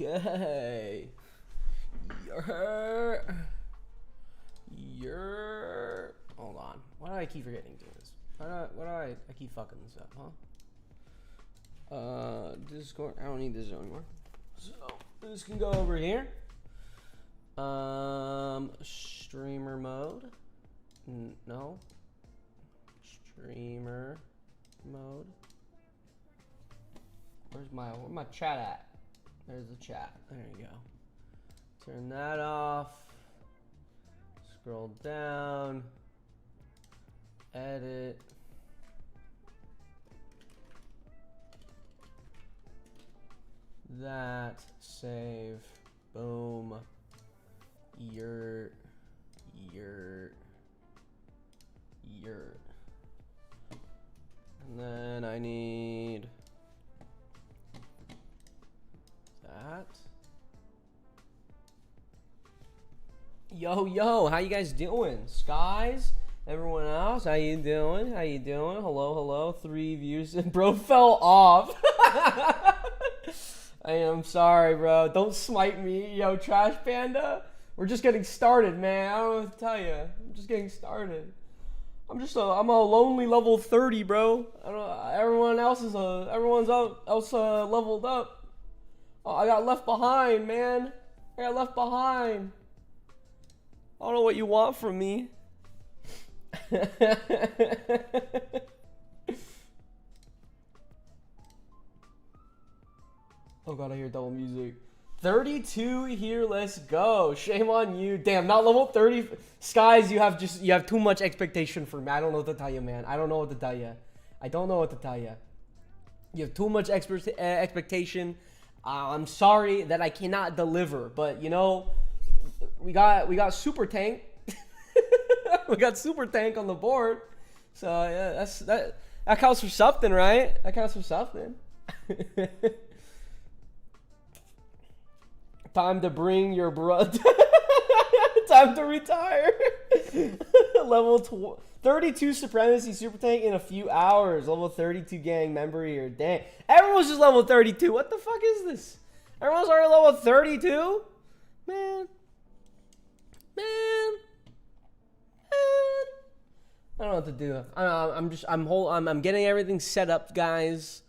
Okay. You're. Hold on. Why do I keep forgetting to do this? Why do I keep fucking this up, huh? Discord. I don't need this anymore. So this can go over here. Streamer mode. No. Streamer mode. Where's my chat at? There's the chat. There you go. Turn that off. Scroll down. Edit. That. Save. Boom. Yurt. And then I need that. Yo, how you guys doing? Skies? Everyone else, how you doing? Hello. 3 views. Bro fell off. I am sorry, bro. Don't smite me, yo, Trash Panda. We're just getting started, man. I don't know what to tell you. I'm just getting started. I'm a lonely level 30, bro. I don't. Everyone else is everyone's else leveled up. Oh, I got left behind, man. I got left behind. I don't know what you want from me. Oh god, I hear double music. 32 here, let's go. Shame on you. Damn, not level 30. Skies, you have too much expectation for me. I don't know what to tell you, man. I don't know what to tell you. You have too much expectation. I'm sorry that I cannot deliver, but you know, we got Super Tank. We got Super Tank on the board. So yeah, that counts for something, right? That counts for something. Time to bring your brother. Time to retire. Level 32 Supremacy Super Tank in a few hours. Level 32 gang member here. Dang. Everyone's just level 32. What the fuck is this? Everyone's already level 32? Man. I don't know what to do. I'm getting everything set up, guys.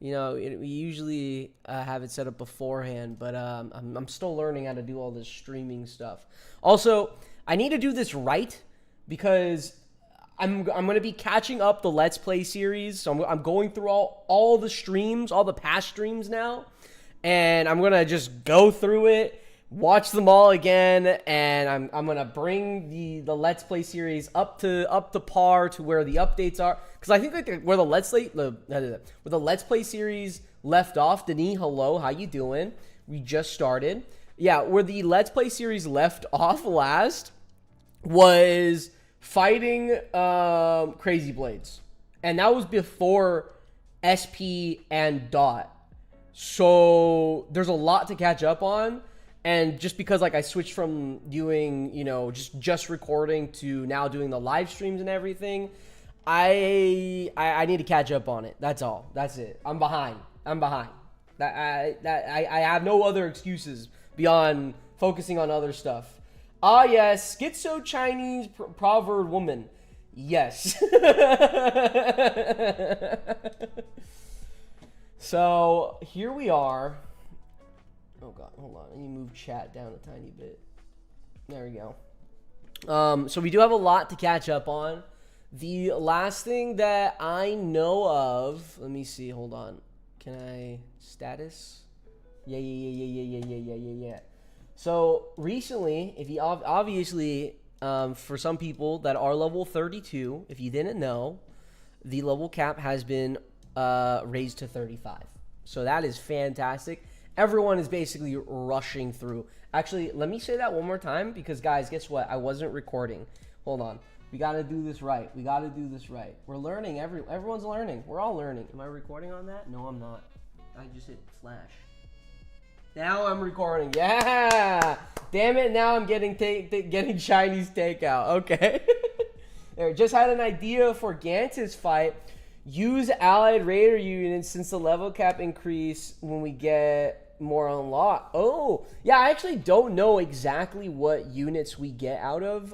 You know, we usually have it set up beforehand, but I'm still learning how to do all this streaming stuff. Also, I need to do this right because I'm going to be catching up the Let's Play series. So I'm going through all the streams, all the past streams now, and I'm going to just go through it, watch them all again, and I'm going to bring the Let's Play series up to par to where the updates are. Because I think like where the Let's Play series left off, Denis, hello, how you doing? We just started. Yeah, where the Let's Play series left off last was fighting Crazy Blades. And that was before SP and Dot. So there's a lot to catch up on. And just because like I switched from doing, you know, just recording to now doing the live streams and everything, I need to catch up on it. That's all. That's it. I'm behind. I have no other excuses beyond focusing on other stuff. Ah, yes. Schizo Chinese proverb woman. Yes. So here we are. Oh god, hold on. I need to move chat down a tiny bit. There we go. So we do have a lot to catch up on. The last thing that I know of, let me see, hold on. Can I status? Yeah. So recently, if you obviously, for some people that are level 32, if you didn't know, the level cap has been raised to 35. So that is fantastic. Everyone is basically rushing through. Actually, let me say that one more time because, guys, guess what? I wasn't recording. Hold on. We got to do this right. We're learning. Everyone's learning. We're all learning. Am I recording on that? No, I'm not. I just hit flash. Now I'm recording. Yeah. Damn it. Now I'm getting Chinese takeout. Okay. There, just had an idea for Gantis fight. Use allied raider units since the level cap increase when we get more unlocked. Oh, yeah, I actually don't know exactly what units we get out of,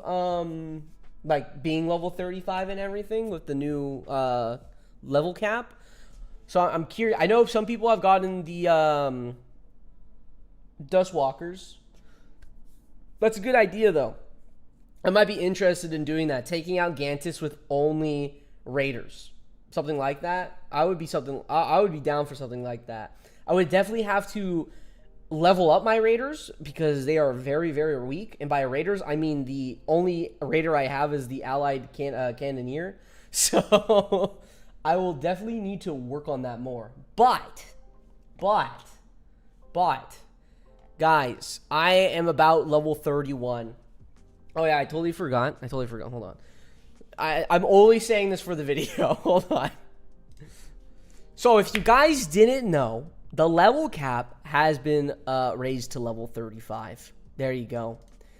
like, being level 35 and everything with the new level cap. So I'm curious. I know some people have gotten the Dust Walkers. That's a good idea, though. I might be interested in doing that, taking out Gantus with only Raiders. Something like that. I would be down for something like that. I would definitely have to level up my Raiders because they are very, very weak. And by Raiders, I mean the only Raider I have is the Allied Cannoneer. So I will definitely need to work on that more. But, guys, I am about level 31. Oh, yeah, I totally forgot. Hold on. I'm only saying this for the video. Hold on. So if you guys didn't know, the level cap has been raised to level 35. There you go.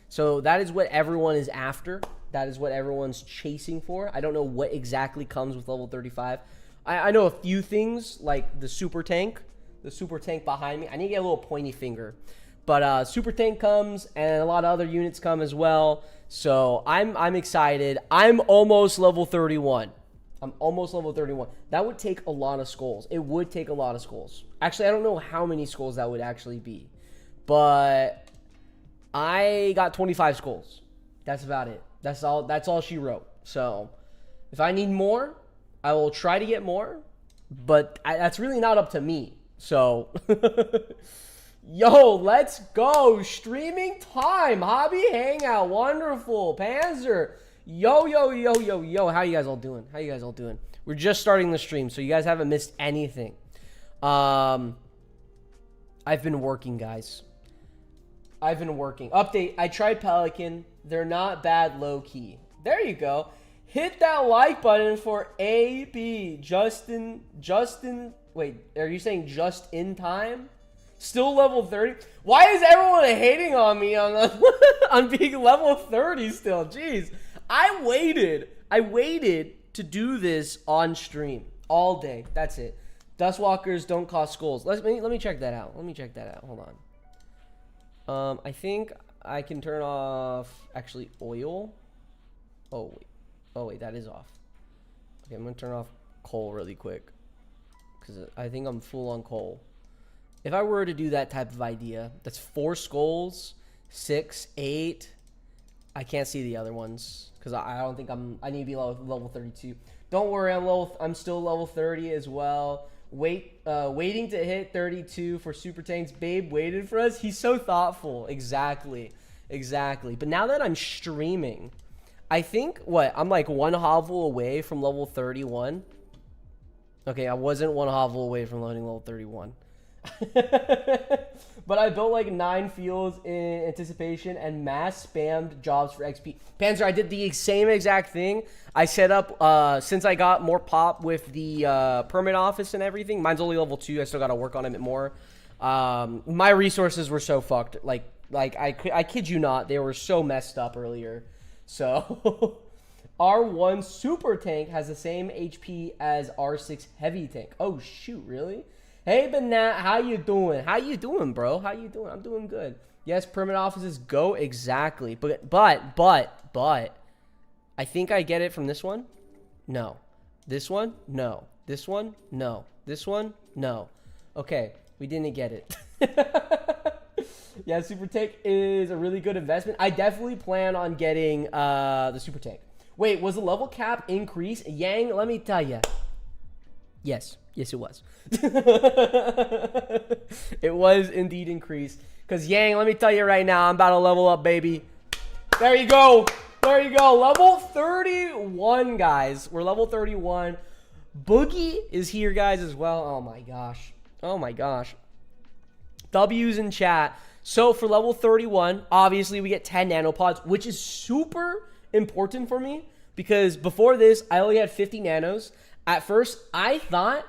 So that is what everyone is after. That is what everyone's chasing for. I don't know what exactly comes with level 35. I know a few things, like the super tank. The super tank behind me. I need to get a little pointy finger. But super tank comes, and a lot of other units come as well. So I'm excited. I'm almost level 31. I'm almost level 31. That would take a lot of skulls. It would take a lot of skulls. Actually, I don't know how many skulls that would actually be. But I got 25 skulls. That's about it. That's all she wrote. So if I need more, I will try to get more. But that's really not up to me. So yo, let's go. Streaming time. Hobby Hangout. Wonderful. Panzer. Yo. How you guys all doing? We're just starting the stream, so you guys haven't missed anything. I've been working, guys. Update. I tried Pelican. They're not bad low-key. There you go. Hit that like button for AB. Justin. Wait, are you saying just in time? Still level 30? Why is everyone hating on me on being level 30 still? Jeez. I waited to do this on stream all day. That's it. Dustwalkers don't cost skulls. Let me check that out. Hold on. I think I can turn off actually oil. Oh wait, that is off. Okay, I'm gonna turn off coal really quick because I think I'm full on coal. If I were to do that type of idea, that's 4 skulls, 6, 8. I can't see the other ones because I don't think I need to be level 32. Don't worry, I'm still level 30 as well. Waiting to hit 32 for super tanks. Babe waited for us. He's so thoughtful. Exactly. But now that I'm streaming, I think I'm like 1 hovel away from level 31. Okay, I wasn't 1 hovel away from loading level 31. But I built like 9 fields in anticipation and mass spammed jobs for XP. Panzer, I did the same exact thing. I set up, since I got more pop with the permit office and everything. Mine's only level 2. I still got to work on it more. My resources were so fucked. Like I kid you not, they were so messed up earlier. So R1 super tank has the same HP as R6 heavy tank. Oh shoot, really? Hey, BNAP, how you doing? How you doing, bro? How you doing? I'm doing good. Yes, permit offices go exactly. But I think I get it from this one. No. This one? No. This one? No. This one? No. Okay, we didn't get it. Yeah, super tank is a really good investment. I definitely plan on getting the super tank. Wait, was the level cap increased? Yang, let me tell you. Yes, it was. It was indeed increased. Because Yang, let me tell you right now, I'm about to level up, baby. There you go. Level 31, guys. We're level 31. Boogie is here, guys, as well. Oh, my gosh. W's in chat. So for level 31, obviously we get 10 nanopods, which is super important for me. Because before this, I only had 50 nanos. At first, I thought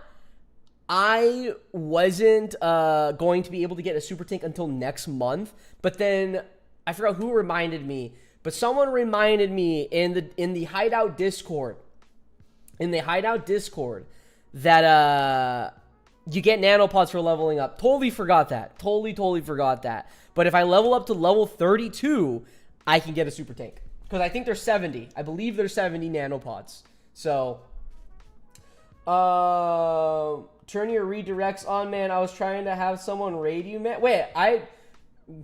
I wasn't going to be able to get a super tank until next month. But then I forgot who reminded me. But someone reminded me in the Hideout Discord. That You get nanopods for leveling up. Totally forgot that. Totally forgot that. But if I level up to level 32, I can get a super tank. Because I think there's 70. I believe there's 70 nanopods. So, turn your redirects on, man. I was trying to have someone raid you, man. Wait,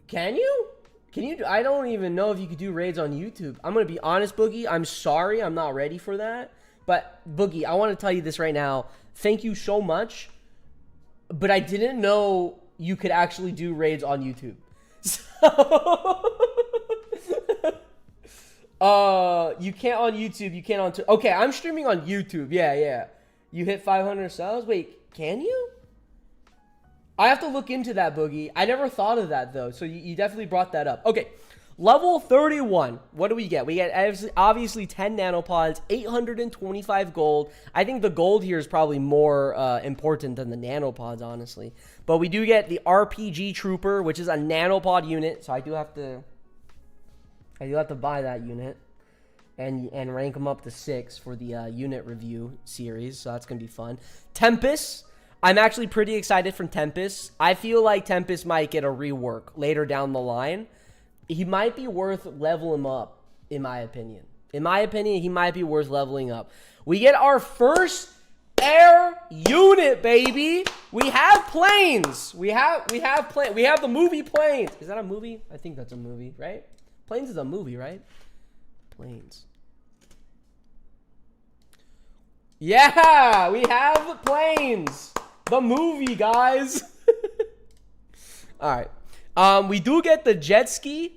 can you? I don't even know if you could do raids on YouTube. I'm going to be honest, Boogie. I'm sorry. I'm not ready for that. But, Boogie, I want to tell you this right now. Thank you so much. But I didn't know you could actually do raids on YouTube. So, you can't on YouTube. You can't on... Okay, I'm streaming on YouTube. Yeah. You hit 500 subs? Wait, can you? I have to look into that, Boogie. I never thought of that, though. So you definitely brought that up. Okay, level 31. What do we get? We get obviously 10 nanopods, 825 gold. I think the gold here is probably more important than the nanopods, honestly. But we do get the RPG Trooper, which is a nanopod unit. So I do have to buy that unit and rank them up to 6 for the unit review series. So that's going to be fun. Tempest. I'm actually pretty excited from Tempest. I feel like Tempest might get a rework later down the line. He might be worth leveling up, in my opinion. In my opinion, he might be worth leveling up. We get our first air unit, baby. We have planes. We have the movie Planes. Is that a movie? I think that's a movie, right? Planes is a movie, right? Planes. Yeah, we have Planes. The movie, guys. All right. We do get the jet ski.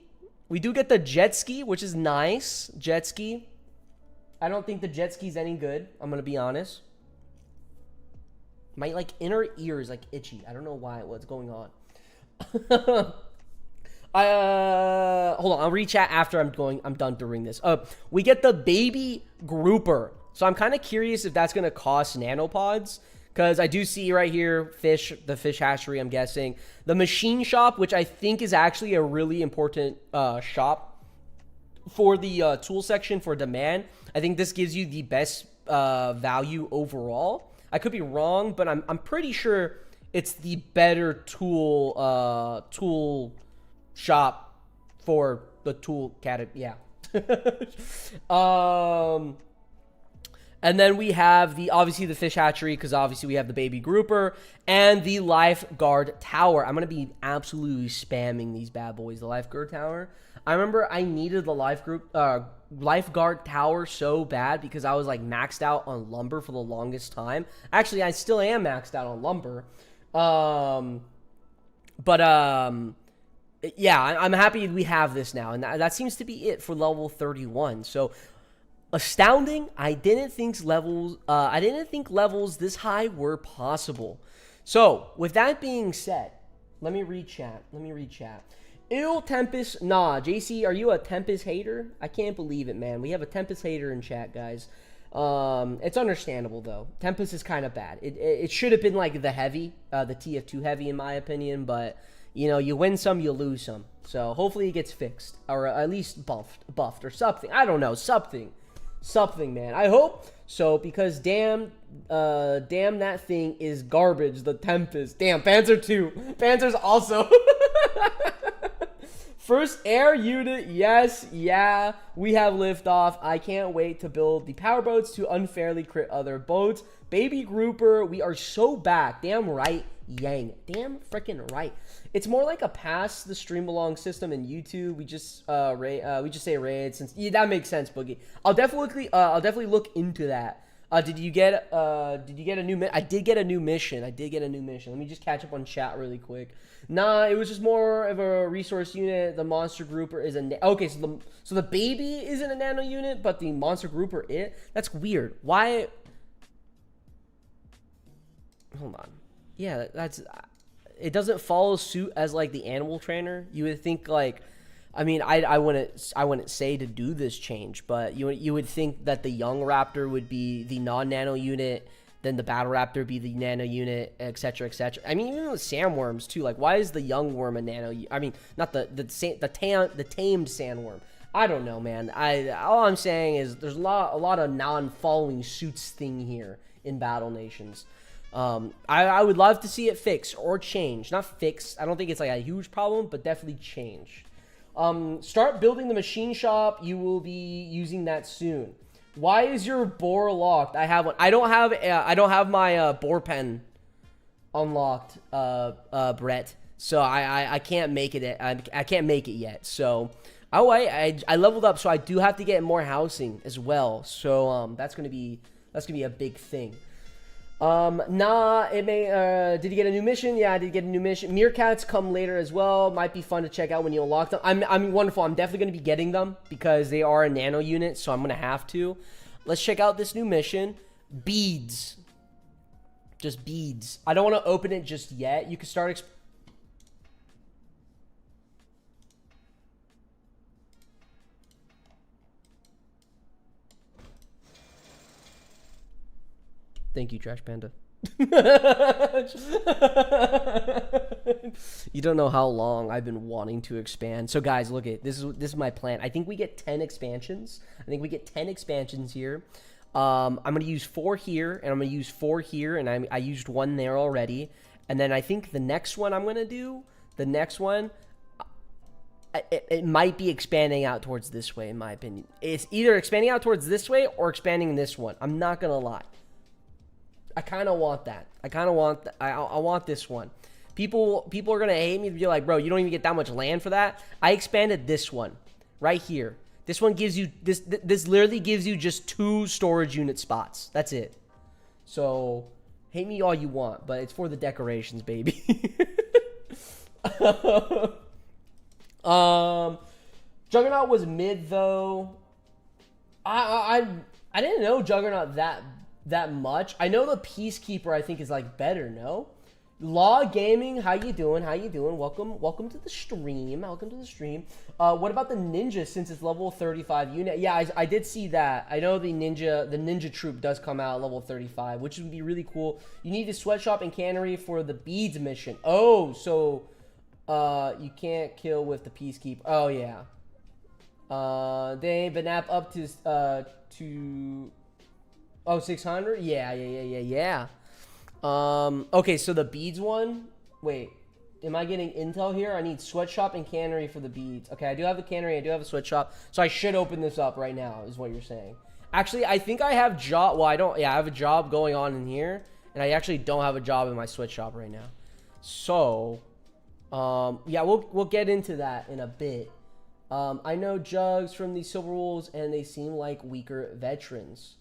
Which is nice. Jet ski. I don't think the jet ski's any good. I'm going to be honest. My, like, inner ear is, like, itchy. I don't know why. What's going on? Hold on. I'll re-chat after I'm done doing this. We get the baby grouper. So I'm kind of curious if that's going to cost nanopods. Because I do see right here, the fish hatchery, I'm guessing. The machine shop, which I think is actually a really important shop for the tool section for demand. I think this gives you the best value overall. I could be wrong, but I'm pretty sure it's the better tool shop for the tool category. Yeah. And then we have obviously the fish hatchery, because obviously we have the baby grouper and the lifeguard tower. I'm going to be absolutely spamming these bad boys. The lifeguard tower. I remember I needed the lifeguard tower so bad because I was like maxed out on lumber for the longest time. Actually, I still am maxed out on lumber. Yeah, I'm happy we have this now. And that seems to be it for level 31. So, astounding. I didn't think levels this high were possible. So, with that being said, let me read chat. Ill Tempest. Nah, JC, are you a Tempest hater? I can't believe it, man. We have a Tempest hater in chat, guys. It's understandable, though. Tempest is kind of bad. It should have been like the heavy, the TF2 heavy, in my opinion. But, you know, you win some, you lose some. So, hopefully it gets fixed. Or at least buffed or something. I don't know. Something, man. I hope so, because damn that thing is garbage. The Tempest. Damn, Panzer 2. Panzer's also. First air unit. Yes, yeah. We have liftoff. I can't wait to build the power boats to unfairly crit other boats. Baby grouper. We are so back. Damn right, Yang. Damn freaking right. It's more like a pass the stream along system in YouTube. We just say raid, since that makes sense, Boogie. I'll definitely look into that. Did you get a new I did get a new mission. Let me just catch up on chat really quick. Nah, it was just more of a resource unit. The monster grouper is okay, so the baby isn't a nano unit, but the monster grouper that's weird. Why? Hold on. Yeah, it doesn't follow suit as like the animal trainer. You would think like, I mean, I wouldn't say to do this change, but you would think that the young raptor would be the non-nano unit, then the battle raptor be the nano unit, etc., etc. I mean, even with sandworms too. Like, why is the young worm a nano? I mean, not the tamed sandworm. I don't know, man. All I'm saying is there's a lot of non-following suits thing here in Battle Nations. I would love to see it fixed or changed. Not fixed. I don't think it's like a huge problem, but definitely changed. Start building the machine shop. You will be using that soon. Why is your bore locked? I have one. I don't have my bore pen unlocked, Brett. So I can't make it. I can't make it yet. So I leveled up, so I do have to get more housing as well. So that's gonna be a big thing. Nah, it may, did you get a new mission? Yeah, I did get a new mission. Meerkats come later as well. Might be fun to check out when you unlock them. I'm wonderful. I'm definitely going to be getting them because they are a nano unit, so I'm going to have to. Let's check out this new mission. Beads. Just beads. I don't want to open it just yet. You can start... Thank you, Trash Panda. You don't know how long I've been wanting to expand. So guys, look at this is my plan. I think we get 10 expansions. I think we get 10 expansions here. I'm gonna use 4 here, and I'm gonna use 4 here, and I used 1 there already. And then I think the next one I'm gonna do, it might be expanding out towards this way, in my opinion. It's either expanding out towards this way or expanding this one. I'm not gonna lie. I kind of want that. I want this one. People are going to hate me to be like, bro, you don't even get that much land for that. I expanded this one right here. This one gives you, this literally gives you just 2 storage unit spots. That's it. So, hate me all you want, but it's for the decorations, baby. Juggernaut was mid, though. I didn't know Juggernaut that much. I know the Peacekeeper I think is like better, no? Law Gaming, how you doing? Welcome to the stream. What about the Ninja since it's level 35 unit? Yeah, I did see that. I know the Ninja troop does come out at level 35, which would be really cool. You need the sweatshop and cannery for the beads mission. Oh, so you can't kill with the Peacekeeper. Oh yeah. They BNAP up to Oh, 600? Yeah. Okay, so the beads one. Wait, am I getting intel here? I need sweatshop and cannery for the beads. Okay, I do have the cannery. I do have a sweatshop. So I should open this up right now, is what you're saying. Actually, I think I have job. Well, I don't. Yeah, I have a job going on in here, and I actually don't have a job in my sweatshop right now. So, yeah, we'll get into that in a bit. I know Jugs from the Silver Wolves, and they seem like weaker veterans.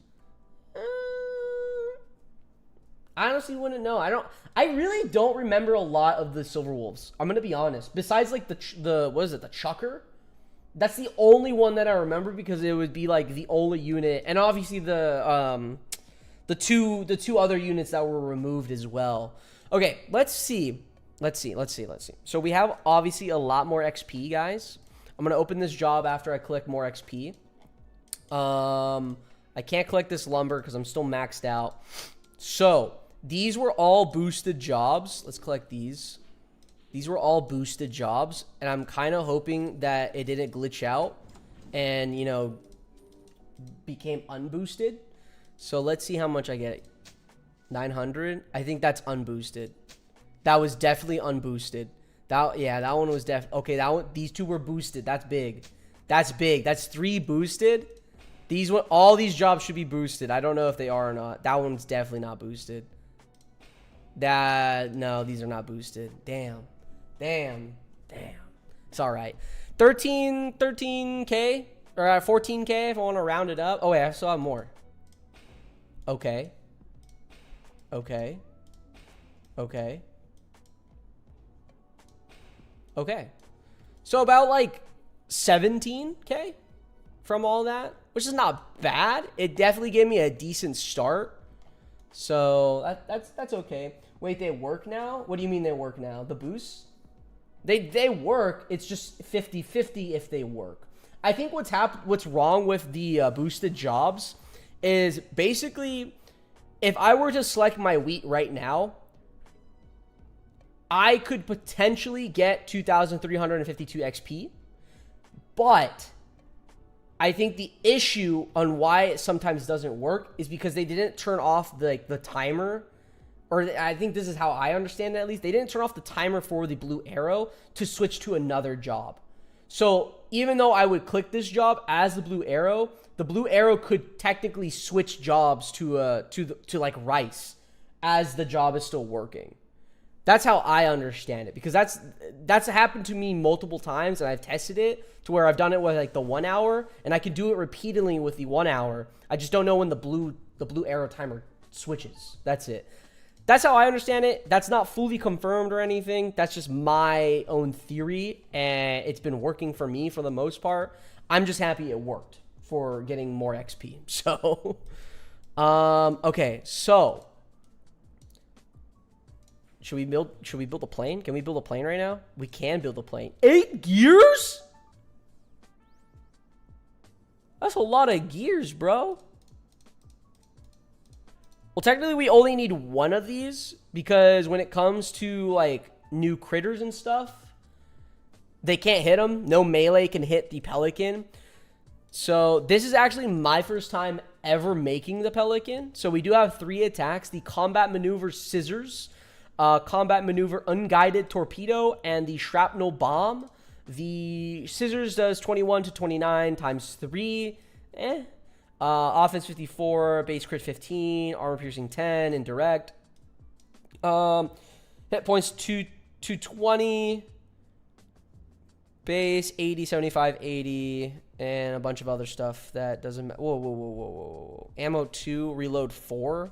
I honestly wouldn't know. I really don't remember a lot of the Silver Wolves. I'm gonna be honest. Besides like the what is it, the Chucker? That's the only one that I remember because it would be like the only unit, and obviously the two other units that were removed as well. Okay, let's see. So we have obviously a lot more XP, guys. I'm gonna open this job after I collect more XP. I can't collect this lumber because I'm still maxed out. So, these were all boosted jobs. Let's collect these. These were all boosted jobs. And I'm kind of hoping that it didn't glitch out and, you know, became unboosted. So, let's see how much I get. 900. I think that's unboosted. That was definitely unboosted. That one was okay, these 2 were boosted. That's big. That's big. That's 3 boosted. All these jobs should be boosted. I don't know if they are or not. That one's definitely not boosted. No, these are not boosted. Damn. It's all right. 13K or 14K if I want to round it up. Oh wait, I still have more. Okay. So about like 17K from all that, which is not bad. It definitely gave me a decent start. So that's okay. Wait, they work now? What do you mean they work now? The boosts? They work. It's just 50-50 if they work. I think what's wrong with the boosted jobs is basically if I were to select my wheat right now, I could potentially get 2,352 XP, but I think the issue on why it sometimes doesn't work is because they didn't turn off the timer or I think this is how I understand it at least, they didn't turn off the timer for the blue arrow to switch to another job. So even though I would click this job as the blue arrow could technically switch jobs to like rice as the job is still working. That's how I understand it, because that's happened to me multiple times, and I've tested it to where I've done it with like the 1 hour, and I can do it repeatedly with the 1 hour. I just don't know when the blue arrow timer switches. That's it. That's how I understand it. That's not fully confirmed or anything. That's just my own theory, and it's been working for me for the most part. I'm just happy it worked for getting more XP. So, okay, so should we build a plane? Can we build a plane right now? We can build a plane. 8 gears? That's a lot of gears, bro. Well, technically, we only need one of these, because when it comes to, like, new critters and stuff, they can't hit them. No melee can hit the pelican. So, this is actually my first time ever making the pelican. So, we do have 3 attacks. The combat maneuver scissors, combat maneuver unguided torpedo, and the shrapnel bomb. The scissors does 21 to 29 times 3. Offense 54, base crit 15, armor piercing 10, indirect. Hit points 220, base 80, 75, 80, and a bunch of other stuff that doesn't matter. Whoa. Ammo 2, reload 4.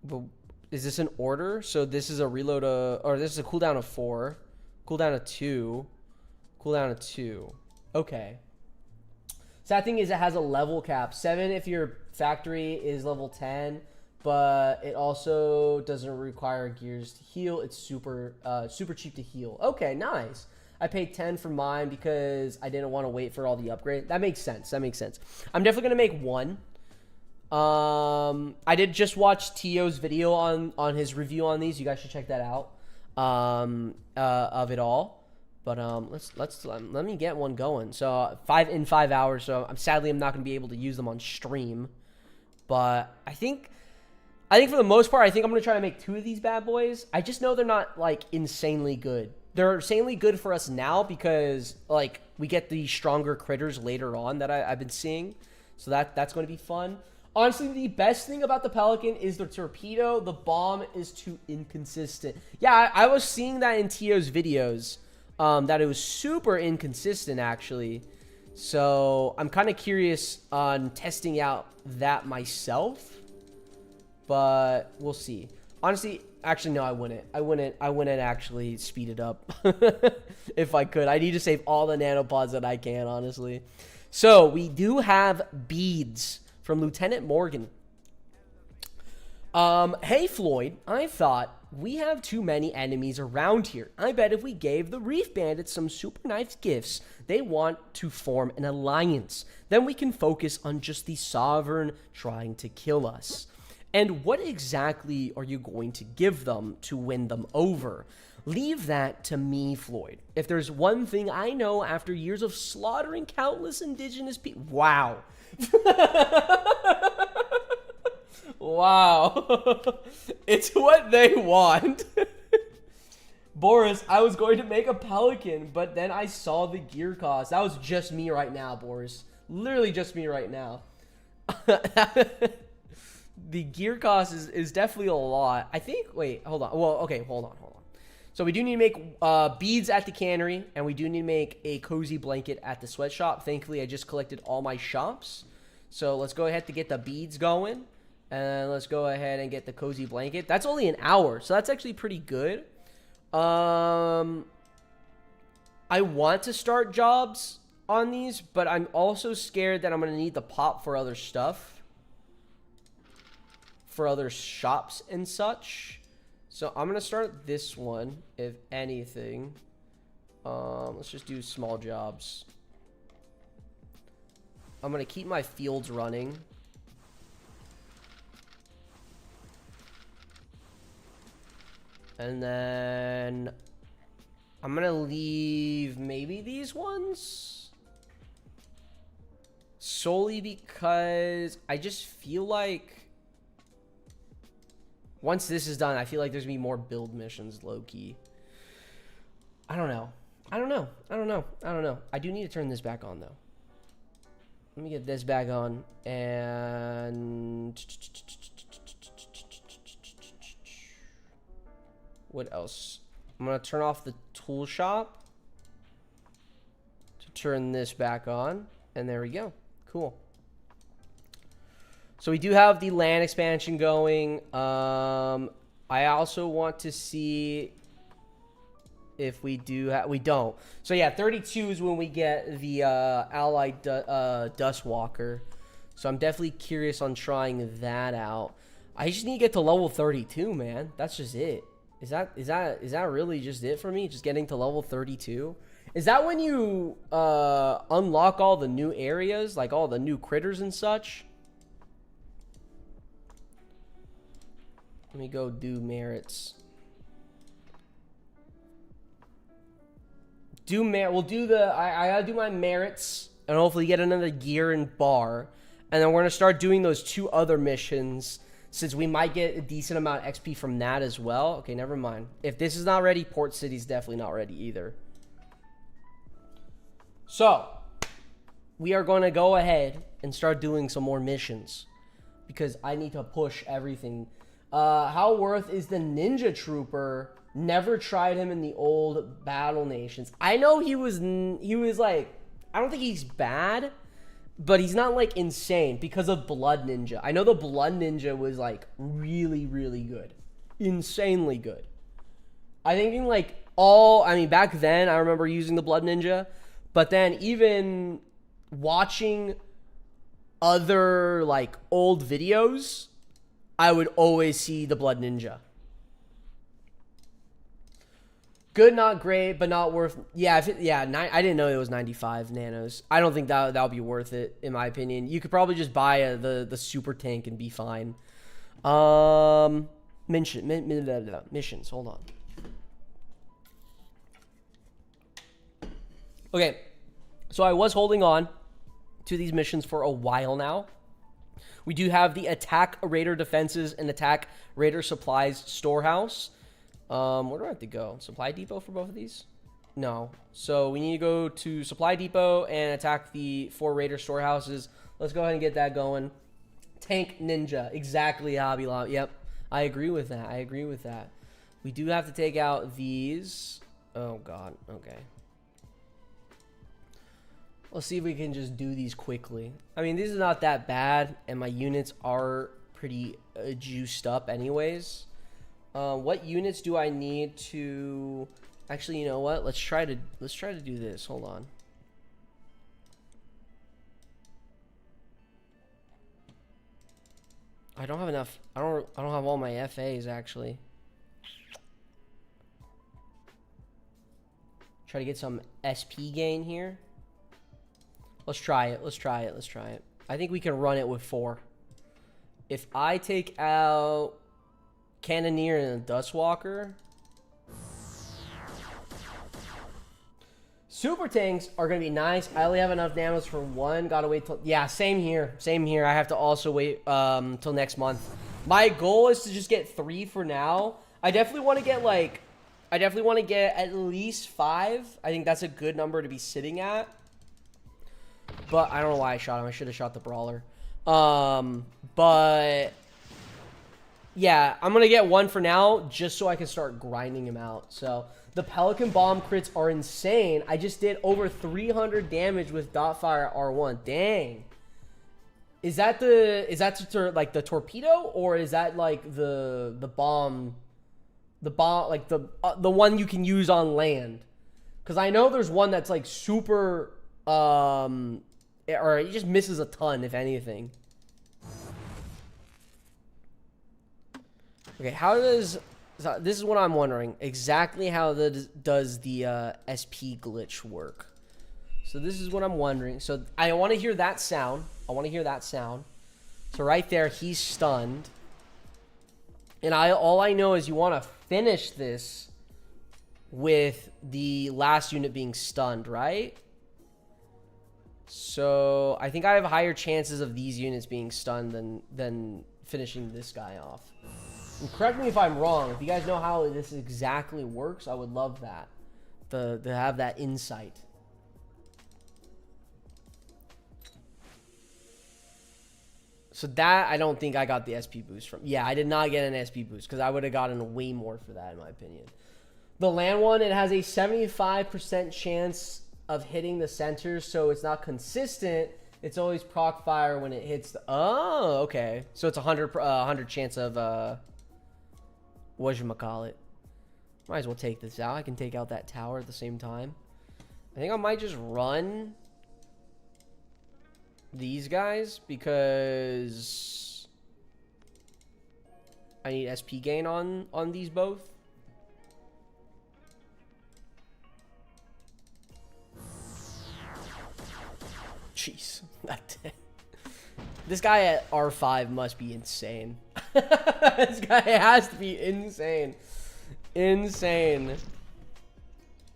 But is this an order? So this is a reload, or this is a cooldown of 4, cooldown of 2, cooldown of 2. Okay. Sad thing is it has a level cap. 7 if your factory is level 10, but it also doesn't require gears to heal. It's super cheap to heal. Okay, nice. I paid 10 for mine because I didn't want to wait for all the upgrade. That makes sense. I'm definitely going to make one. I did just watch Tio's video on his review on these. You guys should check that out. Of it all. But let me get one going. So 5 hours. So I'm not going to be able to use them on stream. But I think for the most part, I think I'm going to try to make 2 of these bad boys. I just know they're not like insanely good. They're insanely good for us now because like we get the stronger critters later on that I've been seeing. So that's going to be fun. Honestly, the best thing about the Pelican is the torpedo. The bomb is too inconsistent. Yeah, I was seeing that in Tio's videos. That it was super inconsistent, actually. So, I'm kind of curious on testing out that myself. But, we'll see. Honestly, actually, no, I wouldn't. I wouldn't actually speed it up. If I could. I need to save all the nanopods that I can, honestly. So, we do have beads from Lieutenant Morgan. Hey, Floyd, I thought we have too many enemies around here. I bet if we gave the Reef Bandits some super nice gifts, they want to form an alliance. Then we can focus on just the Sovereign trying to kill us. And what exactly are you going to give them to win them over? Leave that to me, Floyd. If there's one thing I know after years of slaughtering countless indigenous people... Wow. Wow. It's what they want. Boris, I was going to make a Pelican, but then I saw the gear cost. That was just me right now, Boris. Literally just me right now. The gear cost is definitely a lot. I think, wait, hold on. Well, okay, hold on. So we do need to make beads at the cannery, and we do need to make a cozy blanket at the sweatshop. Thankfully, I just collected all my shops. So let's go ahead to get the beads going. And let's go ahead and get the cozy blanket. That's only an hour, so that's actually pretty good. I want to start jobs on these, but I'm also scared that I'm going to need the pop for other stuff. For other shops and such. So I'm going to start this one, if anything. Let's just do small jobs. I'm going to keep my fields running. And then I'm going to leave maybe these ones. Solely because I just feel like Once this is done, I feel like there's gonna be more build missions, low-key. I don't know. I don't know. I do need to turn this back on, though. Let me get this back on. And... what else? I'm going to turn off the tool shop to turn this back on. And there we go. Cool. So we do have the land expansion going. I also want to see if we do we don't. So yeah, 32 is when we get the allied dust walker. So I'm definitely curious on trying that out. I just need to get to level 32, man. That's just it. Is that really just it for me? Just getting to level 32? Is that when you unlock all the new areas, like all the new critters and such? Let me go do merits. We'll do the I gotta do my merits and hopefully get another gear and bar, and then we're gonna start doing those 2 other missions since we might get a decent amount of XP from that as well. Okay, never mind. If this is not ready, Port City's definitely not ready either. So we are going to go ahead and start doing some more missions because I need to push everything. How worth is the Ninja Trooper? Never tried him in the old Battle Nations. I know he was like, I don't think he's bad, but he's not like insane because of Blood Ninja. I know the Blood Ninja was like really, really good. Insanely good. I think in like back then I remember using the Blood Ninja, but then even watching other like old videos, I would always see the Blood Ninja. Good, not great, but not worth. Yeah, I didn't know it was 95 nanos. I don't think that'll be worth it, in my opinion. You could probably just buy the super tank and be fine. Missions. Hold on. Okay, so I was holding on to these missions for a while now. We do have the Attack Raider Defenses and Attack Raider Supplies Storehouse. Where do I have to go? Supply Depot for both of these? No. So we need to go to Supply Depot and attack the 4 Raider storehouses. Let's go ahead and get that going. Tank Ninja. Exactly, Hobby Lobby. Yep. I agree with that. We do have to take out these. Oh, God. Okay. Let's see if we can just do these quickly. I mean, these are not that bad, and my units are pretty juiced up anyways. What units do I need to... Actually, you know what? Let's try to do this. Hold on. I don't have enough. I don't have all my FAs actually. Try to get some SP gain here. Let's try it. I think we can run it with 4. If I take out Cannoneer and a Dust Walker, super tanks are gonna be nice. I only have enough nanos for 1. Gotta wait till... Yeah, same here. I have to also wait till next month. My goal is to just get 3 for now. I definitely want to get at least 5. I think that's a good number to be sitting at. But I don't know why I shot him. I should have shot the Brawler. But yeah, I'm going to get 1 for now just so I can start grinding him out. So the Pelican Bomb crits are insane. I just did over 300 damage with Dotfire R1. Dang. Is that like the torpedo, or is that like the bomb like the one you can use on land? Because I know there's one that's like super or it just misses a ton, if anything. Okay, how does... So this is what I'm wondering. Exactly how does the SP glitch work? So this is what I'm wondering. So I want to hear that sound. So right there, he's stunned. And all I know is you want to finish this with the last unit being stunned, right? So I think I have higher chances of these units being stunned than finishing this guy off. And correct me if I'm wrong. If you guys know how this exactly works, I would love that. To have that insight. So that, I don't think I got the SP boost from. Yeah, I did not get an SP boost because I would have gotten way more for that, in my opinion. The land one, it has a 75% chance of hitting the center, so it's not consistent. It's always proc fire when it hits the... Oh, okay. So it's 100 chance of... whatchamacallit. Might as well take this out. I can take out that tower at the same time. I think I might just run these guys because I need SP gain on these both. Jeez. This guy at R5 must be insane. This guy has to be insane. Insane.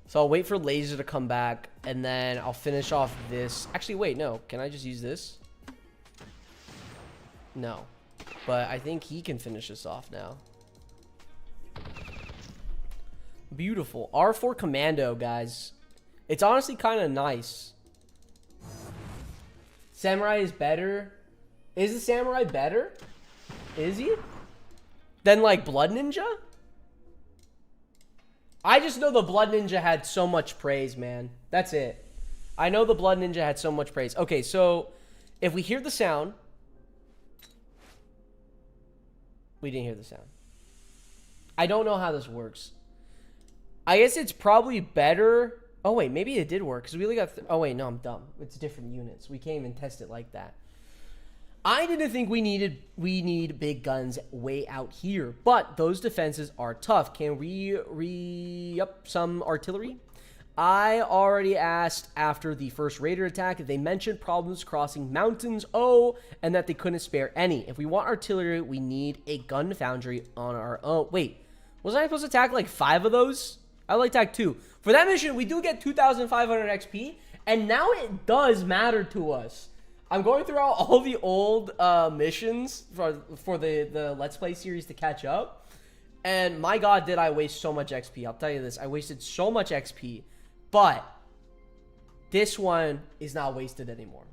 So I'll wait for laser to come back, and then I'll finish off this. Actually, wait, no. Can I just use this? No. But I think he can finish this off now. Beautiful. R4 Commando, guys. It's honestly kind of nice. Samurai is better. Is the Samurai better? Is he? Than, like, Blood Ninja? I just know the Blood Ninja had so much praise, man. That's it. I know the Blood Ninja had so much praise. Okay, so if we hear the sound... We didn't hear the sound. I don't know how this works. I guess it's probably better... Oh, wait, maybe it did work, because we only got... Oh, wait, no, I'm dumb. It's different units. We can't even test it like that. I didn't think we need big guns way out here, but those defenses are tough. Can we re-up some artillery? I already asked after the first Raider attack if they mentioned problems crossing mountains, and that they couldn't spare any. If we want artillery, we need a gun foundry on our own. Wait, wasn't I supposed to attack like 5 of those? I only attacked 2. For that mission, we do get 2,500 XP, and now it does matter to us. I'm going through all the old missions for the Let's Play series to catch up. And my god, did I waste so much XP. I'll tell you this. I wasted so much XP. But this one is not wasted anymore.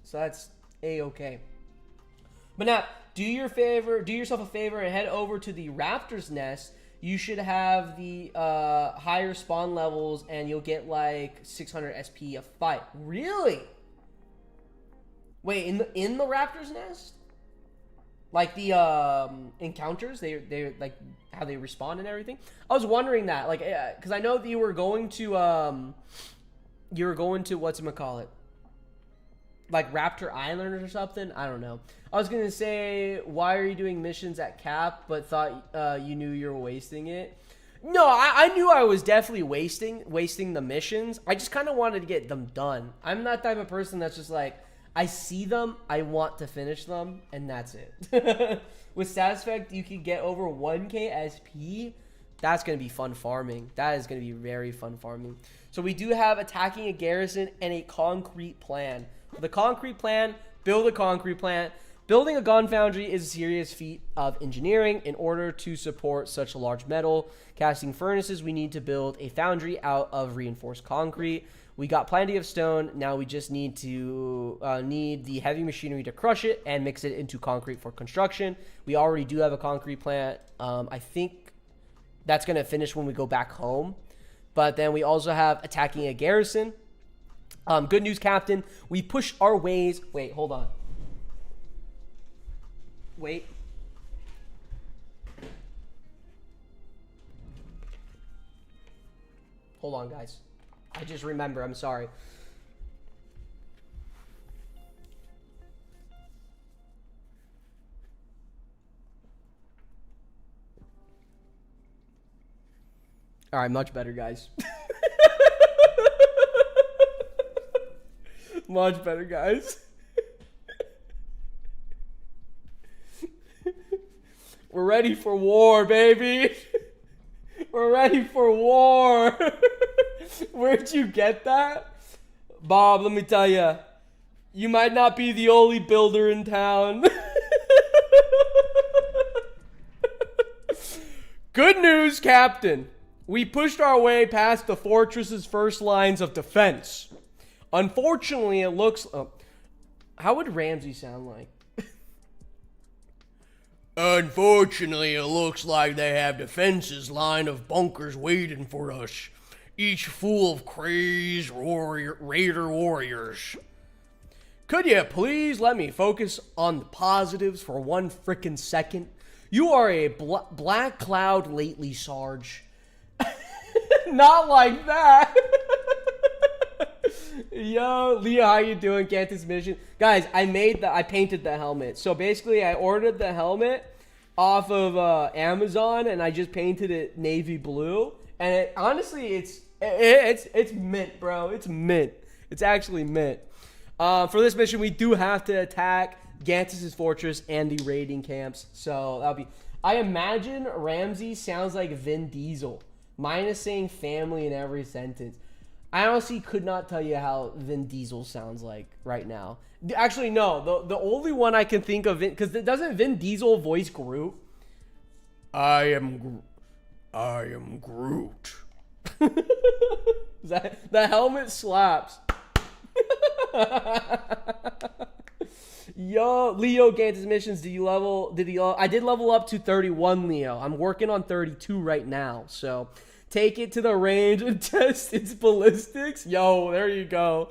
So that's A-okay. But now, do yourself a favor and head over to the Raptor's Nest. You should have the higher spawn levels and you'll get like 600 SP a fight. Really? Wait, in the Raptor's Nest? Like the encounters, they like how they respond and everything. I was wondering that, like, because I know that you were going to whatchamacallit, like Raptor Island or something. I don't know. I was gonna say, why are you doing missions at Cap? But thought you knew you were wasting it. No, I knew I was definitely wasting the missions. I just kind of wanted to get them done. I'm that type of person that's just like, I see them, I want to finish them, and that's it. With Status Effect, you can get over 1k SP. That's going to be fun farming. That is going to be very fun farming. So we do have attacking a garrison and a concrete plan. The concrete plan, build a concrete plant. Building a gun foundry is a serious feat of engineering. In order to support such large metal casting furnaces, we need to build a foundry out of reinforced concrete. We got plenty of stone. Now we just need to need the heavy machinery to crush it and mix it into concrete for construction. We already do have a concrete plant. I think that's going to finish when we go back home. But then we also have attacking a garrison. Good news, Captain. We push our ways. Wait, hold on. Wait. Hold on, guys. I just remember. I'm sorry. All right, much better, guys. Much better, guys. We're ready for war, baby. We're ready for war. Where'd you get that? Bob, let me tell you, you might not be the only builder in town. Good news, Captain. We pushed our way past the fortress's first lines of defense. Unfortunately, it looks... how would Ramsey sound like? Unfortunately, it looks like they have defenses line of bunkers waiting for us, each full of crazed raider warriors. Could you please let me focus on the positives for one frickin' second? You are a black cloud lately, Sarge. Not like that. Yo, Leah, how you doing? Cantus mission. Guys, I painted the helmet. So basically, I ordered the helmet off of Amazon, and I just painted it navy blue. And honestly, it's mint, bro. It's mint. It's actually mint. For this mission, we do have to attack Gantus's fortress and the raiding camps. So that'll be... I imagine Ramsey sounds like Vin Diesel, minus saying family in every sentence. I honestly could not tell you how Vin Diesel sounds like right now. Actually, no. The only one I can think of, because doesn't Vin Diesel voice Groot? I am Groot. The helmet slaps. Yo, Leo Gantus missions. I did level up to 31, Leo. I'm working on 32 right now. So take it to the range and test its ballistics. Yo, there you go.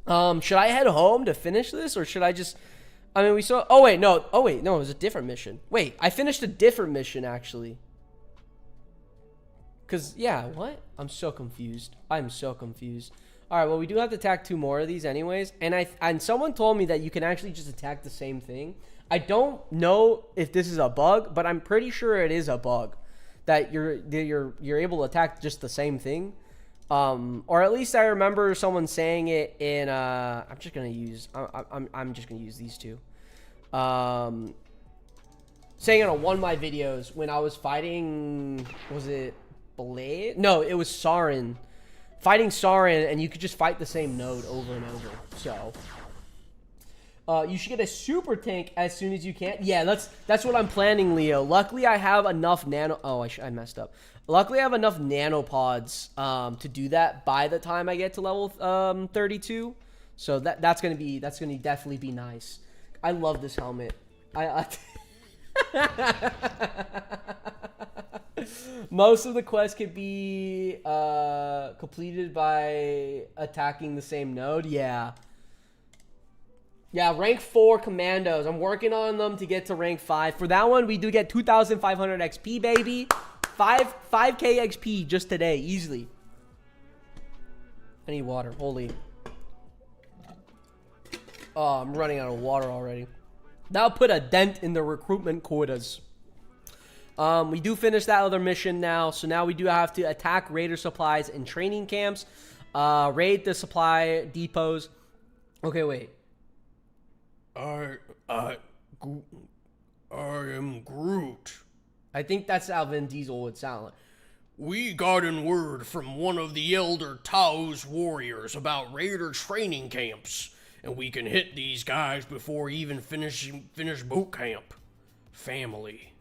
Should I head home to finish this, or should I just... I mean, we saw... Oh, wait, no. It was a different mission. Wait, I finished a different mission, actually. Because, yeah, what? I'm so confused. I'm so confused. All right, well, we do have to attack 2 more of these anyways. And someone told me that you can actually just attack the same thing. I don't know if this is a bug, but I'm pretty sure it is a bug. That you're able to attack just the same thing. Or at least I remember someone saying it in I'm just gonna use these two. Saying it on one of my videos when I was fighting, was it Blade? No, it was Sarin. Fighting Sarin, and you could just fight the same node over and over. So you should get a super tank as soon as you can. Yeah, that's what I'm planning, Leo. Luckily, I have enough nano... Oh, I messed up. Luckily, I have enough nanopods to do that by the time I get to level 32. So that's gonna definitely be nice. I love this helmet. Most of the quests could be completed by attacking the same node. Yeah, rank 4 commandos. I'm working on them to get to rank 5. For that one, we do get 2,500 XP, baby. 5K XP just today, easily. I need water. Holy. Oh, I'm running out of water already. That'll put a dent in the recruitment quotas. We do finish that other mission now. So now we do have to attack raider supplies and training camps. Raid the supply depots. Okay, wait. I am Groot. I think that's how Vin Diesel would sound like. We gotten word from one of the Elder Tao's warriors about raider training camps, and we can hit these guys before even finish boot camp. Family.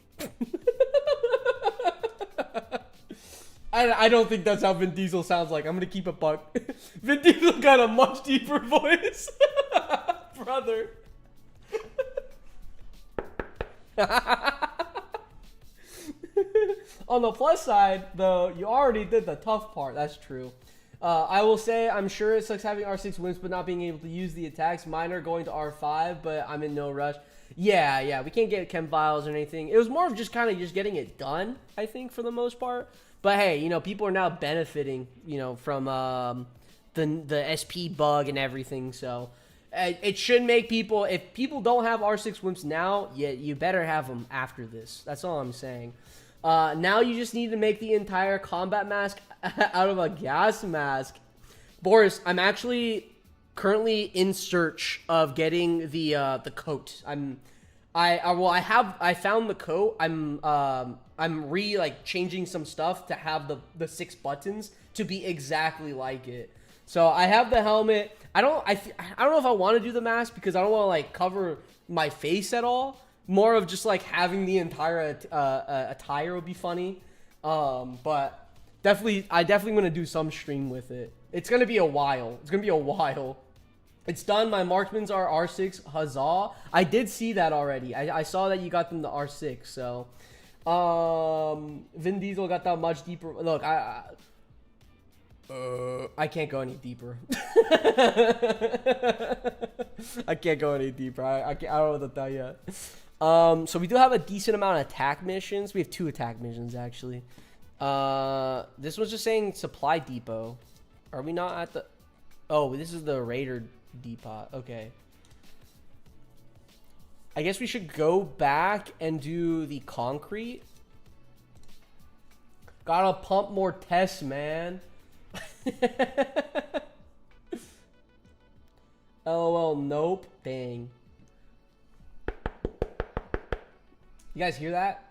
I don't think that's how Vin Diesel sounds like. I'm gonna keep a buck. Vin Diesel got a much deeper voice. Brother. On the plus side, though, you already did the tough part. That's true. I will say, I'm sure it sucks having R6 wimps but not being able to use the attacks. Mine are going to R5, but I'm in no rush. Yeah, we can't get chem vials or anything. It was more of just kind of just getting it done, I think, for the most part. But hey, you know, people are now benefiting, you know, from the SP bug and everything. So it should make people, if people don't have R6 wimps now, you better have them after this. That's all I'm saying. Now you just need to make the entire combat mask out of a gas mask. Boris, I'm actually currently in search of getting the coat. I found the coat. I'm changing some stuff to have the 6 buttons to be exactly like it. So I have the helmet. I don't know if I want to do the mask because I don't want to like cover my face at all. More of just like having the entire attire would be funny. But I definitely want to do some stream with it. It's gonna be a while. It's gonna be a while. It's done. My marksmans are R6. Huzzah! I did see that already. I saw that you got them to R6. So, Vin Diesel got that much deeper. Look, I can't go any deeper. I can't go any deeper. I don't know what to tell you. So we do have a decent amount of attack missions. We have 2 attack missions actually. This was just saying supply depot. Are we not at the? Oh, this is the Raider depot. Okay. I guess we should go back and do the concrete. Gotta pump more tests, man. LOL, nope. Dang. You guys hear that?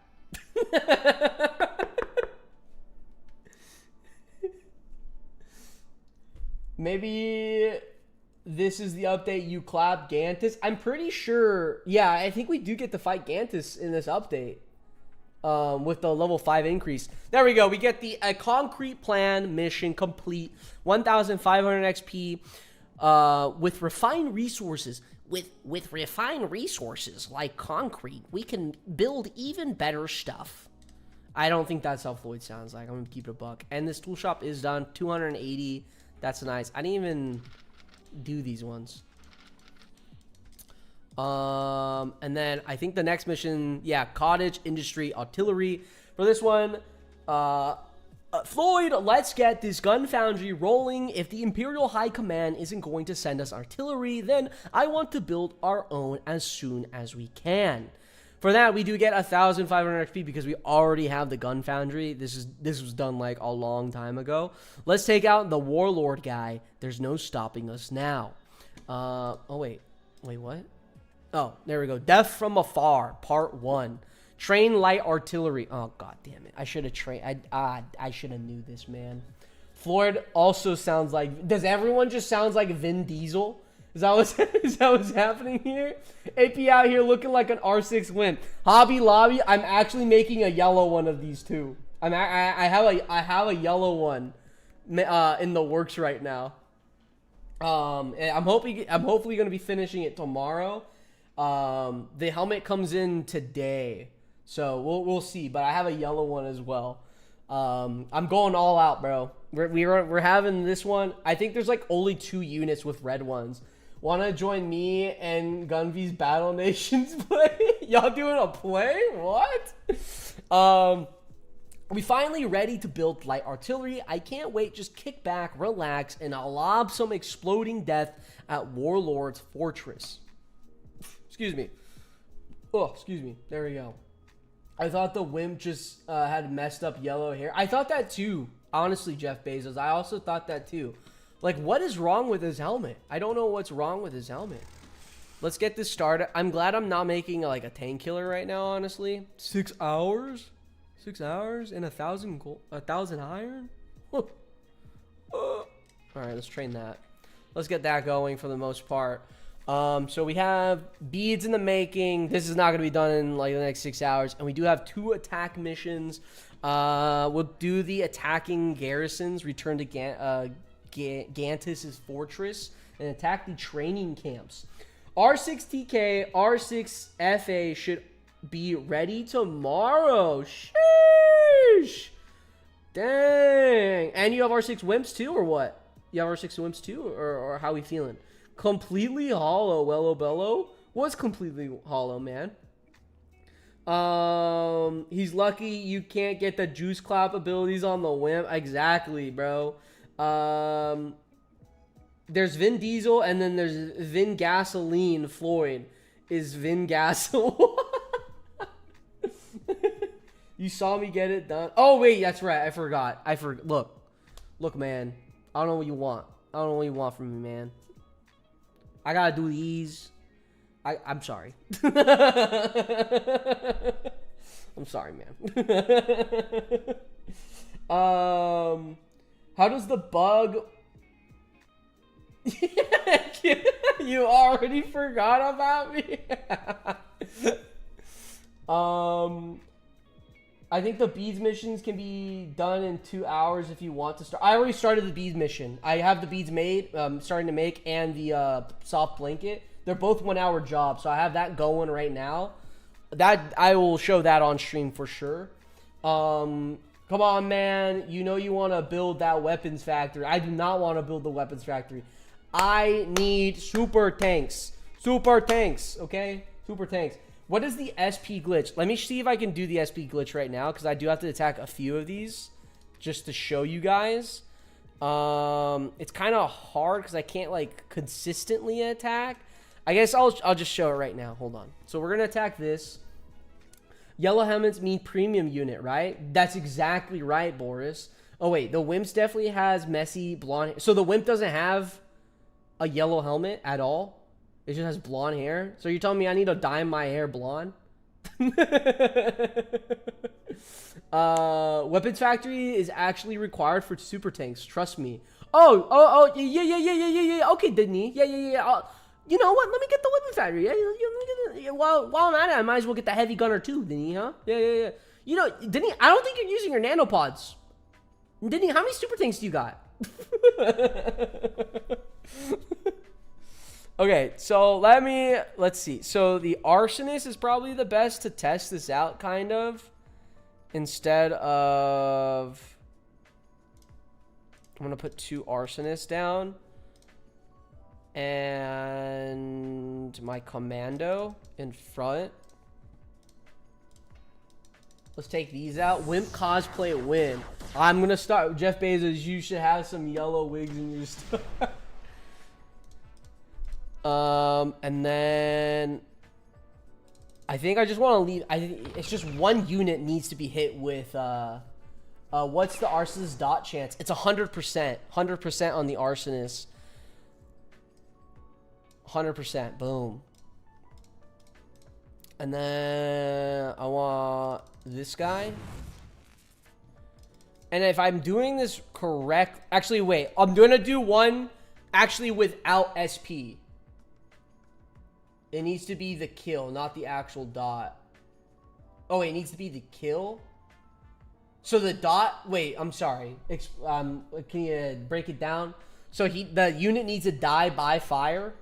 Maybe this is the update you clap Gantus. I'm pretty sure. Yeah, I think we do get to fight Gantus in this update. With the level 5 increase. There we go. We get the concrete plan mission complete. 1,500 XP with refined resources. With refined resources like concrete, we can build even better stuff. I don't think that's how Floyd sounds like. I'm going to keep it a buck. And this tool shop is done. 280. That's nice. I didn't even do these ones. And then I think the next mission, yeah, cottage industry artillery. For this one, Floyd, let's get this gun foundry rolling. If the Imperial High Command isn't going to send us artillery, then I want to build our own as soon as we can. For that, we do get 1,500 XP because we already have the gun foundry. This was done like a long time ago. Let's take out the warlord guy. There's no stopping us now. Oh wait, what? Oh, there we go. Death from Afar, Part 1. Train light artillery. Oh, god damn it. I should have trained. I should have knew this, man. Floyd also sounds like... Does everyone just sounds like Vin Diesel? Is that what's happening here? AP out here looking like an R6 wimp. Hobby Lobby, I'm actually making a yellow one of these two. I have a yellow one in the works right now. I'm hopefully going to be finishing it tomorrow. The helmet comes in today, so we'll see. But I have a yellow one as well. I'm going all out, bro. We're having this one. I think there's like only 2 units with red ones. Want to join me and Gunvy's Battle Nations play? Y'all doing a play? What? We finally ready to build light artillery. I can't wait. Just kick back, relax, and I'll lob some exploding death at Warlord's Fortress. Excuse me. Oh, excuse me. There we go. I thought the wimp just had messed up yellow hair. I thought that too. Honestly, Jeff Bezos. I also thought that too. Like, what is wrong with his helmet? I don't know what's wrong with his helmet. Let's get this started. I'm glad I'm not making like a tank killer right now, honestly. 6 hours? 6 hours and 1,000 gold, 1,000 iron? All right, let's train that. Let's get that going for the most part. So we have beads in the making. This is not going to be done in like the next 6 hours. And we do have 2 attack missions. We'll do the attacking garrisons, return to Gantus's fortress, and attack the training camps. R6TK, R6FA should be ready tomorrow. Sheesh. Dang. And you have R6 Wimps too, or what? You have R6 Wimps too, or how we feeling? Completely hollow, Wello Bello. What's completely hollow, man? He's lucky you can't get the juice clap abilities on the Wimp. Exactly, bro. There's Vin Diesel, and then there's Vin Gasoline. Floyd is Vin Gasol. You saw me get it done. Oh wait, that's right. I forgot. Look, man. I don't know what you want. I don't know what you want from me, man. I gotta do these. I'm sorry. I'm sorry, man. How does the bug... You already forgot about me? I think the beads missions can be done in 2 hours if you want to start. I already started the beads mission. I have the beads made, starting to make, and the soft blanket. They're both 1 hour jobs, so I have that going right now. That I will show that on stream for sure. Come on, man. You know you want to build that weapons factory. I do not want to build the weapons factory. I need super tanks. Super tanks, okay? Super tanks. What is the SP glitch? Let me see if I can do the SP glitch right now, because I do have to attack a few of these just to show you guys. It's kind of hard because I can't, like, consistently attack. I guess I'll just show it right now. Hold on. So we're going to attack this. Yellow helmets mean premium unit, right? That's exactly right, Boris. Oh, wait. The Wimps definitely has messy blonde hair. So the Wimp doesn't have a yellow helmet at all? It just has blonde hair? So you're telling me I need to dye my hair blonde? Weapons factory is actually required for super tanks. Trust me. Oh, yeah. Okay, Disney. Yeah. You know what? Let me get the weapons factory. Yeah, while I'm at it, I might as well get the heavy gunner too, Disney, huh? Yeah. You know, Disney, I don't think you're using your nanopods. Disney, how many super tanks do you got? Okay, so let's see. So the arsonist is probably the best to test this out, kind of. Instead of... I'm going to put 2 arsonists down. And my commando in front. Let's take these out. Wimp cosplay win. I'm going to start with Jeff Bezos. You should have some yellow wigs in your stuff. And then I think I just want to leave. I think it's just 1 unit needs to be hit with, what's the arsonist dot chance? It's 100%. 100% on the arsonist. 100%. Boom. And then I want this guy. And if I'm doing this correct, actually, wait, I'm going to do one actually without SP. It needs to be the kill, not the actual dot. Oh, wait, it needs to be the kill? So the dot... Wait, I'm sorry. Can you break it down? So the unit needs to die by fire?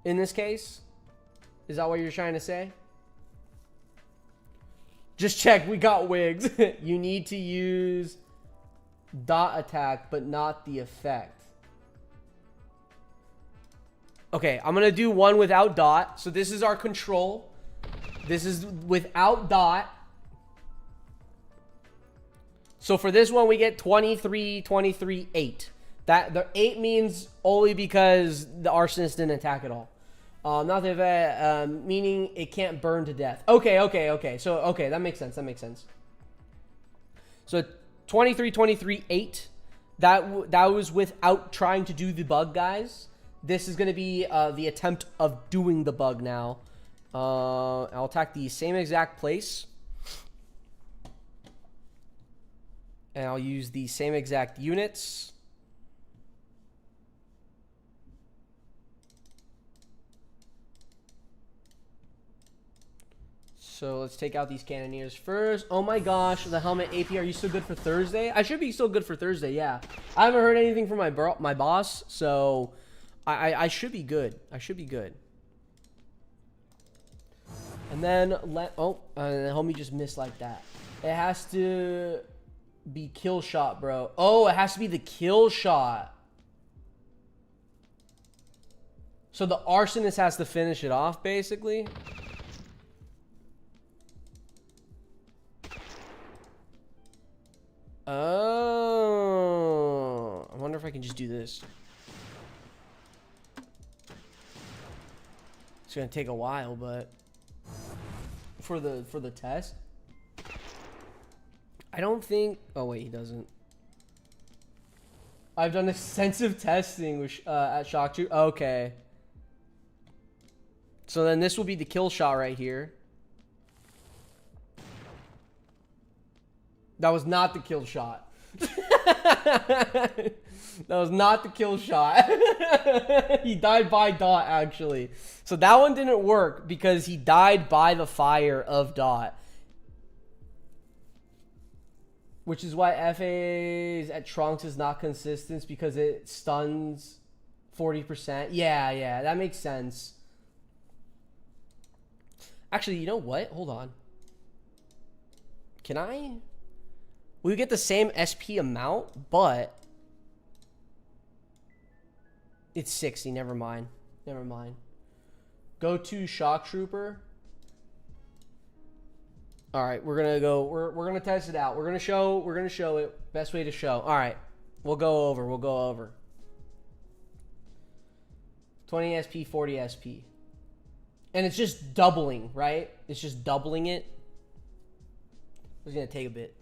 In this case? Is that what you're trying to say? Just check. We got wigs. You need to use dot attack, but not the effect. Okay, I'm going to do one without dot. So this is our control. This is without dot. So for this one, we get 23, 23, 8. The 8 means only because the arsonist didn't attack at all. Not the effect, meaning it can't burn to death. Okay. So, okay, that makes sense. So 23, 23, 8. That was without trying to do the bug, guys. This is going to be the attempt of doing the bug now. I'll attack the same exact place. And I'll use the same exact units. So let's take out these cannoneers first. Oh my gosh, the helmet AP, are you still good for Thursday? I should be still good for Thursday, yeah. I haven't heard anything from my boss, so... I should be good. And then homie just missed like that. It has to be kill shot, bro. Oh, it has to be the kill shot. So the arsonist has to finish it off, basically. Oh, I wonder if I can just do this. It's gonna take a while, but for the test, I don't think. Oh wait, he doesn't. I've done extensive testing with, at Shock Troop. Okay. So then this will be the kill shot right here. That was not the kill shot. That was not the kill shot. He died by dot, actually. So that one didn't work because he died by the fire of dot. Which is why FAs at Trunks is not consistent because it stuns 40%. Yeah, that makes sense. Actually, you know what? Hold on. Can I? We get the same SP amount, but it's 60. Never mind. Never mind. Go to Shock Trooper. All right, we're gonna go. We're gonna test it out. We're gonna show it. Best way to show. All right, we'll go over. 20 SP, 40 SP, and it's just doubling, right? It's just doubling it. It's gonna take a bit.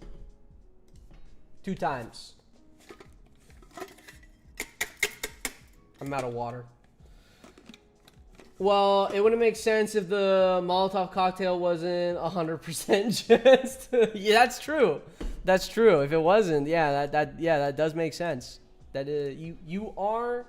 2 times. I'm out of water. Well, it wouldn't make sense if the Molotov cocktail wasn't 100% just. Yeah, that's true. That's true. If it wasn't, yeah, that does make sense. That you are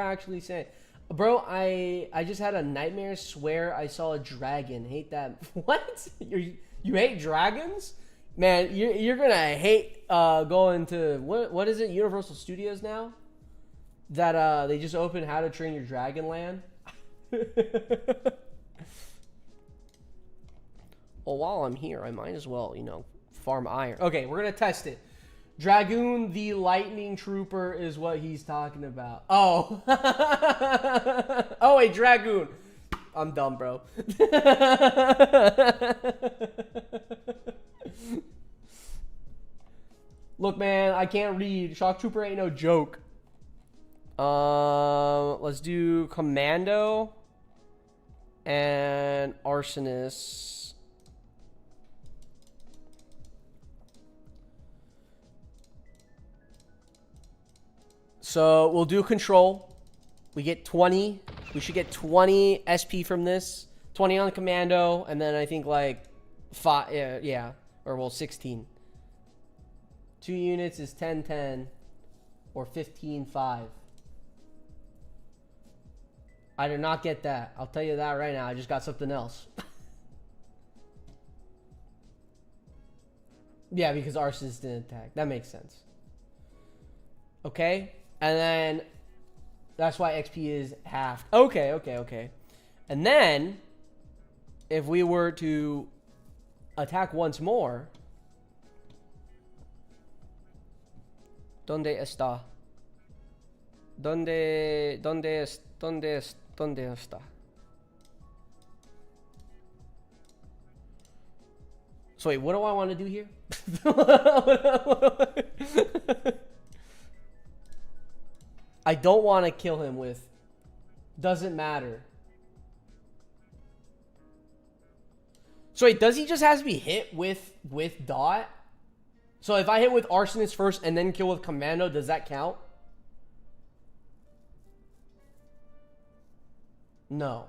actually saying, bro. I just had a nightmare. Swear I saw a dragon. Hate that. What? You hate dragons? Man, you're gonna hate going to what is it? Universal Studios now. That they just opened How to Train Your Dragon Land. Well, while I'm here, I might as well, farm iron. Okay, we're gonna test it. Dragoon the Lightning Trooper is what he's talking about. Oh. Oh, a Dragoon. I'm dumb, bro. Look, man, I can't read. Shock Trooper ain't no joke. Let's do Commando and Arsonist. So we'll do Control. We get 20. We should get 20 SP from this. 20 on Commando, and then I think like 5. Yeah, or well 16. 2 units is 10-10 or 15-5. I did not get that. I'll tell you that right now. I just got something else. Yeah, because Arsonist didn't attack. That makes sense. Okay. And then that's why XP is half. Okay. And then if we were to attack once more. ¿Dónde está? ¿Dónde está? So wait, what do I want to do here? I don't want to kill him with. Doesn't matter. So wait, does he just have to be hit with dot? So if I hit with Arsonist first and then kill with Commando, does that count? No.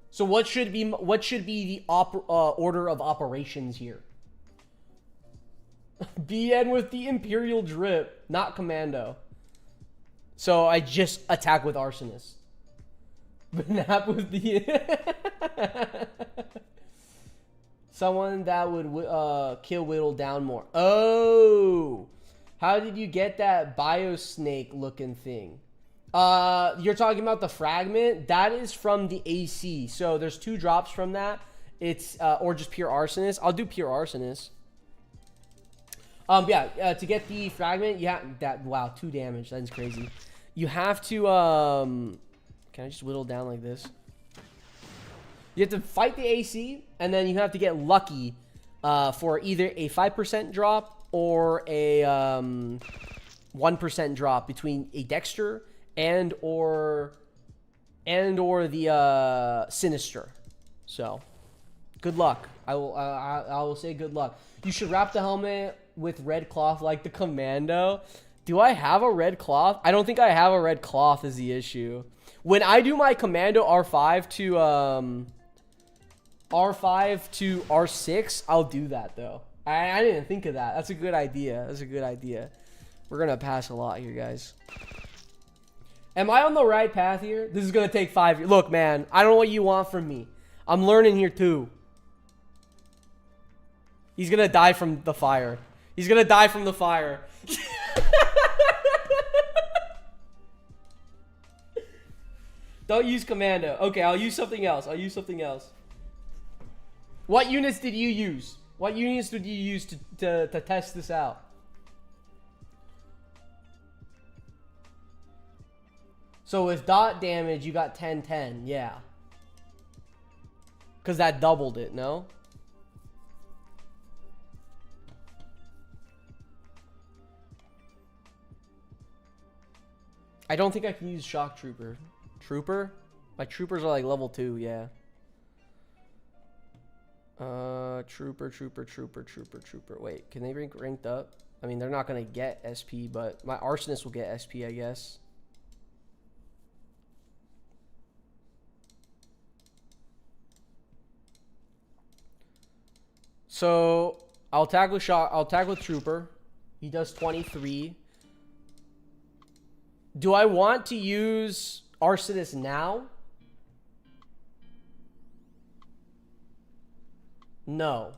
So what should be the order of operations here? BN with the Imperial Drip, not Commando. So I just attack with Arsonist. BNAP with the someone that would kill Whittle down more. Oh, how did you get that biosnake looking thing? You're talking about the fragment. That is from the AC. So there's 2 drops from that. It's or just pure Arsonist. I'll do pure Arsonist. To get the fragment, wow, 2 damage. That's crazy. You have to can I just whittle down like this? You have to fight the AC, and then you have to get lucky for either a 5% drop or a 1% drop between a Dexter and or the Sinister. So, good luck. I will say good luck. You should wrap the helmet with red cloth like the Commando. Do I have a red cloth? I don't think I have a red cloth is the issue. When I do my Commando R5 to R6, I'll do that though. I didn't think of that. That's a good idea. We're gonna pass a lot here, guys. Am I on the right path here? This is gonna take 5 years. Look, man, I don't know what you want from me. I'm learning here too. He's gonna die from the fire. He's gonna die from the fire. Don't use commando. Okay, I'll use something else. I'll use something else. What units did you use? What units did you use to test this out? So with dot damage, you got 10-10. Yeah. Because that doubled it, no? I don't think I can use shock trooper. Trooper? My troopers are like level 2, yeah. Trooper. Wait, can they rank ranked up? I mean, they're not gonna get SP, but my arsonist will get SP, I guess. So I'll tag with shot. I'll tag with trooper. He does 23. Do I want to use arsonist now? No.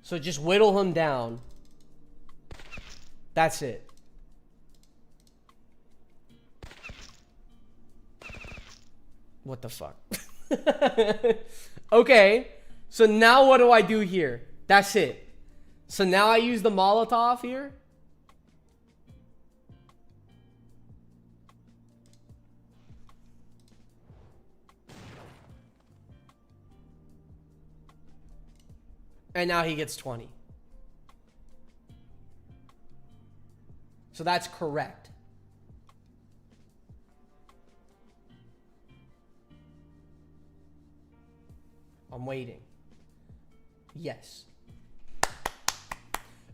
So just whittle him down. That's it. What the fuck? Okay. So now what do I do here? That's it. So now I use the Molotov here. And now he gets 20. So that's correct. I'm waiting. Yes.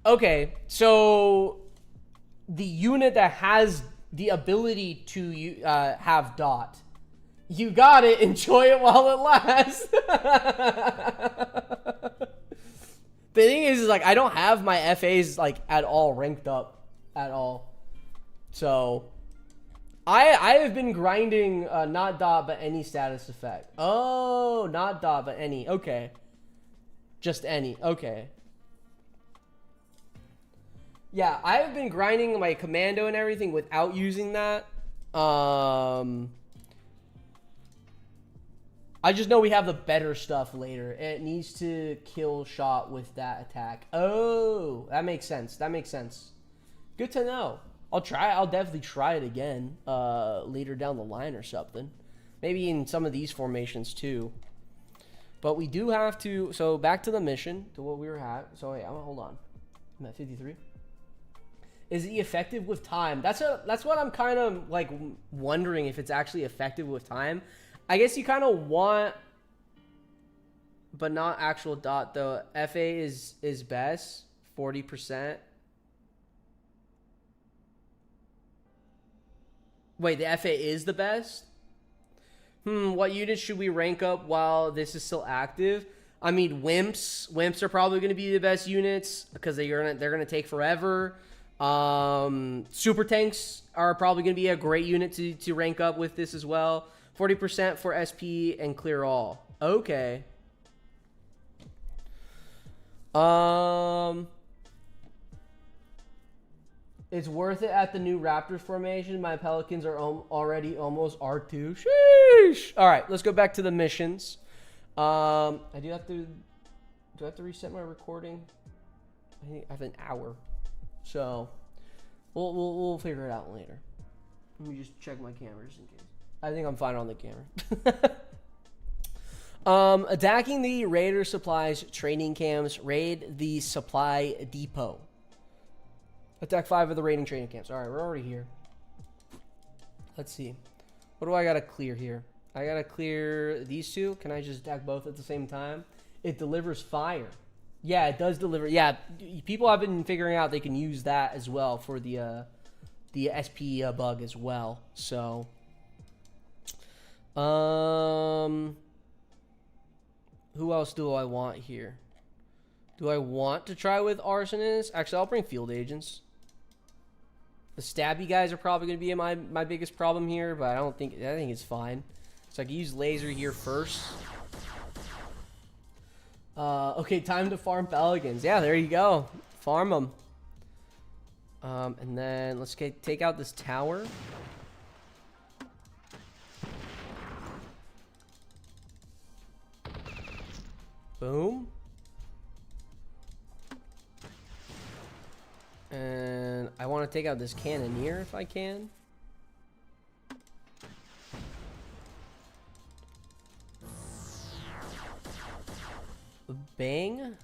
Okay, so the unit that has the ability to have dot, you got it. Enjoy it while it lasts. The thing is like I don't have my FAs like at all ranked up at all, so I have been grinding not dot but any status effect. Oh, not dot but any. Okay. Just any. Okay. Yeah, I have been grinding my commando and everything without using that. I just know we have the better stuff later. It needs to kill shot with that attack. Oh, that makes sense. That makes sense. Good to know. I'll definitely try it again later down the line or something. Maybe in some of these formations too. But we do have to, so back to the mission, to what we were at. So wait, hold on. I'm at 53. Is he effective with time? That's what I'm kind of like wondering if it's actually effective with time. I guess you kind of want, but not actual dot though. FA is best, 40%. Wait, the FA is the best? What units should we rank up while this is still active? I mean, wimps are probably going to be the best units because they're gonna take forever. Super tanks are probably going to be a great unit to rank up with this as well. 40% for SP and clear all. Okay. It's worth it at the new Raptors formation. My Pelicans are already almost R2. Sheesh. All right, let's go back to the missions. Do I have to reset my recording? I think I have an hour. So we'll figure it out later. Let me just check my cameras in case. I think I'm fine on the camera. Attacking the Raider supplies training camps. Raid the supply depot. Attack 5 of the raiding training camps. All right, we're already here. Let's see. What do I gotta clear here? I gotta clear these two. Can I just attack both at the same time? It delivers fire. Yeah, it does deliver. Yeah, people have been figuring out they can use that as well for the SP bug as well. So, who else do I want here? Do I want to try with arsonists? Actually, I'll bring field agents. The stabby guys are probably going to be my biggest problem here, but I think it's fine. So I can use laser here first. Okay, time to farm Pelicans. Yeah, there you go. Farm them. And then let's take out this tower. Boom. And I want to take out this cannoneer if I can. Bang.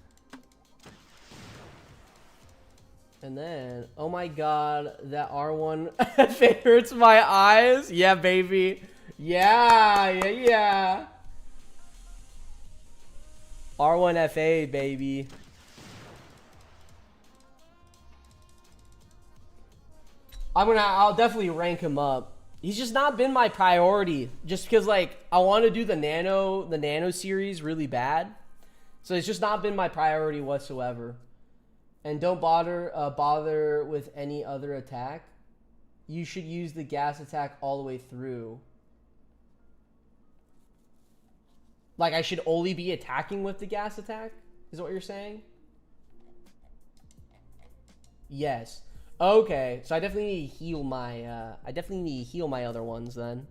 And then, oh my god, that R1 hurts my eyes. Yeah, baby. Yeah. R1 FA, baby. I'll definitely rank him up. He's just not been my priority. Just because, like, I want to do the nano series really bad. So it's just not been my priority whatsoever. And don't bother with any other attack. You should use the gas attack all the way through. Like, I should only be attacking with the gas attack? Is what you're saying? Yes. Okay. So I definitely need to heal my other ones then.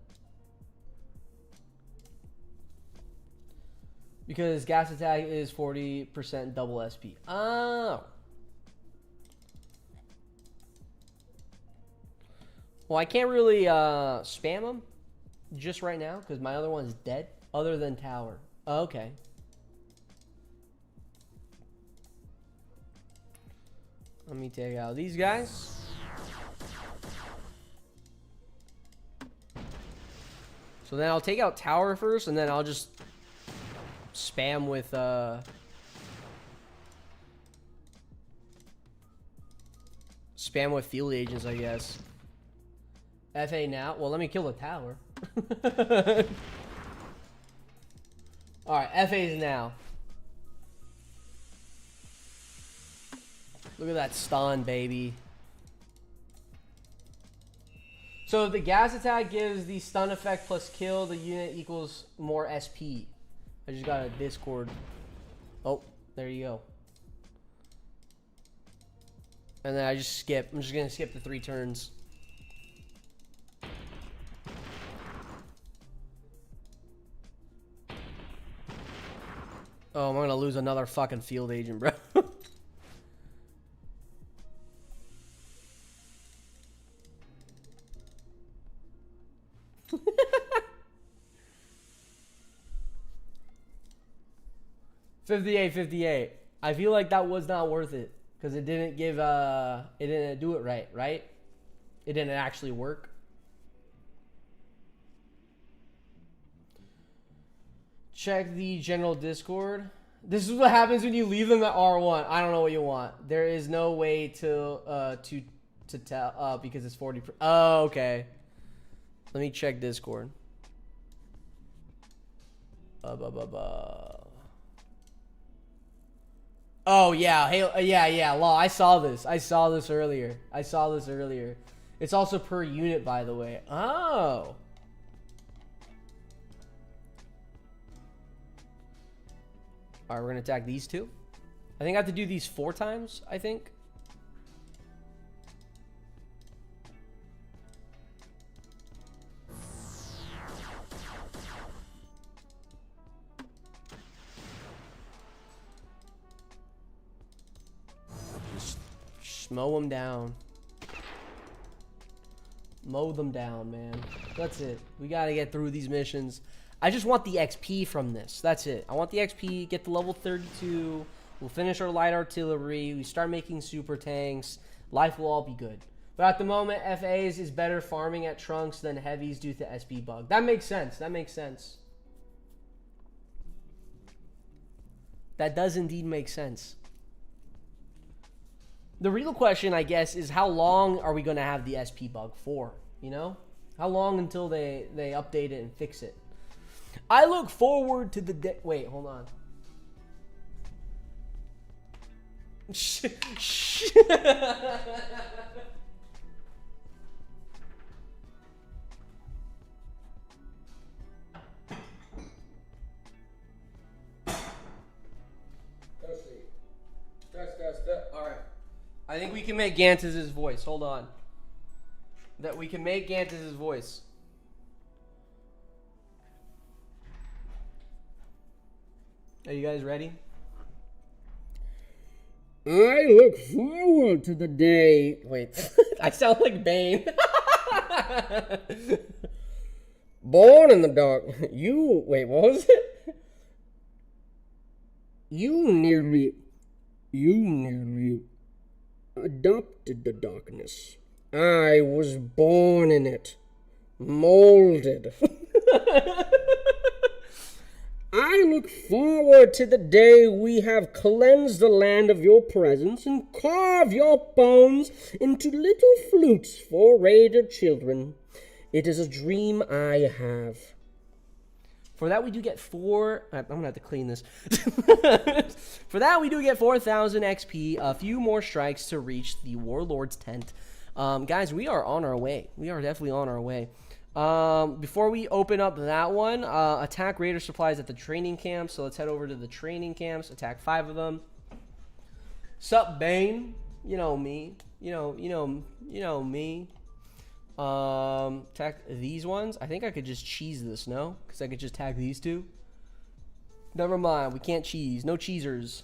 Because gas attack is 40% double SP. Oh. Well, I can't really spam them just right now because my other one's dead. Other than tower. Okay. Let me take out these guys. So then I'll take out tower first, and then I'll just spam with field agents, I guess. FA now. Well, let me kill the tower. Alright, FA's now. Look at that stun, baby. So the gas attack gives the stun effect plus kill. The unit equals more SP. I just got a Discord. Oh, there you go. And then I just skip. I'm just going to skip the 3 turns. Oh, I'm gonna lose another fucking field agent, bro. $58.58. I feel like that was not worth it because it didn't give it didn't do it right? It didn't actually work. Check the general Discord. This is what happens when you leave them at R1. I don't know what you want. There is no way to tell because it's 40. Oh, okay. Let me check Discord. Oh yeah, hey, yeah. Law. I saw this earlier. It's also per unit, by the way. Oh. Alright, we're gonna attack these two. I think I have to do these 4 times, I think. Just mow them down. Mow them down, man. That's it. We gotta get through these missions. I just want the XP from this. That's it. I want the XP, get to level 32. We'll finish our light artillery. We start making super tanks. Life will all be good. But at the moment, FAs is better farming at trunks than heavies due to SB bug. That makes sense. That makes sense. That does indeed make sense. The real question, I guess, is how long are we going to have the SP bug for? You know? How long until they update it and fix it? I look forward to the day. Wait, hold on. I think we can make Gantus' voice. Hold on. That we can make Gantus' voice. Are you guys ready? I look forward to the day. Wait, I sound like Bane. Born in the dark. Wait, what was it? You nearly adopted the darkness. I was born in it, molded. I look forward to the day we have cleansed the land of your presence and carved your bones into little flutes for raider children. It is a dream I have. For that, we do get I'm going to have to clean this. For that, we do get 4,000 XP, a few more strikes to reach the Warlord's tent. Guys, we are on our way. We are definitely on our way. Before we open up that one, attack raider supplies at the training camp. So let's head over to the training camps. Attack 5 of them. Sup, Bane? You know me. You know me. Attack these ones. I think I could just cheese this, no? Because I could just tag these two. Never mind. We can't cheese. No cheesers.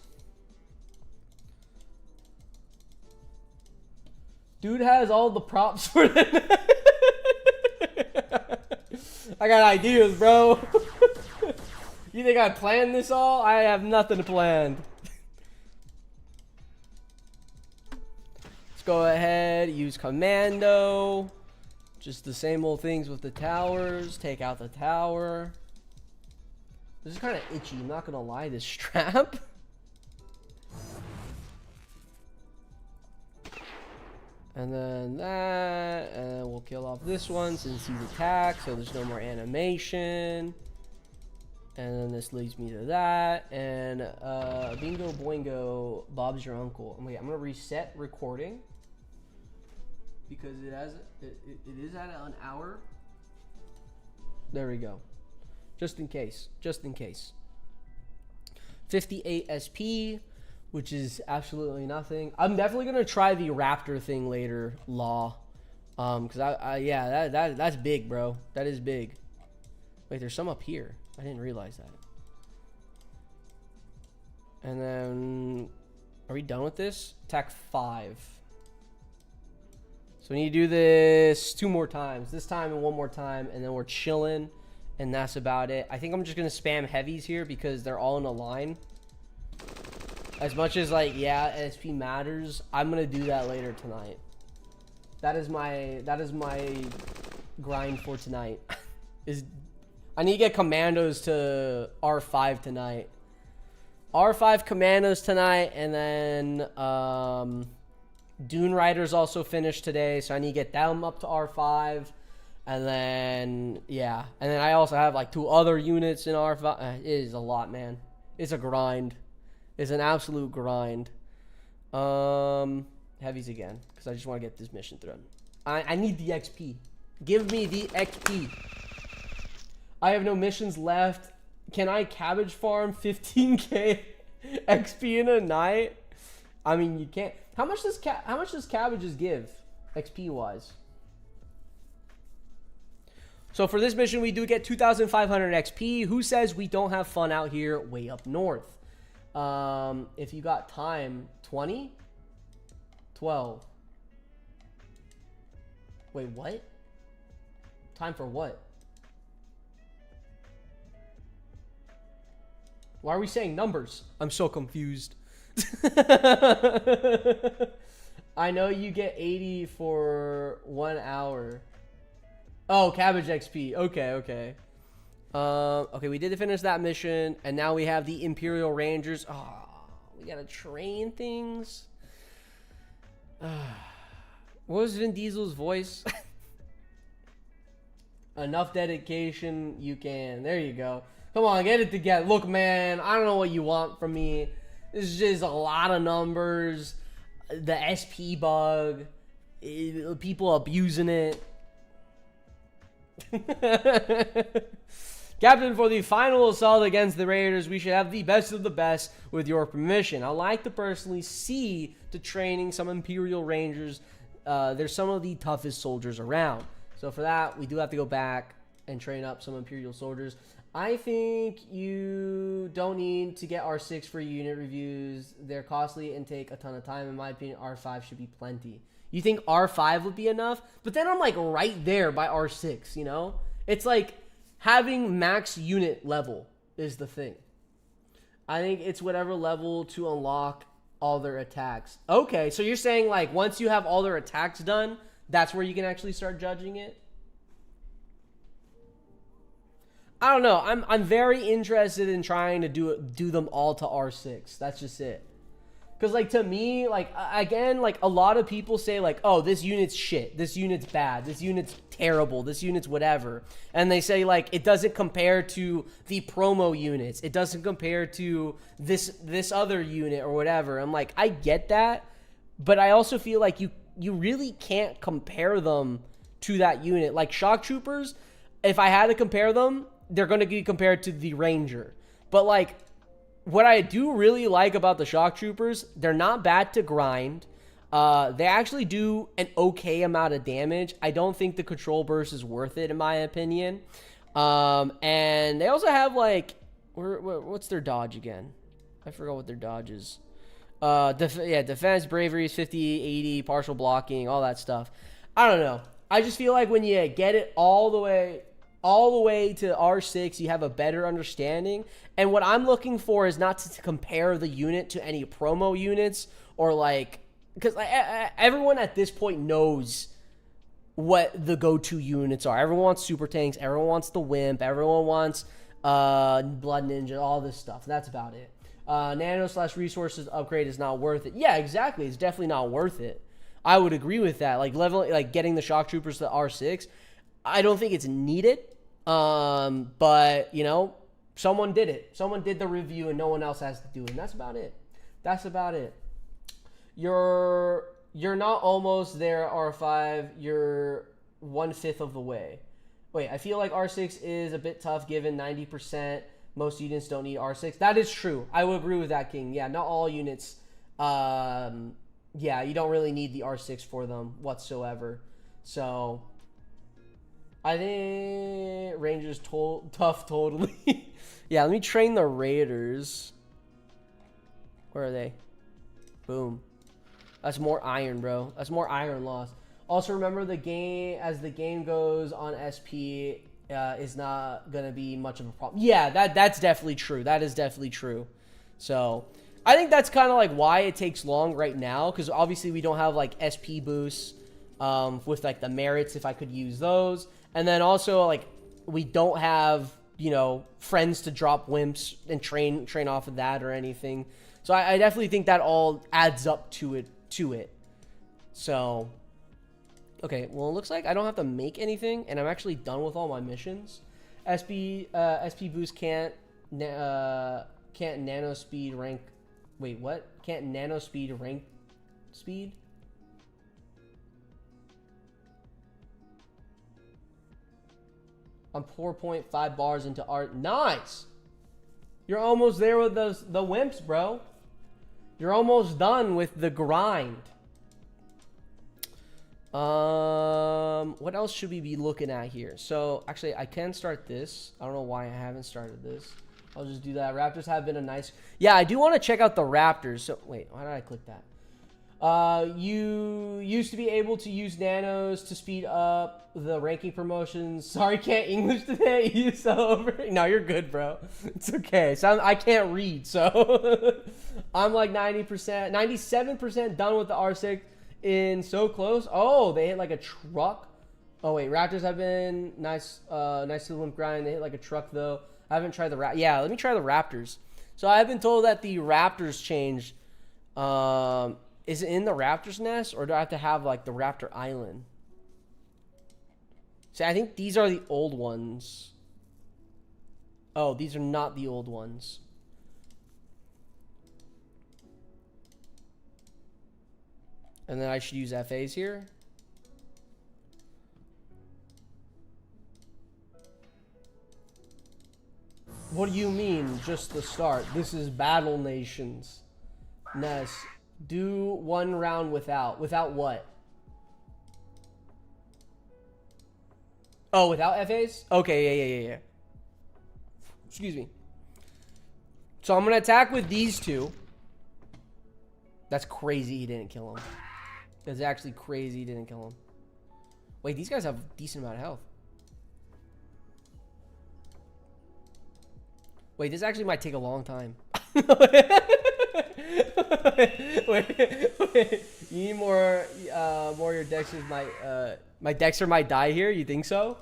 Dude has all the props for it. I got ideas, bro. You think I planned this all? I have nothing planned. Let's go ahead, use commando. Just the same old things with the towers. Take out the tower. This is kind of itchy, I'm not gonna lie, this strap. And then that, and we'll kill off this one since he's attacked, so there's no more animation. And then this leads me to that, and bingo boingo, Bob's your uncle. I'm gonna reset recording because it is at an hour. There we go. Just in case. 58 SP. Which is absolutely nothing. I'm definitely gonna try the raptor thing later, Law. Cause yeah, that's big, bro. That is big. Wait, there's some up here. I didn't realize that. And then, are we done with this? Attack 5. So we need to do this 2 more times. This time and 1 more time, and then we're chilling. And that's about it. I think I'm just gonna spam heavies here because they're all in a line. As much as, like, yeah, SP matters, I'm gonna do that later tonight. That is my grind for tonight. I need to get commandos to R5 tonight. R5 commandos tonight, and then Dune Riders also finished today, so I need to get them up to R5. And then, yeah. And then I also have, like, 2 other units in R5. It is a lot, man. It's a grind. It's an absolute grind. Heavies again, because I just want to get this mission through. I need the XP. Give me the XP. I have no missions left. Can I cabbage farm 15k XP in a night? I mean, you can't. How much does cabbages give XP wise? So for this mission, we do get 2,500 XP. Who says we don't have fun out here way up north? If you got time, 20? 12. Wait, what? Time for what? Why are we saying numbers? I'm so confused. I know you get 80 for 1 hour. Oh, cabbage XP. Okay. Okay, we did finish that mission, and now we have the Imperial Rangers. Oh, we gotta train things. What was Vin Diesel's voice? Enough dedication, you can. There you go. Come on, get it together. Look, man, I don't know what you want from me. This is just a lot of numbers. The SP bug. People abusing it. Captain, for the final assault against the Raiders, we should have the best of the best with your permission. I'd like to personally see to training some Imperial Rangers. They're some of the toughest soldiers around. So for that, we do have to go back and train up some Imperial soldiers. I think you don't need to get R6 for unit reviews. They're costly and take a ton of time. In my opinion, R5 should be plenty. You think R5 would be enough? But then I'm like right there by R6, you know? It's like having max unit level is the thing. I think it's whatever level to unlock all their attacks. Okay, so you're saying like once you have all their attacks done, that's where you can actually start judging it? I don't know. I'm very interested in trying to do them all to R6. That's just it. Because, like, to me, like, again, like, a lot of people say, like, oh, this unit's shit. This unit's bad. This unit's terrible. This unit's whatever. And they say, like, it doesn't compare to the promo units. It doesn't compare to this other unit or whatever. I'm like, I get that. But I also feel like you really can't compare them to that unit. Like, shock troopers, if I had to compare them, they're going to be compared to the Ranger. But, like, what I do really like about the shock troopers, they're not bad to grind. They actually do an okay amount of damage. I don't think the control burst is worth it, in my opinion. And they also have, like, what's their dodge again? I forgot what their dodge is. Defense, bravery is 50, 80, partial blocking, all that stuff. I don't know. I just feel like when you get it all the way to R6, you have a better understanding. And what I'm looking for is not to compare the unit to any promo units or like, because everyone at this point knows what the go-to units are. Everyone wants super tanks. Everyone wants the Wimp. Everyone wants Blood Ninja, all this stuff. That's about it. Nano/resources upgrade is not worth it. Yeah, exactly. It's definitely not worth it. I would agree with that. Like getting the shock troopers to R6, I don't think it's needed. But you know, someone did it. Someone did the review and no one else has to do it. And that's about it. That's about it. You're not almost there, R5. You're 1/5 of the way. Wait, I feel like R6 is a bit tough given 90%. Most units don't need R6. That is true. I would agree with that, King. Yeah, not all units. Yeah, you don't really need the R6 for them whatsoever. So I think Rangers tough totally. Yeah, let me train the Raiders. Where are they? Boom. That's more iron, bro. That's more iron loss. Also, remember the game, as the game goes on SP, is not going to be much of a problem. Yeah, that's definitely true. That is definitely true. So I think that's kind of like why it takes long right now, because obviously we don't have like SP boosts with like the merits if I could use those. And then also like we don't have, you know, friends to drop Wimps and train off of that or anything. So I definitely think that all adds up to it. So okay, well, it looks like I don't have to make anything, and I'm actually done with all my missions. SP boost can't nano speed rank. Wait, what? Can't nano speed rank speed? I'm 4.5 bars into art. Nice. You're almost there with the Wimps, bro. You're almost done with the grind. What else should we be looking at here? So actually I can start this. I don't know why I haven't started this. I'll just do that. Raptors have been a nice, yeah, I do want to check out the Raptors. So wait, why did I click that? You used to be able to use nanos to speed up the ranking promotions. Sorry, can't English today. You celebrate. No, you're good, bro. It's okay. So I can't read, so I'm like 90%, 97% done with the R6. In so close. Oh, they hit like a truck. Oh wait, Raptors have been nice to the Wimp grind. They hit like a truck though. I haven't tried the yeah, let me try the Raptors. So I've been told that the Raptors changed. Is it in the Raptors nest, or do I have to have like the Raptor Island? See, I think these are the old ones. Oh, these are not the old ones. And then I should use FAs here. What do you mean, just the start? This is Battle Nations. Ness, do one round without. Without what? Oh, without FAs? Okay, yeah. Excuse me. So I'm gonna attack with these two. That's crazy he didn't kill him. That's actually crazy he didn't kill him. Wait, these guys have a decent amount of health. Wait, this actually might take a long time. wait. You need more, your Dexters might, my Dexter might die here? You think so?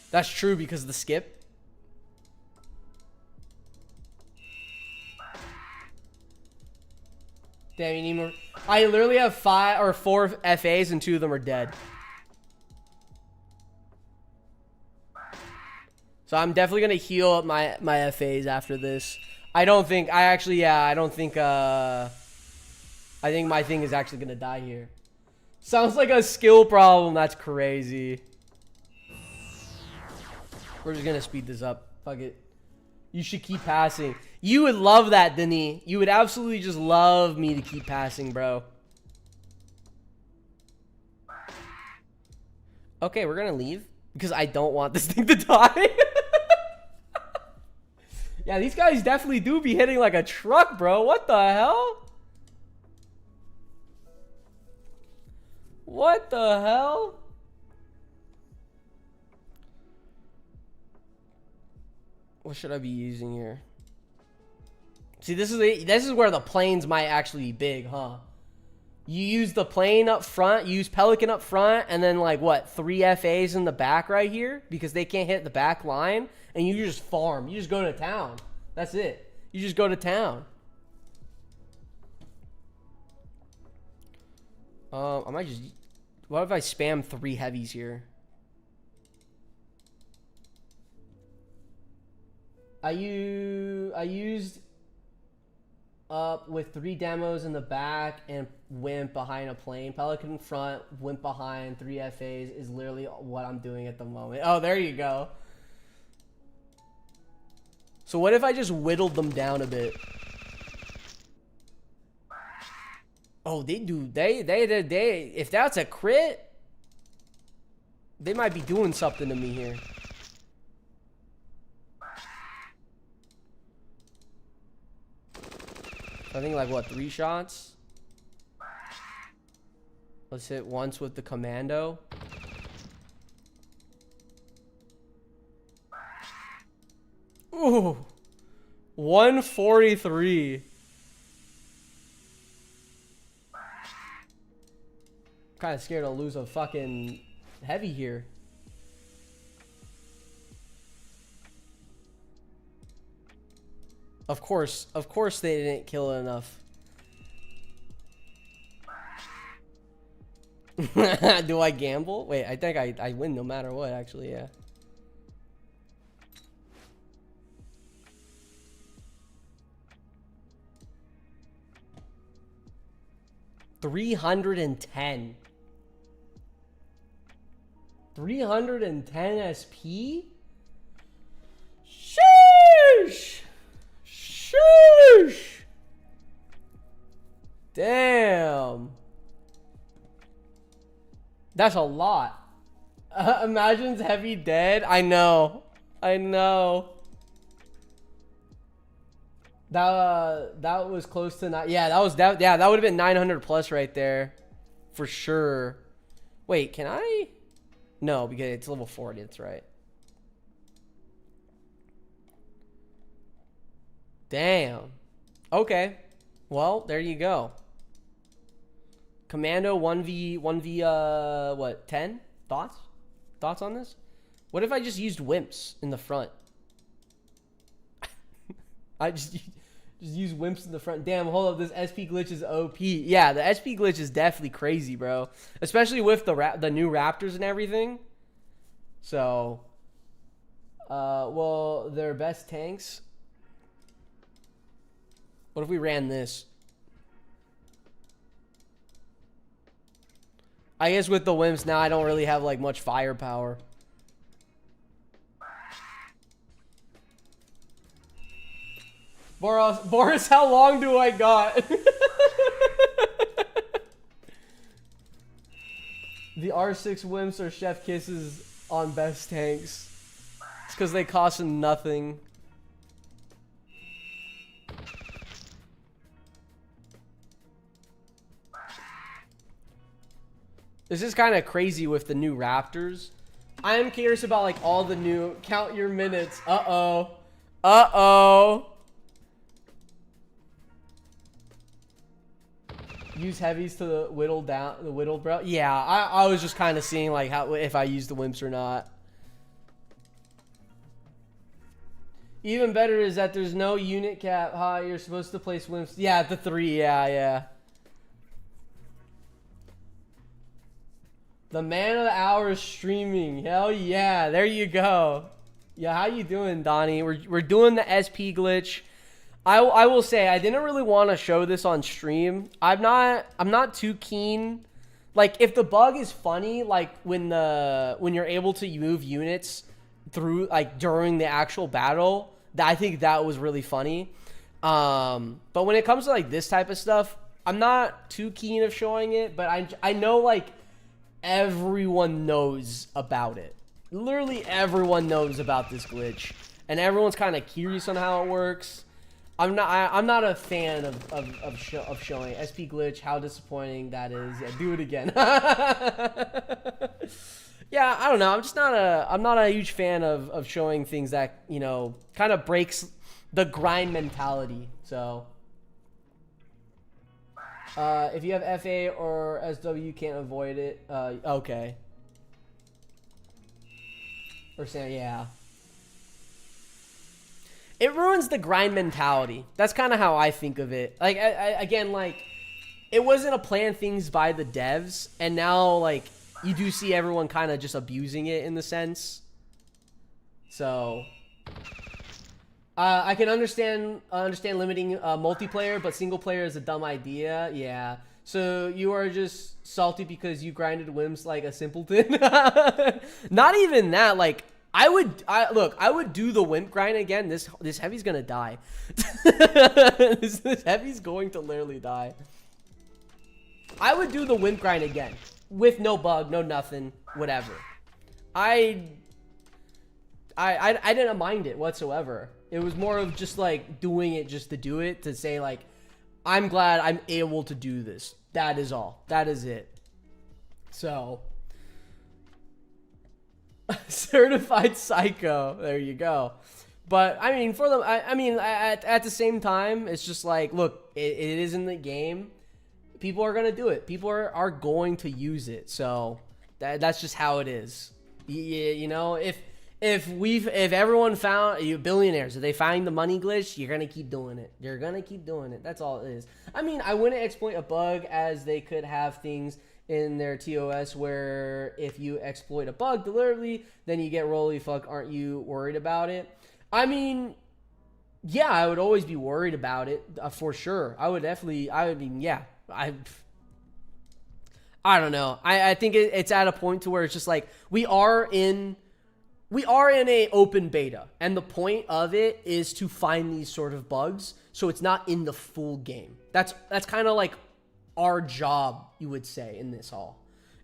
That's true because of the skip. Damn, you need more. I literally have 5 or 4 FAs and 2 of them are dead. So I'm definitely gonna heal up my FAs after this. I think my thing is actually gonna die here. Sounds like a skill problem. That's crazy. We're just gonna speed this up. Fuck it. You should keep passing. You would love that, Denis. You would absolutely just love me to keep passing, bro. Okay, we're gonna leave because I don't want this thing to die. Yeah, these guys definitely do be hitting like a truck, bro. What the hell? What the hell? What should I be using here? See, this is where the planes might actually be big, huh? You use the plane up front, you use Pelican up front, and then like what, 3 FAs in the back right here because they can't hit the back line, and you just farm. You just go to town. That's it. You just go to town. I might just. What if I spam 3 heavies here? I used up with 3 demos in the back and Wimp behind a plane. Pelican in front, Wimp behind, 3 FAs is literally what I'm doing at the moment. Oh, there you go. So what if I just whittled them down a bit? Oh, they if that's a crit, they might be doing something to me here. I think like what, 3 shots? Let's hit once with the commando. Ooh, 143. Kind of scared to lose a fucking heavy here. Of course they didn't kill it enough. Do I gamble? Wait, I think I win no matter what, actually, yeah. $310. 310 SP? Sheesh! Sheesh! Damn. That's a lot. Imagine's heavy dead. I know. That was close to not. Yeah, that would have been 900 plus right there, for sure. Wait, can I? No, because it's level 40. That's right. Damn. Okay. Well, there you go. Commando 1v what, 10? Thoughts on this? What if I just used Wimps in the front? I just use Wimps in the front. Damn, hold up, this SP glitch is OP. Yeah, the SP glitch is definitely crazy, bro. Especially with the new Raptors and everything. So, well, their best tanks. What if we ran this? I guess with the wimps now, I don't really have like much firepower. Boris, how long do I got? The R6 wimps are chef kisses on best tanks. It's because they cost nothing. This is kind of crazy with the new Raptors. I am curious about like all the new count your minutes. Uh-oh. Uh-oh. Use heavies to whittle down the whittled bro. Yeah, I was just kind of seeing like how if I use the wimps or not. Even better is that there's no unit cap. Hi, you're supposed to place wimps. Yeah, the 3. Yeah. The man of the hour is streaming. Hell yeah, there you go. Yeah, how you doing, Donnie? We're doing the SP glitch. I will say I didn't really want to show this on stream. I'm not too keen. Like if the bug is funny, like when you're able to move units through like during the actual battle, I think that was really funny. But when it comes to like this type of stuff, I'm not too keen of showing it. But I know like everyone knows about it. Literally everyone knows about this glitch, and everyone's kind of curious on how it works. I'm not a fan of showing SP glitch. How disappointing that is. Yeah, do it again. Yeah, I don't know. I'm not a huge fan of showing things that, you know, kind of breaks the grind mentality. So if you have FA or SW, you can't avoid it. Okay. Or saying, yeah. It ruins the grind mentality. That's kind of how I think of it. Like, again, like, it wasn't a plan things by the devs, and now, like, you do see everyone kind of just abusing it in the sense. So, I can understand limiting multiplayer, but single player is a dumb idea. Yeah. So you are just salty because you grinded wimps like a simpleton. Not even that. Like, I would do the wimp grind again. This heavy's gonna die. this heavy's going to literally die. I would do the wimp grind again with no bug, no nothing, whatever. I didn't mind it whatsoever. It was more of just like doing it just to do it, to say like, I'm glad I'm able to do this. That is all. That is it. So. Certified psycho. There you go. But I mean, for them, I mean, at the same time, it's just like, look, it is in the game. People are gonna do it. People are going to use it. So that's just how it is. You know, if everyone found you billionaires, if they find the money glitch, you're gonna keep doing it. You're gonna keep doing it. That's all it is. I mean, I wouldn't exploit a bug, as they could have things in their TOS where if you exploit a bug deliberately, then you get rolly fuck. Aren't you worried about it? I mean, yeah, I would always be worried about it, for sure. I would mean, yeah, I don't know. I think it's at a point to where it's just like, we are in a open beta, and the point of it is to find these sort of bugs, so it's not in the full game. That's kind of like our job, you would say, in this all,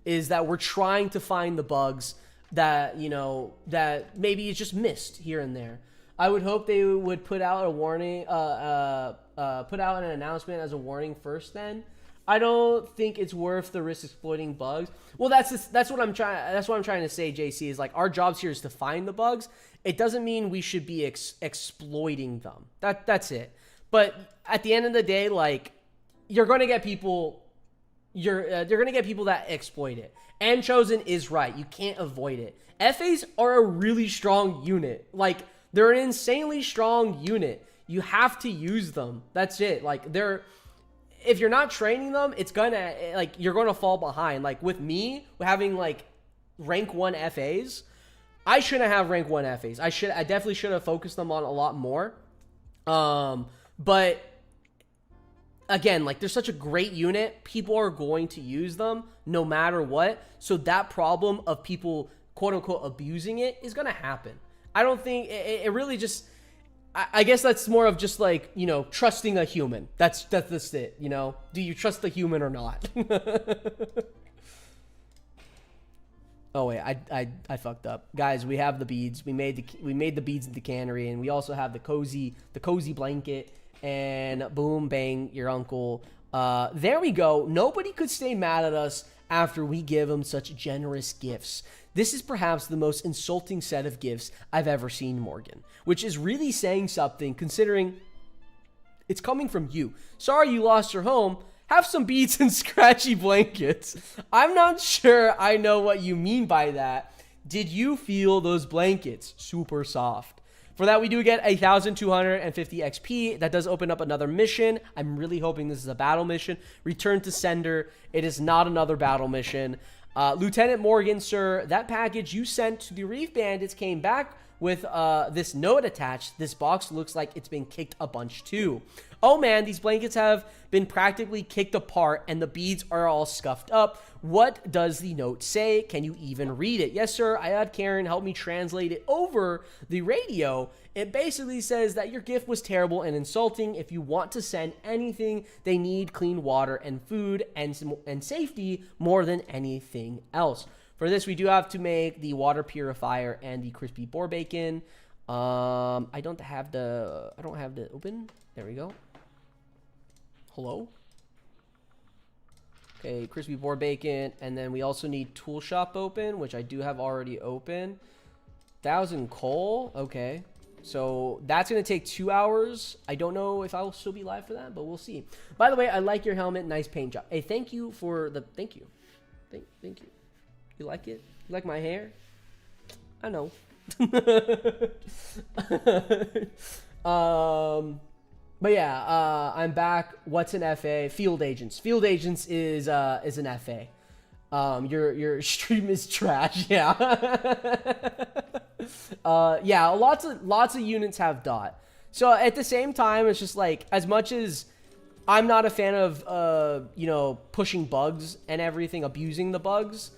is that we're trying to find the bugs that, you know, that maybe it's just missed here and there. I would hope they would put out a warning, put out an announcement as a warning first. Then I don't think it's worth the risk exploiting bugs. Well, that's what I'm trying to say, JC, is like, our jobs here is to find the bugs. It doesn't mean we should be exploiting them. That's it. But at the end of the day, like, you're going to get people, you're going to get people that exploit it. And Chosen is right. You can't avoid it. FAs are a really strong unit. Like, they're an insanely strong unit. You have to use them. That's it. Like, if you're not training them, it's gonna, like, you're going to fall behind. Like, with me having, like, rank 1 FAs, I shouldn't have rank 1 FAs. I definitely should have focused them on a lot more. But again, like, they're such a great unit. People are going to use them no matter what. So that problem of people, quote unquote, abusing it is going to happen. I don't think it really just, I guess that's more of just like, you know, trusting a human. That's it, you know? Do you trust the human or not? Oh wait, I fucked up, guys. We have the beads. We made the beads in the cannery, and we also have the cozy blanket. And boom, bang, your uncle. There we go. Nobody could stay mad at us after we give him such generous gifts. This is perhaps the most insulting set of gifts I've ever seen, Morgan, which is really saying something considering it's coming from you. Sorry you lost your home. Have some beads and scratchy blankets. I'm not sure I know what you mean by that. Did you feel those blankets? Super soft. For that, we do get 1,250 XP. That does open up another mission. I'm really hoping this is a battle mission. Return to sender. It is not another battle mission. Lieutenant Morgan, sir, that package you sent to the Reef Bandits came back with this note attached. This box looks like it's been kicked a bunch too. Oh man, these blankets have been practically kicked apart and the beads are all scuffed up. What does the note say? Can you even read it? Yes, sir. I had Karen help me translate it over the radio. It basically says that your gift was terrible and insulting. If you want to send anything, they need clean water and food and safety more than anything else. For this, we do have to make the water purifier and the crispy boar bacon. I don't have the open. There we go. Hello. Okay, crispy boar bacon, and then we also need tool shop open, which I do have already open. 1,000 coal. Okay, so that's gonna take 2 hours. I don't know if I will still be live for that, but we'll see. By the way, I like your helmet. Nice paint job. Hey, thank you for the thank you. Thank you. You like it? You like my hair? I know. But yeah, I'm back. What's an FA? Field agents. Field agents is an FA. Your stream is trash. Yeah. Yeah. Lots of units have dot. So at the same time, it's just like, as much as I'm not a fan of you know, pushing bugs and everything, abusing the bugs.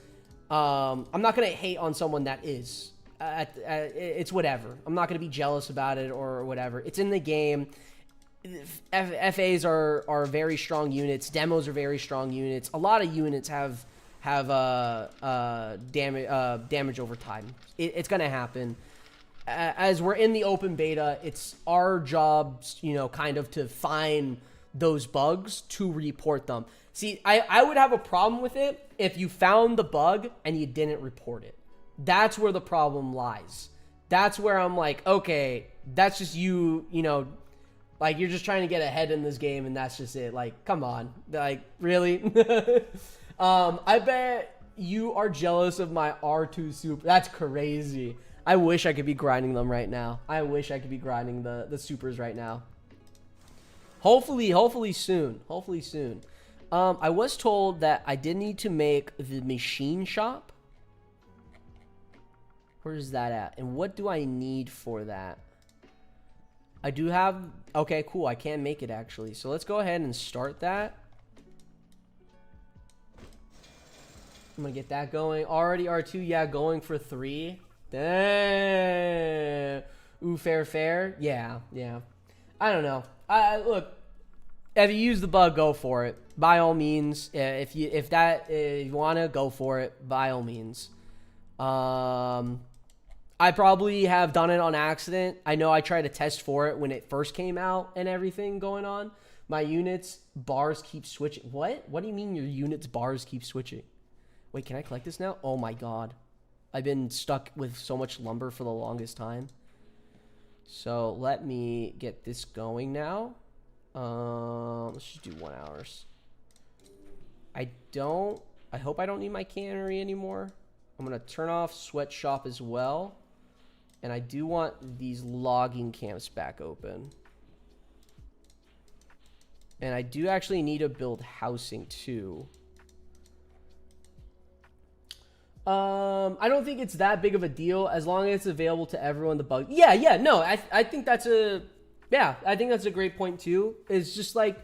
I'm not gonna hate on someone that is. It's whatever. I'm not gonna be jealous about it or whatever. It's in the game. FAs are very strong units. Demos are very strong units. A lot of units have damage over time. It's gonna happen. As we're in the open beta, it's our job, you know, kind of to find those bugs to report them. See, I would have a problem with it if you found the bug and you didn't report it. That's where the problem lies. That's where I'm like, okay, that's just you know, like, you're just trying to get ahead in this game, and that's just it. Like, come on. Like, really? I bet you are jealous of my R2 super. That's crazy. I wish I could be grinding them right now. I wish I could be grinding the supers right now. Hopefully soon. Hopefully soon. I was told that I did need to make the machine shop. Where is that at? And what do I need for that? I do have... Okay, cool. I can make it, actually. So let's go ahead and start that. I'm going to get that going. Already R2. Yeah, going for 3. Damn. Ooh, fair. Yeah. I don't know. Look, if you use the bug, go for it. By all means. If you want to, go for it. By all means. I probably have done it on accident. I know I tried to test for it when it first came out and everything going on. My units bars keep switching. What? What do you mean your units bars keep switching? Wait, can I collect this now? Oh my god. I've been stuck with so much lumber for the longest time. So let me get this going now. Let's just do 1 hour. I hope I don't need my cannery anymore. I'm going to turn off sweatshop as well. And I do want these logging camps back open. And I do actually need to build housing too. I don't think it's that big of a deal as long as it's available to everyone. The bug. Yeah, no, I think that's a great point too. It's just like,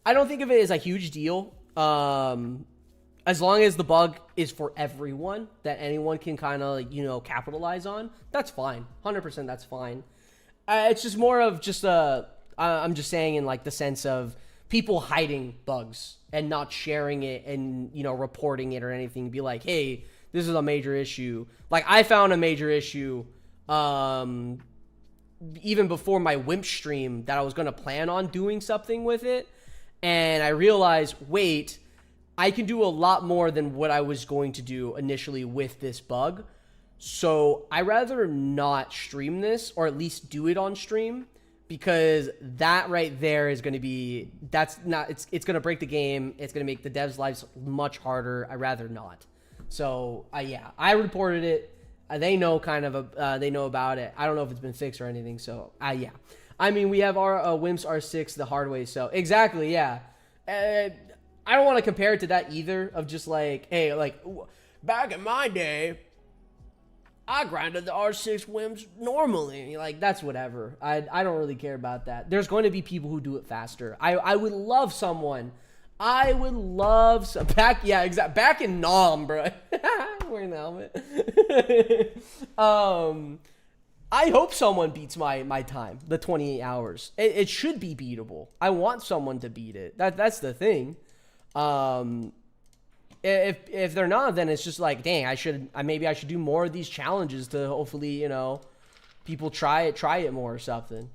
I don't think of it as a huge deal. As long as the bug is for everyone, that anyone can kind of, you know, capitalize on, that's fine. 100% that's fine. It's just more of just I'm just saying in like the sense of people hiding bugs and not sharing it and, you know, reporting it or anything. Be like, hey, this is a major issue. Like I found a major issue even before my Wimp stream that I was going to plan on doing something with it. And I realized, wait, I can do a lot more than what I was going to do initially with this bug. So I rather not stream this, or at least do it on stream, because that right there is going to be, it's going to break the game. It's going to make the devs' lives much harder. I'd rather not. So yeah, I reported it. They know they know about it. I don't know if it's been fixed or anything. So yeah, I mean, we have our Wimps R6 the hard way. So exactly. Yeah. I don't want to compare it to that either, of just like, hey, like, back in my day, I grinded the R6 Wimps normally. Like, that's whatever. I don't really care about that. There's going to be people who do it faster. I would love someone. I would love some back. Yeah, exactly. Back in Nom, bro. Wearing the helmet. I hope someone beats my time, the 28 hours. It should be beatable. I want someone to beat it. That's the thing. If they're not, then it's just like, dang, maybe I should do more of these challenges to hopefully, you know, people try it more or something.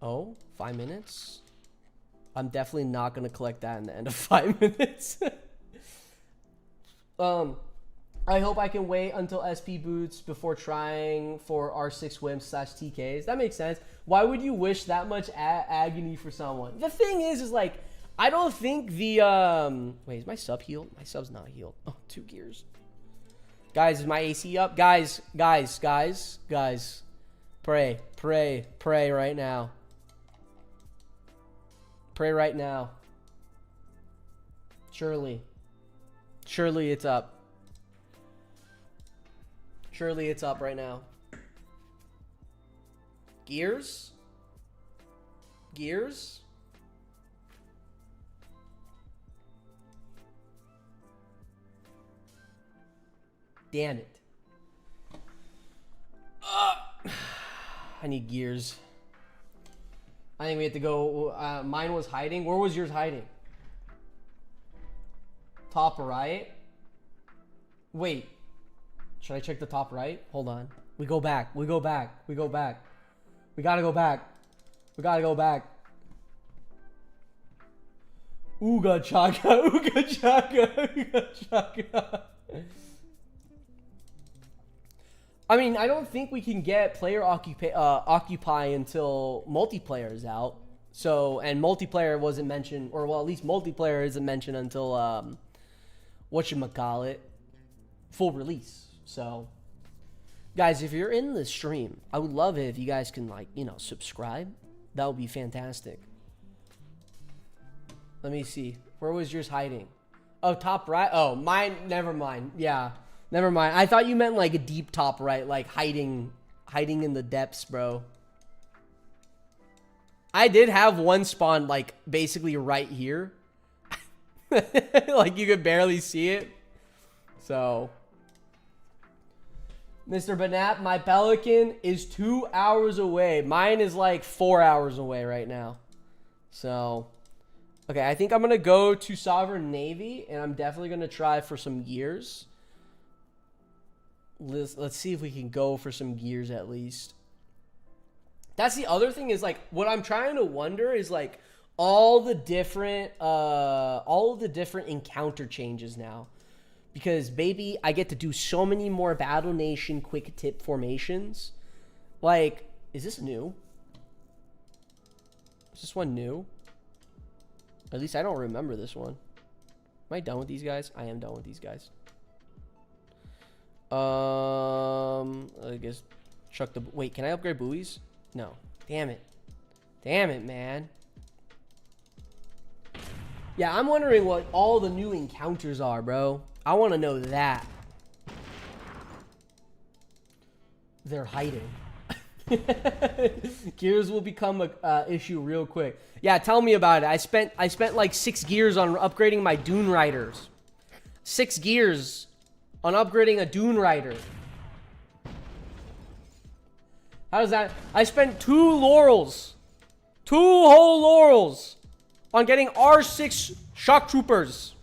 Oh, 5 minutes. I'm definitely not going to collect that in the end of 5 minutes. I hope I can wait until SP boots before trying for R6 Wimps / TKs. That makes sense. Why would you wish that much agony for someone? The thing is like, I don't think the, wait, is my sub healed? My sub's not healed. Oh, 2 gears. Guys, is my AC up? Guys. Pray right now. Pray right now. Surely it's up. Surely it's up right now. Gears? Damn it. I need gears. I think we have to go. Mine was hiding. Where was yours hiding? Top right? Wait. Should I check the top right? Hold on. We go back. We gotta go back. Ooga chaka. I mean, I don't think we can get player occupy until multiplayer is out. So, and multiplayer wasn't mentioned, or well, at least multiplayer isn't mentioned until whatchamacallit, full release. So, guys, if you're in the stream, I would love it if you guys can, like, you know, subscribe. That would be fantastic. Let me see. Where was yours hiding? Oh, top right. Oh, mine. Never mind. Yeah, never mind. I thought you meant like a deep top right, like hiding in the depths, bro. I did have one spawn like basically right here. Like you could barely see it. So, Mr. BNAP, my Pelican is 2 hours away. Mine is like 4 hours away right now. So, okay, I think I'm going to go to Sovereign Navy, and I'm definitely going to try for some gears. Let's see if we can go for some gears at least. That's the other thing is, like, what I'm trying to wonder is, like, all the different encounter changes now. Because, baby, I get to do so many more Battle Nation quick tip formations. Like, is this new? Is this one new? At least I don't remember this one. Am I done with these guys? I am done with these guys. I guess chuck the... Wait, can I upgrade buoys? No. Damn it. Damn it, man. Yeah, I'm wondering what all the new encounters are, bro. I want to know that. They're hiding. Gears will become a issue real quick. Yeah, tell me about it. I spent like 6 gears on upgrading my Dune Riders. 6 gears on upgrading a Dune Rider. How does that? I spent 2 laurels. 2 whole laurels on getting R6 shock troopers.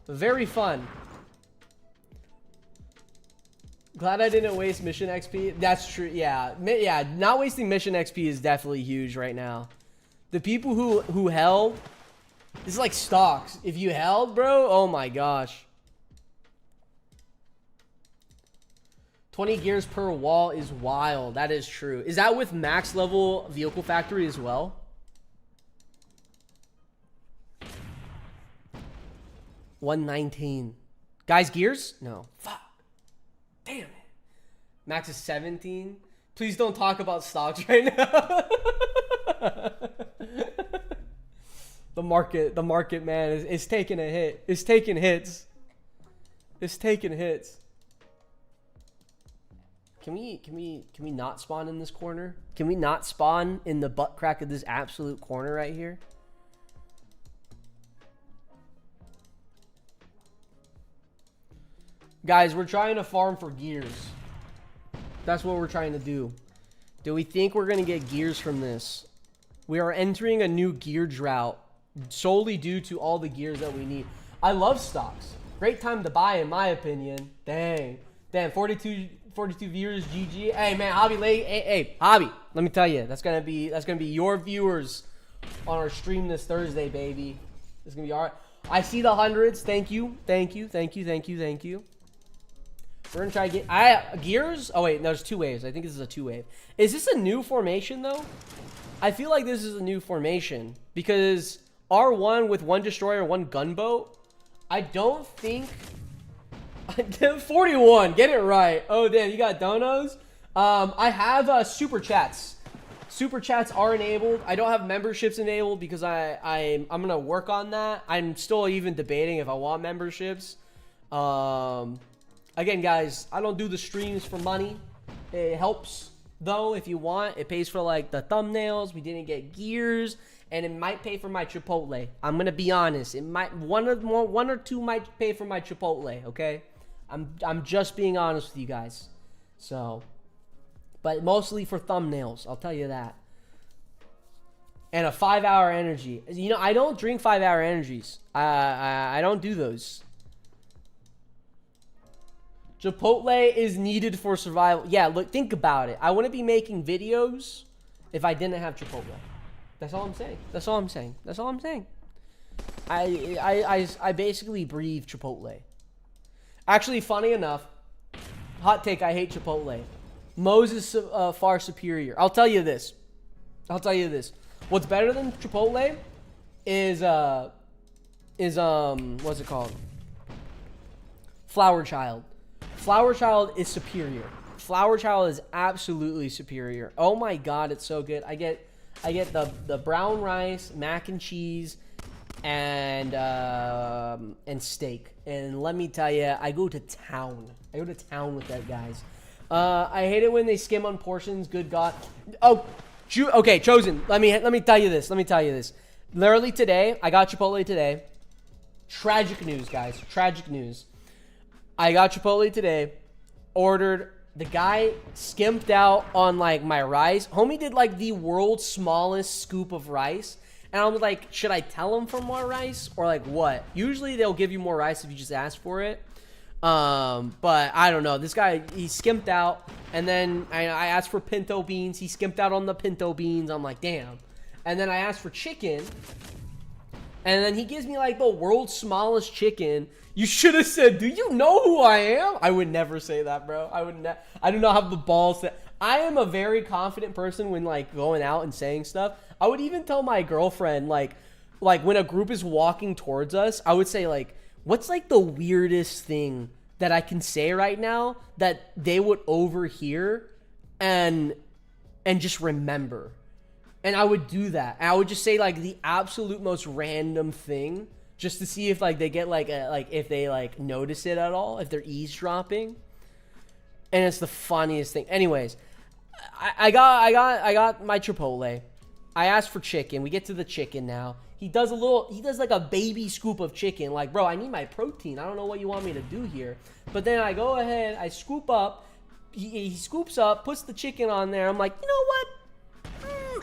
Very fun. Glad I didn't waste mission XP. That's true. Yeah. Yeah, not wasting mission XP is definitely huge right now. The people who held, this is like stocks. If you held, bro, oh my gosh. 20 gears per wall is wild. That is true. Is that with max level vehicle factory as well? $119. Guys, gears? No. Fuck. Damn it. Max is 17. Please don't talk about stocks right now. The market, man, is taking a hit. It's taking hits. It's taking hits. Can we not spawn in this corner? Can we not spawn in the butt crack of this absolute corner right here? Guys, we're trying to farm for gears. That's what we're trying to do. Do we think we're going to get gears from this? We are entering a new gear drought solely due to all the gears that we need. I love stocks. Great time to buy, in my opinion. Dang. Damn, 42 viewers, GG. Hey, man, Hobby late. Hey, Hobby, let me tell you, that's gonna be your viewers on our stream this Thursday, baby. It's gonna be all right. I see the hundreds. Thank you. We're gonna try to get gears. Oh wait, no, there's 2 waves. I think this is a 2-wave. Is this a new formation though? I feel like this is a new formation because R1 with 1 destroyer, 1 gunboat. I don't think. 41. Get it right. Oh damn, you got donos. I have super chats. Super chats are enabled. I don't have memberships enabled because I'm gonna work on that. I'm still even debating if I want memberships. Again, guys, I don't do the streams for money. It helps though if you want. It pays for like the thumbnails. We didn't get gears, and it might pay for my Chipotle. I'm gonna be honest. It might one or two might pay for my Chipotle. Okay, I'm just being honest with you guys. So, but mostly for thumbnails. I'll tell you that. And a 5-hour energy. You know, I don't drink 5-hour energies. I don't do those. Chipotle is needed for survival. Yeah, look, think about it. I wouldn't be making videos if I didn't have Chipotle. That's all I'm saying. That's all I'm saying. That's all I'm saying. I basically breathe Chipotle. Actually, funny enough, hot take, I hate Chipotle. Moe's is far superior. I'll tell you this. What's better than Chipotle is what's it called? Flower Child. Flower Child is superior. Flower Child is absolutely superior. Oh my god, it's so good. I get the brown rice, mac and cheese, and steak. And let me tell you, I go to town. With that, guys. I hate it when they skim on portions. Good God. Oh, okay, Chosen. Let me tell you this. Literally today, I got Chipotle today. Tragic news, guys. Tragic news. I got Chipotle today. Ordered. The guy skimped out on like my rice. Homie did like the world's smallest scoop of rice. And I was like, should I tell him for more rice or like what? Usually they'll give you more rice if you just ask for it. But I don't know. This guy, he skimped out. And then I asked for pinto beans. He skimped out on the pinto beans. I'm like, damn. And then I asked for chicken. And then he gives me like the world's smallest chicken. You should have said, do you know who I am? I would never say that, bro. I do not have the balls to. I am a very confident person when like going out and saying stuff. I would even tell my girlfriend like when a group is walking towards us, I would say like, what's like the weirdest thing that I can say right now that they would overhear and just remember? And I would do that. And I would just say like the absolute most random thing just to see if like they get like if they like notice it at all, if they're eavesdropping. and it's the funniest thing. Anyways, I got my Chipotle. I asked for chicken. We get to the chicken now. He does like a baby scoop of chicken. Like, bro, I need my protein. I don't know what you want me to do here. But then I go ahead, I scoop up. He scoops up, puts the chicken on there. I'm like, you know what?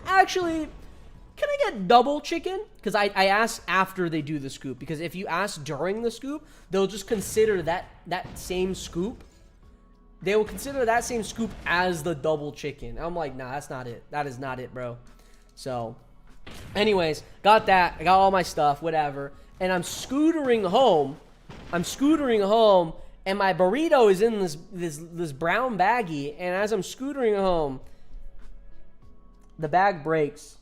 Actually, can I get double chicken? Because I ask after they do the scoop. Because if you ask during the scoop, they'll just consider that same scoop. They will consider that same scoop as the double chicken. I'm like, nah, that's not it. That is not it, bro. So, anyways, got that. I got all my stuff, whatever. And I'm scootering home. And my burrito is in this brown baggie. And as I'm scootering home, the bag breaks.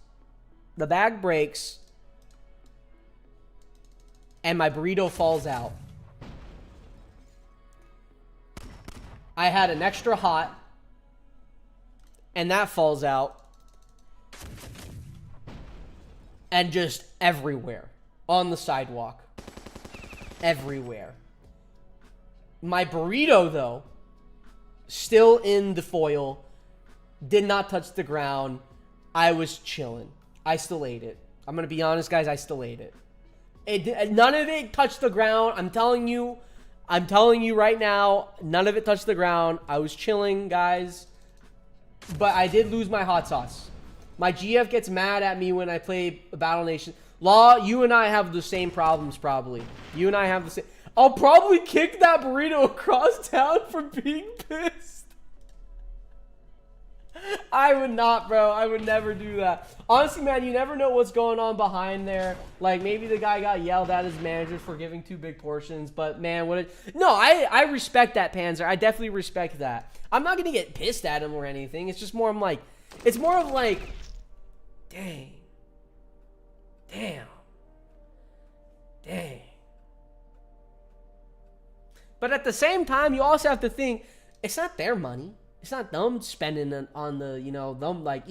And my burrito falls out. I had an extra hot. And that falls out. And just everywhere. On the sidewalk. Everywhere. My burrito, though, still in the foil. Did not touch the ground. I was chilling. I still ate it. I'm going to be honest, guys. I still ate it. None of it touched the ground. I'm telling you right now, none of it touched the ground. I was chilling, guys. But I did lose my hot sauce. My GF gets mad at me when I play Battle Nation. Law, you and I have the same problems, probably. You and I have the same. I'll probably kick that burrito across town for being pissed. I would not, bro. I would never do that. Honestly, man, you never know what's going on behind there. Like, maybe the guy got yelled at his manager for giving too big portions. But, man, no, I respect that, Panzer. I definitely respect that. I'm not going to get pissed at him or anything. It's just more, it's more of like, dang. But at the same time, you also have to think, it's not their money. It's not them spending on the, them like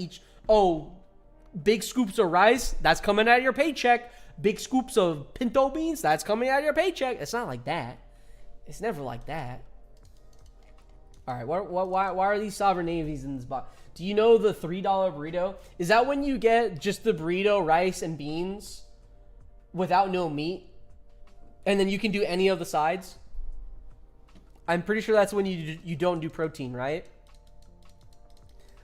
big scoops of rice, that's coming out of your paycheck. Big scoops of pinto beans, that's coming out of your paycheck. It's not like that. It's never like that. All right, why are these Sovereign Navies in this box? Do you know the $3 burrito? Is that when you get just the burrito, rice, and beans without no meat? And then you can do any of the sides? I'm pretty sure that's when you don't do protein, right?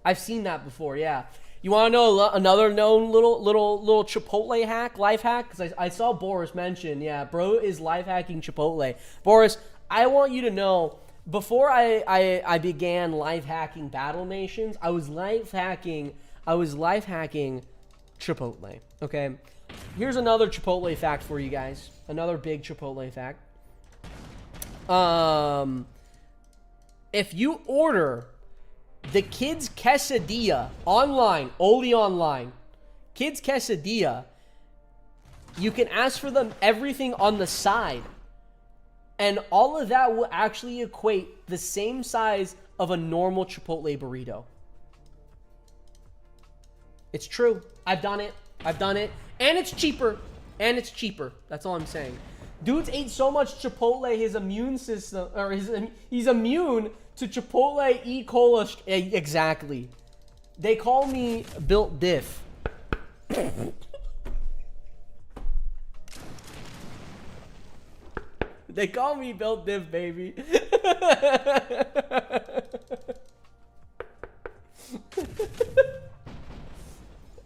I've seen that before, yeah. You want to know another known little Chipotle hack, life hack? Because I saw Boris mention, yeah, bro is life hacking Chipotle. Boris, I want you to know, before I began life hacking Battle Nations, I was life hacking Chipotle. Okay, here's another Chipotle fact for you guys. Another big Chipotle fact. If you order the kids quesadilla only online, kids quesadilla, you can ask for them everything on the side. And all of that will actually equate the same size of a normal Chipotle burrito. It's true. I've done it. And it's cheaper. That's all I'm saying. Dudes ate so much Chipotle, his immune system, or he's immune to Chipotle E. coli. Exactly. They call me built diff. They call me built diff, baby.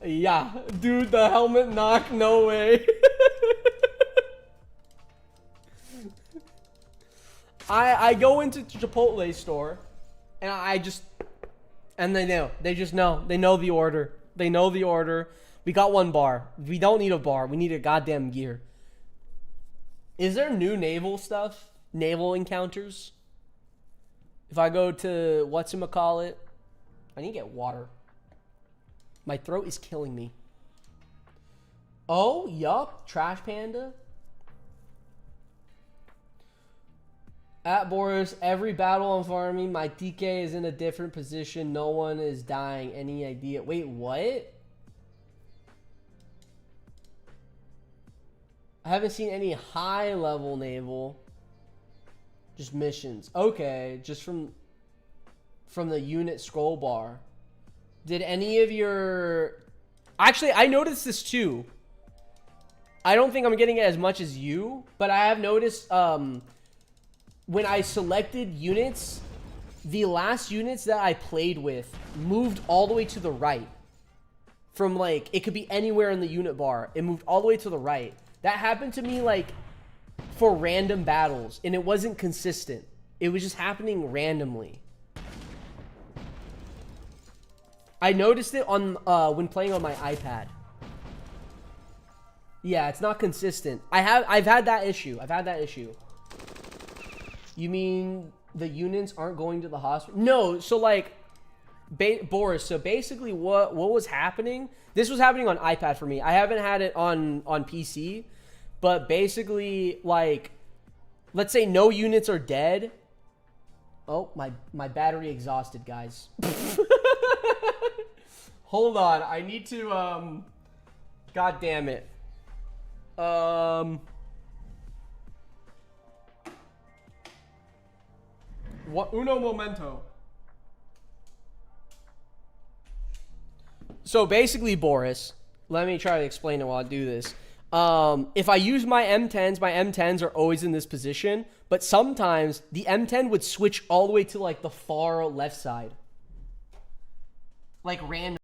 Yeah, dude, the helmet knock, no way. I go into Chipotle store, and they know. They just know. They know the order. We got one bar. We don't need a bar. We need a goddamn gear. Is there new naval stuff? Naval encounters? If I go to whatchamacallit, I need to get water. My throat is killing me. Oh, yup. Trash Panda. At Boris, every battle on farming, my TK is in a different position. No one is dying. Any idea? Wait, what? I haven't seen any high-level naval. Just missions. Okay, just from... from the unit scroll bar. Did any of your... Actually, I noticed this too. I don't think I'm getting it as much as you, but I have noticed when I selected units, the last units that I played with moved all the way to the right. From like, it could be anywhere in the unit bar. It moved all the way to the right. That happened to me like for random battles, and it wasn't consistent. It was just happening randomly. I noticed it on when playing on my iPad. Yeah, it's not consistent. I've had that issue. You mean the units aren't going to the hospital? No, so like Boris, so basically what was happening? This was happening on iPad for me. I haven't had it on PC, but basically like let's say no units are dead. Oh, my battery exhausted, guys. Hold on, I need to God damn it. What uno momento. So basically, Boris, let me try to explain it while I do this. If I use my M10s are always in this position, but sometimes the M10 would switch all the way to like the far left side. Like random.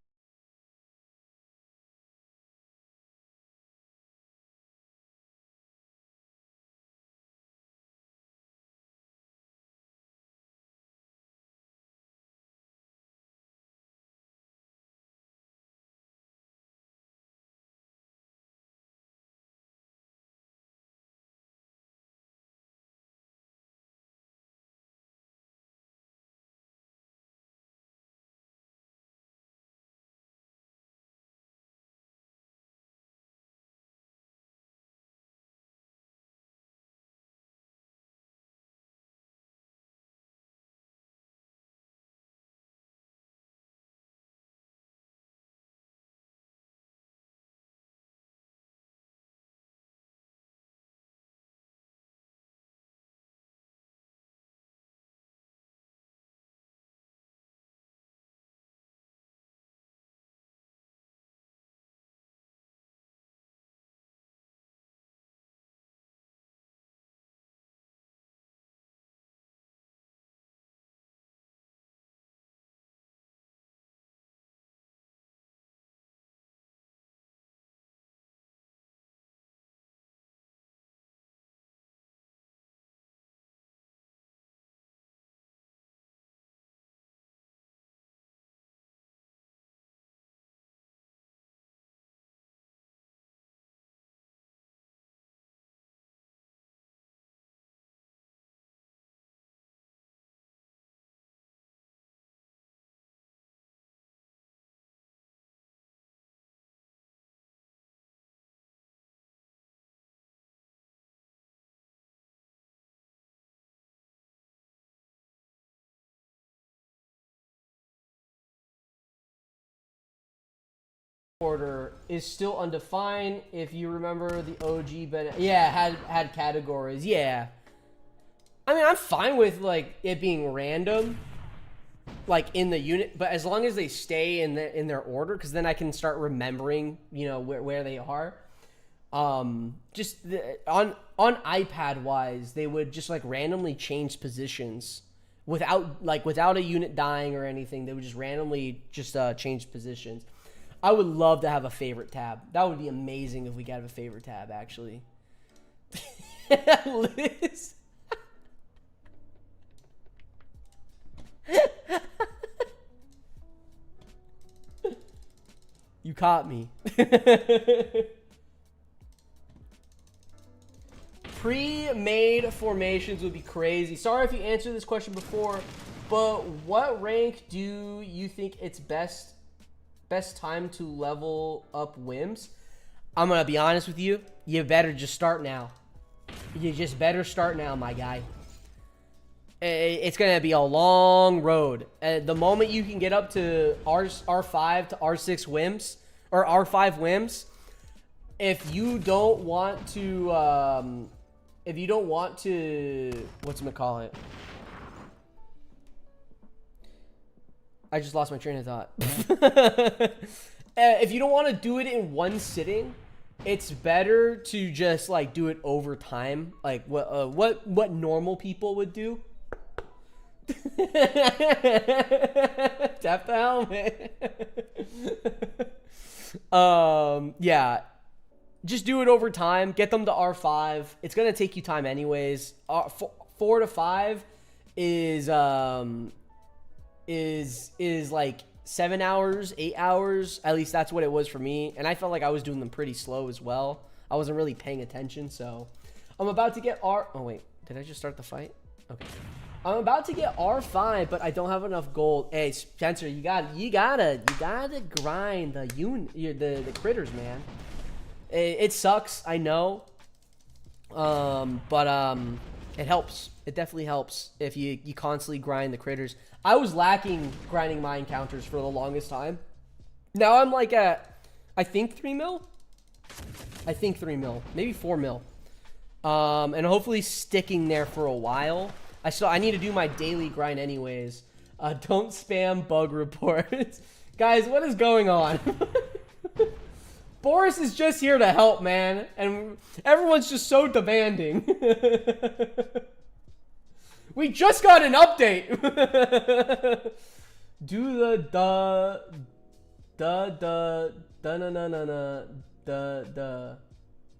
Order is still undefined. If you remember the OG had categories. Yeah, I mean I'm fine with like it being random, like in the unit, but as long as they stay in their order, because then I can start remembering, you know, where they are. On iPad wise, they would just like randomly change positions without a unit dying or anything. They would just randomly change positions. I would love to have a favorite tab. That would be amazing if we could have a favorite tab, actually. Liz. You caught me. Pre-made formations would be crazy. Sorry if you answered this question before, but what rank do you think it's best time to level up whims? I'm gonna be honest with you. You better just start now. You just better start now, my guy. It's gonna be a long road. The moment you can get up to R5 to R6 whims or R5 whims, if you don't want to, whatchamacallit? I just lost my train of thought. If you don't want to do it in one sitting, it's better to just like do it over time, like what normal people would do. Tap the helmet. Yeah, just do it over time. Get them to R5. It's gonna take you time anyways. 4 to 5 is like 7 hours, 8 hours. At least that's what it was for me. And I felt like I was doing them pretty slow as well. I wasn't really paying attention. So I'm about to get oh wait, did I just start the fight? Okay. I'm about to get R5, but I don't have enough gold. Hey, Spencer, you gotta grind the critters, man. It sucks, I know. But it helps. It definitely helps if you constantly grind the critters. I was lacking grinding my encounters for the longest time. Now I'm like at, I think 3 mil. I think 3 mil, maybe 4 mil. And hopefully sticking there for a while. I need to do my daily grind anyways. Don't spam bug reports. Guys, what is going on? Boris is just here to help, man. And everyone's just so demanding. We just got an update. Do the na na na na da.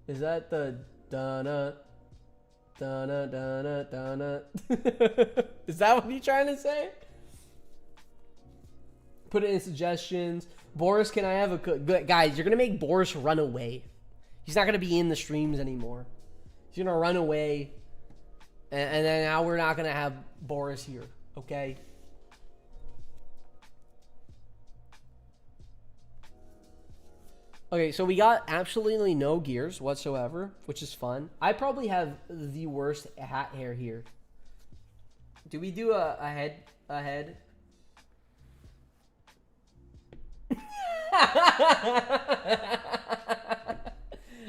Is that the da-na? Donna, Donna, Donna. Is that what you're trying to say? Put it in suggestions. Boris, can I have a good guys? You're gonna make Boris run away. He's not gonna be in the streams anymore. He's gonna run away, and then now we're not gonna have Boris here. Okay. Okay, so we got absolutely no gears whatsoever, which is fun. I probably have the worst hat hair here. Do we do a head?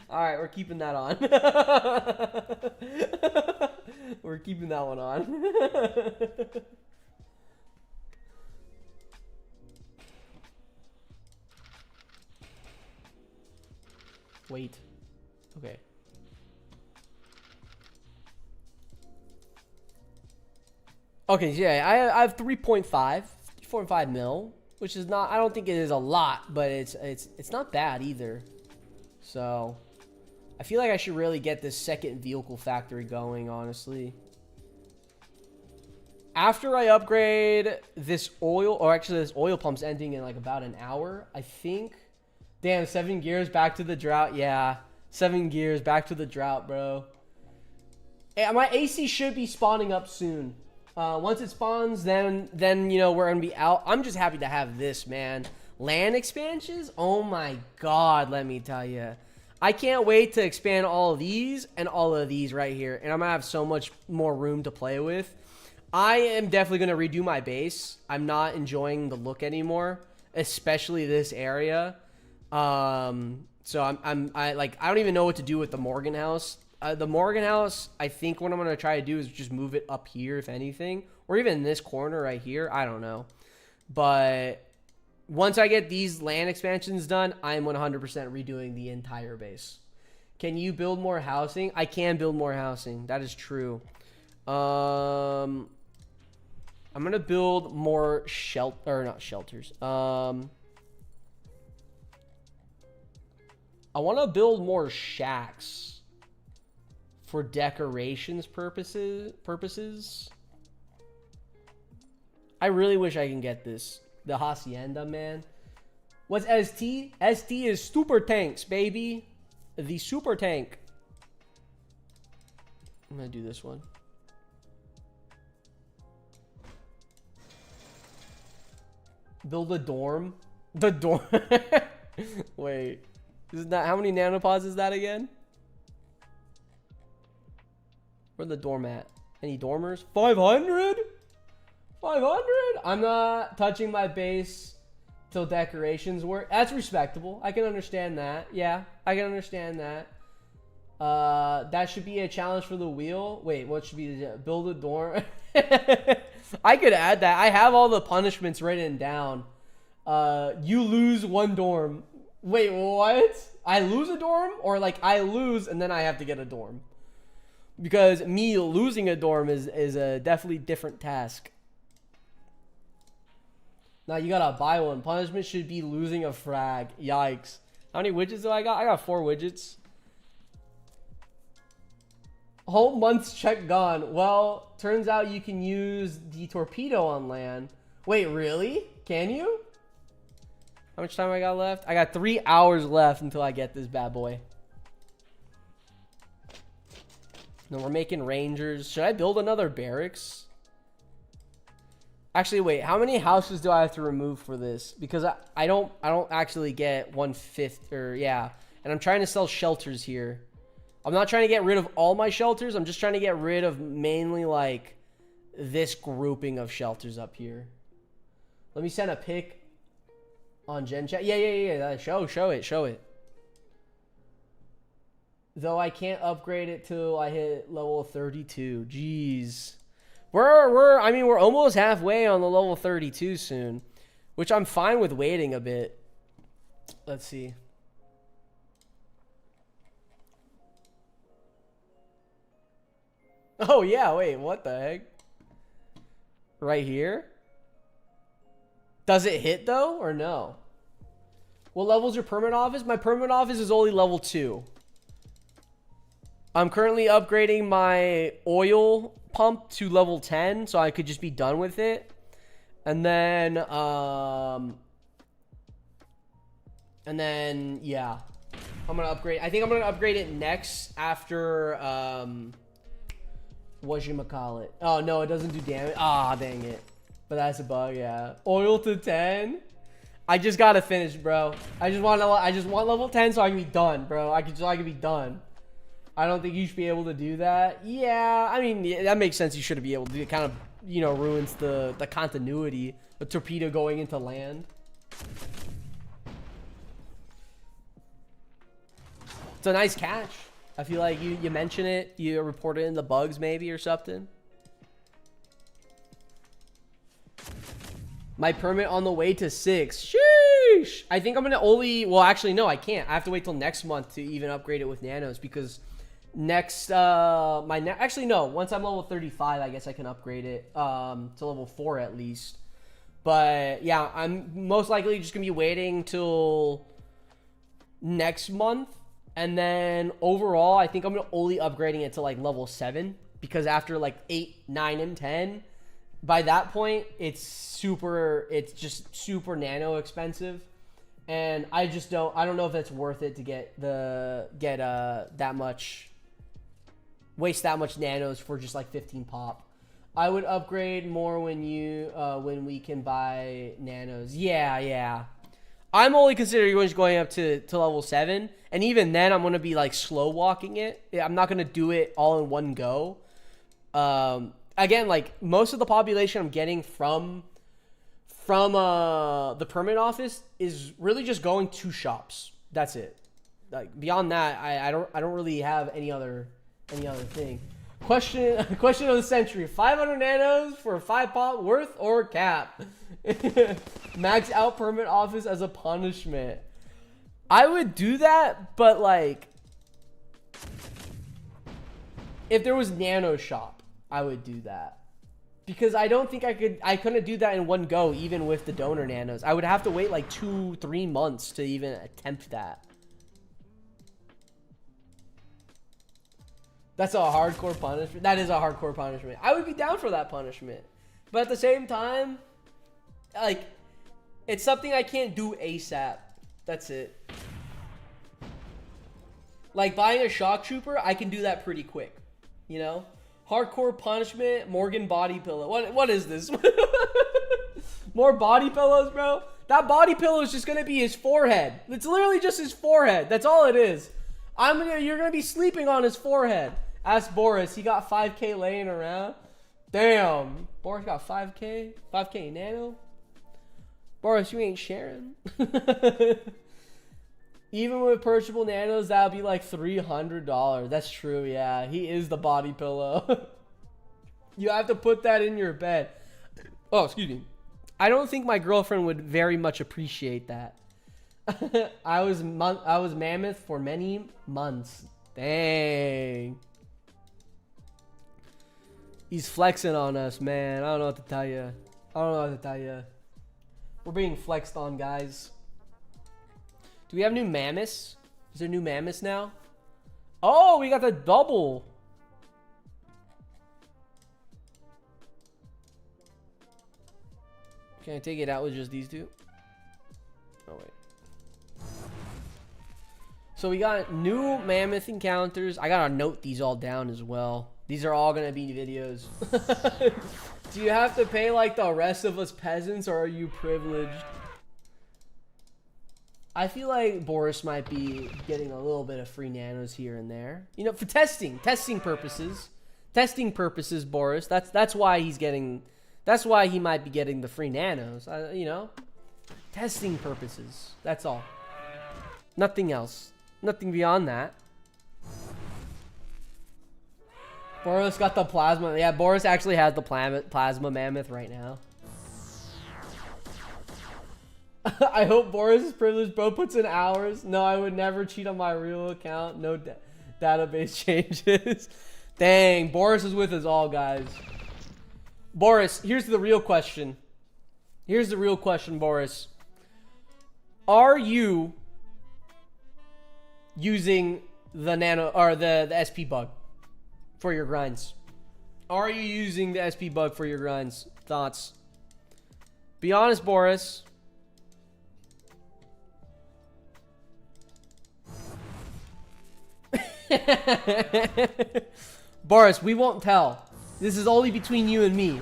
All right, we're keeping that on. We're keeping that one on. Wait. Okay. Okay, yeah, I have 3.5 mil, which is not, I don't think it is a lot, but it's not bad either. So, I feel like I should really get this second vehicle factory going, honestly. After I upgrade this oil, or actually this oil pump's ending in like about an hour, I think. Damn, 7 gears back to the drought. Yeah, 7 gears back to the drought, bro. Hey, my AC should be spawning up soon. Once it spawns, then you know we're gonna be out. I'm just happy to have this, man. Land expansions? Oh my god, let me tell you. I can't wait to expand all of these and all of these right here, and I'm gonna have so much more room to play with. I am definitely gonna redo my base. I'm not enjoying the look anymore, especially this area. So I don't even know what to do with the Morgan house. The Morgan house, I think what I'm going to try to do is just move it up here, if anything, or even in this corner right here. I don't know. But once I get these land expansions done, I'm 100% redoing the entire base. Can you build more housing? I can build more housing. That is true. I'm going to build more shelters. I want to build more shacks for decorations purposes. I really wish I can get this. The hacienda, man. What's ST? ST is super tanks, baby. The super tank. I'm going to do this one. Build a dorm. The dorm. Wait. Is that, how many nanopods is that again? Where's the dorm at? Any dormers? 500? 500? I'm not touching my base till decorations work. That's respectable. I can understand that. Yeah, I can understand that. That should be a challenge for the wheel. Wait, what should be the build a dorm? I could add that. I have all the punishments written down. You lose 1 dorm. Wait, what? I lose a dorm? Or like I lose and then I have to get a dorm? Because me losing a dorm is a definitely different task. Now you gotta buy one. Punishment should be losing a frag. Yikes. How many widgets do I got? I got 4 widgets. Whole month's check gone. Well, turns out you can use the torpedo on land. Wait, really? Can you? How much time I got left? I got 3 hours left until I get this bad boy. No, we're making rangers. Should I build another barracks? Actually, wait. How many houses do I have to remove for this? Because I don't actually get 1/5 or yeah. And I'm trying to sell shelters here. I'm not trying to get rid of all my shelters. I'm just trying to get rid of mainly like this grouping of shelters up here. Let me send a pic on Gen Chat. Yeah. Show it. Though I can't upgrade it till I hit level 32. Jeez. I mean, we're almost halfway on the level 32 soon, which I'm fine with waiting a bit. Let's see. Oh, yeah, wait, what the heck? Right here? Does it hit, though, or no? What level's your permanent office? My permanent office is only level 2. I'm currently upgrading my oil pump to level 10, so I could just be done with it. And then, yeah. I'm gonna upgrade. I think I'm gonna upgrade it next after, whatchamacallit. Oh, no, it doesn't do damage. Ah, dang it. But that's a bug, yeah. Oil to 10? I just gotta finish, bro. I just want level 10 so I can be done, bro. I can be done. I don't think you should be able to do that. Yeah, I mean, yeah, that makes sense. You shouldn't be able to. It kind of, you know, ruins the continuity. A torpedo going into land. It's a nice catch. I feel like you mention it, you report it in the bugs maybe or something. My permit on the way to 6. Sheesh. I think I'm gonna only. Well, actually, no, I can't. I have to wait till next month to even upgrade it with nanos because next actually no. Once I'm level 35, I guess I can upgrade it to level 4 at least. But yeah, I'm most likely just gonna be waiting till next month. And then overall, I think I'm only upgrading it to like level 7 because after like 8, 9, and 10, by that point, it's just super nano expensive. And I don't know if it's worth it to waste that much nanos for just like 15 pop. I would upgrade more when we can buy nanos. Yeah. I'm only considering going up to level 7. And even then, I'm going to be like slow walking it. I'm not going to do it all in one go. Again, like most of the population I'm getting from the permit office is really just going to shops. That's it. Like beyond that, I don't really have any other thing. Question of the century: 500 nanos for 5 pop worth or cap? Max out permit office as a punishment. I would do that, but like if there was nano shop, I would do that. Because I don't think I couldn't do that in one go, even with the donor nanos. I would have to wait like 2-3 months to even attempt that. That's a hardcore punishment. That is a hardcore punishment. I would be down for that punishment. But at the same time, like, it's something I can't do ASAP. That's it. Like, buying a shock trooper, I can do that pretty quick. You know? Hardcore punishment, Morgan body pillow. What is this? More body pillows, bro? That body pillow is just gonna be his forehead. It's literally just his forehead. That's all it is. You're gonna be sleeping on his forehead. Ask Boris. He got 5K laying around. Damn. Boris got 5K? 5K nano? Boris, you ain't sharing. Even with purchasable nanos, that would be like $300. That's true, yeah. He is the body pillow. You have to put that in your bed. Oh, excuse me. I don't think my girlfriend would very much appreciate that. I was mammoth for many months. Dang. He's flexing on us, man. I don't know what to tell you. We're being flexed on, guys. Do we have new mammoths? Is there new mammoths now? Oh, we got the double. Can I take it out with just these two? Oh, wait. So we got new mammoth encounters. I gotta note these all down as well. These are all gonna be videos. Do you have to pay like the rest of us peasants, or are you privileged? I feel like Boris might be getting a little bit of free nanos here and there. You know, for testing purposes. Testing purposes, Boris. That's why he's getting... That's why he might be getting the free nanos. You know? Testing purposes. That's all. Nothing else. Nothing beyond that. Boris got the plasma. Yeah, Boris actually has the plasma mammoth right now. I hope Boris is privileged, bro. Puts in hours. No, I would never cheat on my real account. No database changes. Dang, Boris is with us all, guys. Boris, here's the real question. Here's the real question, Boris. Are you using the nano or the SP bug for your grinds? Are you using the SP bug for your grinds? Thoughts? Be honest, Boris. Boris, we won't tell. This is only between you and me.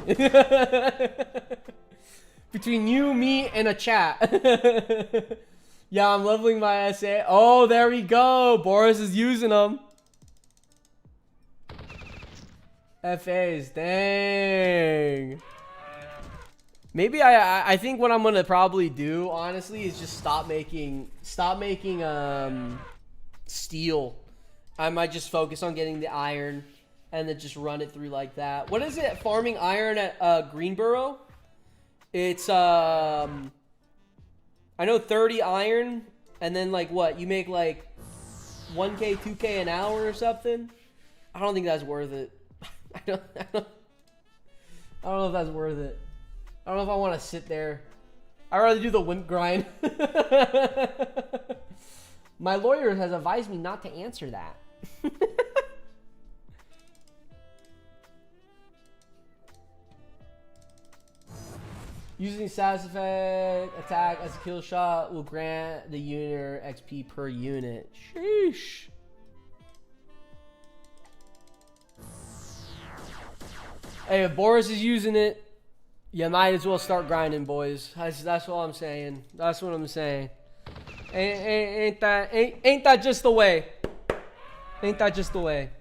Between you, me, and a chat. Yeah, I'm leveling my SA. Oh, there we go. Boris is using them. FAs, dang. Maybe I think what I'm gonna probably do, honestly, is just stop making steel. I might just focus on getting the iron and then just run it through like that. What is it? Farming iron at Greenboro? It's I know 30 iron, and then like what? You make like 1K, 2K an hour or something? I don't think that's worth it. I don't know if that's worth it. I don't know if I want to sit there. I'd rather do the wimp grind. My lawyer has advised me not to answer that. Using status effect attack as a kill shot will grant the unit XP per unit. Sheesh. Hey, if Boris is using it, you might as well start grinding, boys. That's what I'm saying. That's what I'm saying. Ain't that just the way? Ain't that just the way?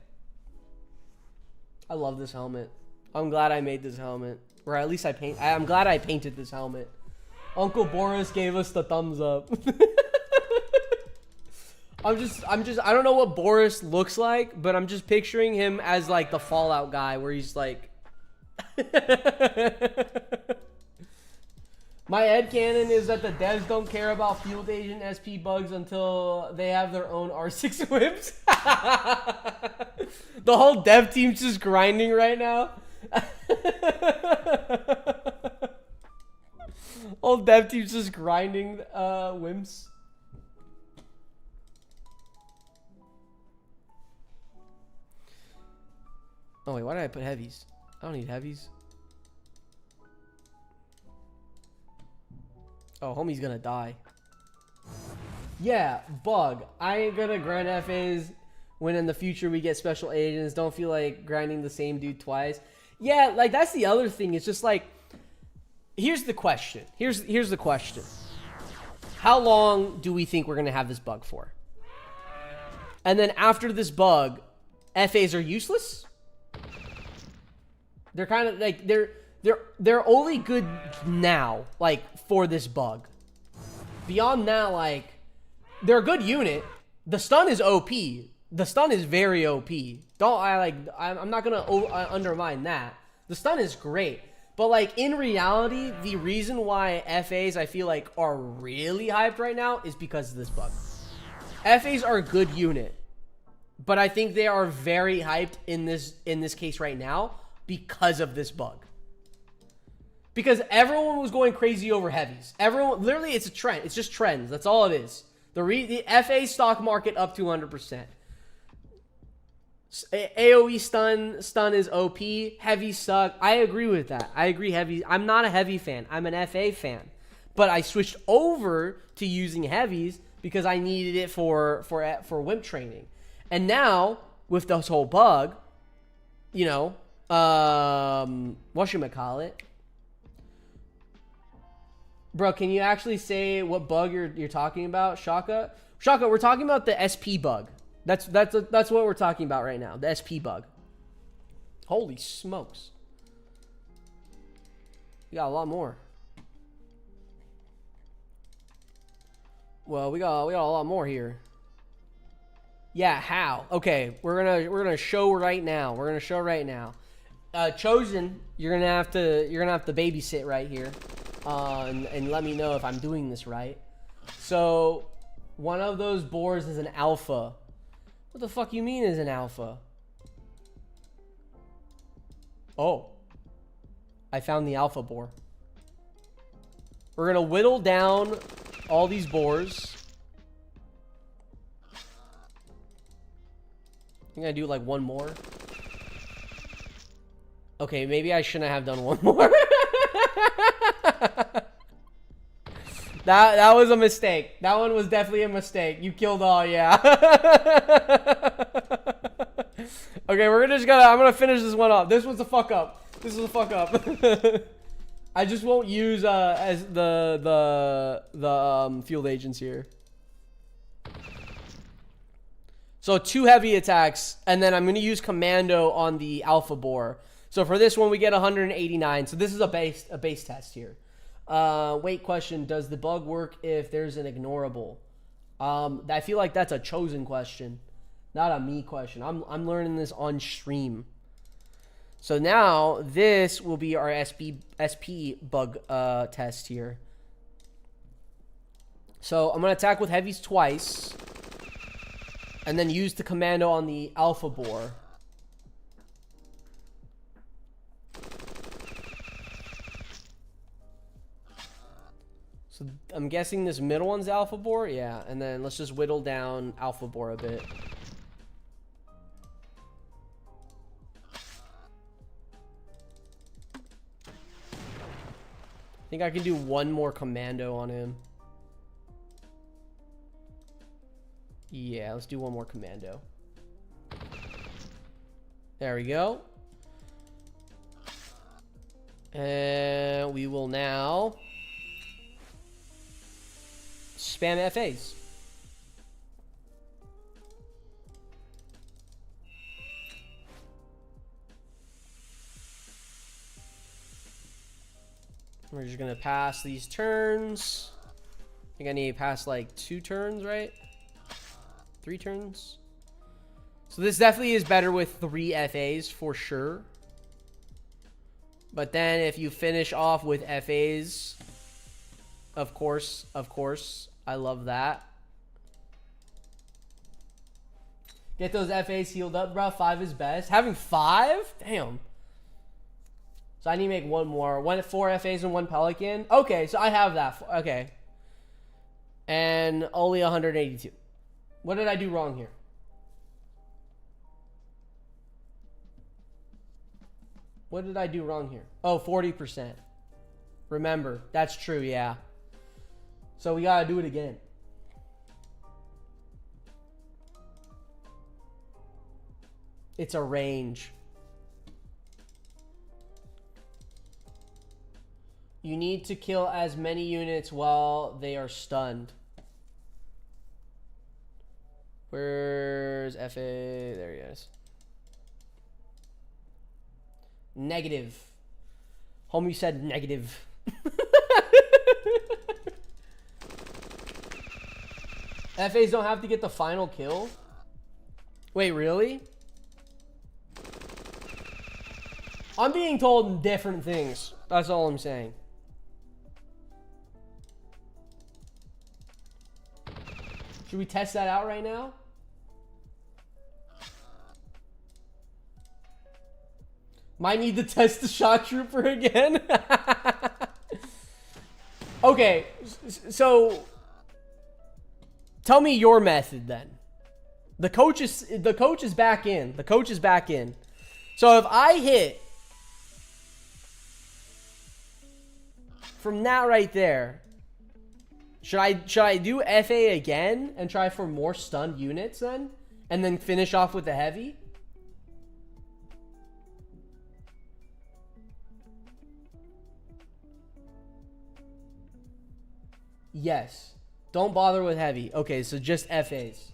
I love this helmet. I'm glad I made this helmet. Or at least I'm glad I painted this helmet. Uncle Boris gave us the thumbs up. I don't know what Boris looks like, but I'm just picturing him as like the Fallout guy where he's like my headcanon is that the devs don't care about field agent SP bugs until they have their own R6 whips. The whole dev team's just grinding right now. Whole dev team's just grinding wimps. Oh wait, why did I put heavies? I don't need heavies. Oh, homie's gonna die. Yeah, bug. I ain't gonna grind FAs when in the future we get special agents. Don't feel like grinding the same dude twice. Yeah, like that's the other thing. It's just like, here's the question. Here's the question. How long do we think we're gonna have this bug for? And then after this bug, FAs are useless? They're kind of like they're only good now, like for this bug. Beyond that, like they're a good unit. The stun is OP. The stun is very OP. I'm not gonna undermine that. The stun is great, But like in reality, the reason why FAs I feel like are really hyped right now is because of this bug. FAs are a good unit, but I think they are very hyped in this case right now because of this bug. Because everyone was going crazy over heavies. Everyone, literally, it's a trend. It's just trends. That's all it is. The FA stock market up 200%. AoE stun is OP. Heavy suck. I agree with that. I agree heavy. I'm not a heavy fan. I'm an FA fan. But I switched over to using heavies because I needed it for wimp training. And now, with this whole bug, you know, whatchamacallit? Bro, can you actually say what bug you're talking about, Shaka? Shaka, we're talking about the SP bug. That's what we're talking about right now. The SP bug. Holy smokes. We got a lot more. Well, we got a lot more here. Yeah, how? Okay, we're gonna show right now. We're gonna show right now. Chosen, you're gonna have to babysit right here. And let me know if I'm doing this right. So, one of those boars is an alpha. What the fuck you mean is an alpha? Oh. I found the alpha boar. We're gonna whittle down all these boars. I'm gonna do like one more. Okay, maybe I shouldn't have done one more. That was a mistake. That one was definitely a mistake. You killed all, yeah. Okay, I'm gonna finish this one up. This was a fuck up. This was a fuck up. I just won't use as the field agents here. So 2 heavy attacks, and then I'm gonna use commando on the alpha boar. So for this one, we get 189. So this is a base test here. Wait, question. Does the bug work if there's an ignorable? I feel like that's a chosen question, not a me question. I'm learning this on stream. So now this will be our SP bug test here. So I'm going to attack with heavies twice, and then use the commando on the alpha boar. So I'm guessing this middle one's alpha boar? Yeah, and then let's just whittle down alpha boar a bit. I think I can do one more commando on him. Yeah, let's do one more commando. There we go. And we will now spam FAs. We're just gonna pass these turns. I think I need to pass like 2 turns, right? 3 turns. So this definitely is better with 3 FAs for sure. But then if you finish off with FAs, of course, I love that. Get those FAs healed up, bro. 5 is best. Having 5? Damn. So I need to make one more. 4 FAs and 1 Pelican. Okay, so I have that. Okay. And only 182. What did I do wrong here? What did I do wrong here? Oh, 40%. Remember, that's true, yeah. So we gotta do it again. It's a range. You need to kill as many units while they are stunned. Where's FA? There he is. Negative. Homie said negative. FAs don't have to get the final kill? Wait, really? I'm being told different things. That's all I'm saying. Should we test that out right now? Might need to test the shock trooper again. Okay, so tell me your method then. The coach is back in. The coach is back in. So if I hit from that right there, should I do FA again and try for more stunned units then, and then finish off with the heavy? Yes. Don't bother with heavy. Okay, so just FAs.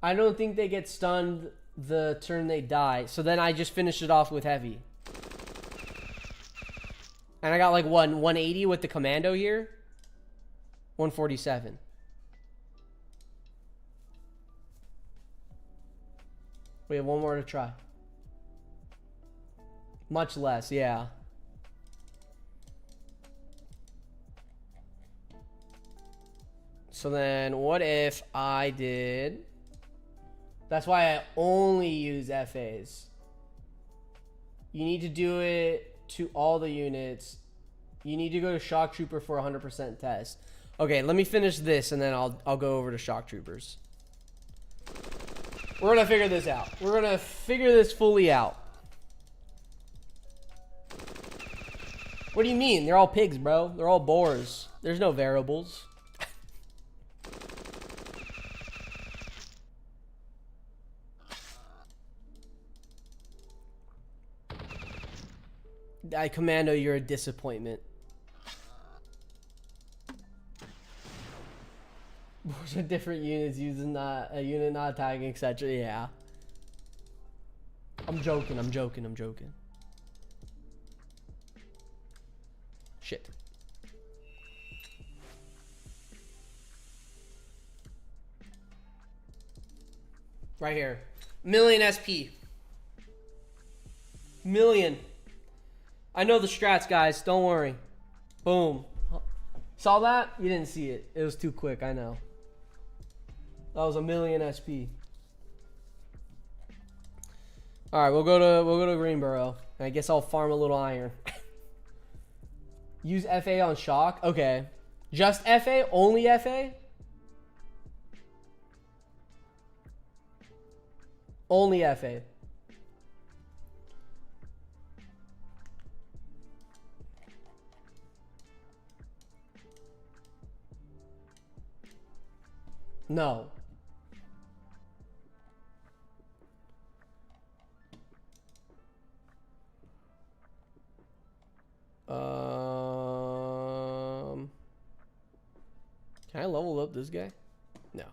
I don't think they get stunned the turn they die. So then I just finish it off with heavy. And I got like 180 with the commando here. 147. We have one more to try. Much less, yeah. So then what if I did... That's why I only use FAs. You need to do it to all the units. You need to go to Shock Trooper for 100% test. Okay, let me finish this and then I'll go over to Shock Troopers. We're gonna figure this out. We're gonna figure this fully out. What do you mean? They're all pigs, bro. They're all boars. There's no variables. Commando, you're a disappointment. Boars are different units using a unit not attacking, etc. Yeah. I'm joking. Shit. Right here. Million SP. Million. I know the strats, guys. Don't worry. Boom. Saw that? You didn't see it. It was too quick, I know. That was a million SP. Alright, we'll go to Greenboro. I guess I'll farm a little iron. Use FA on shock? Okay. Just FA? Only FA? Only FA. No. Can I level up this guy? No.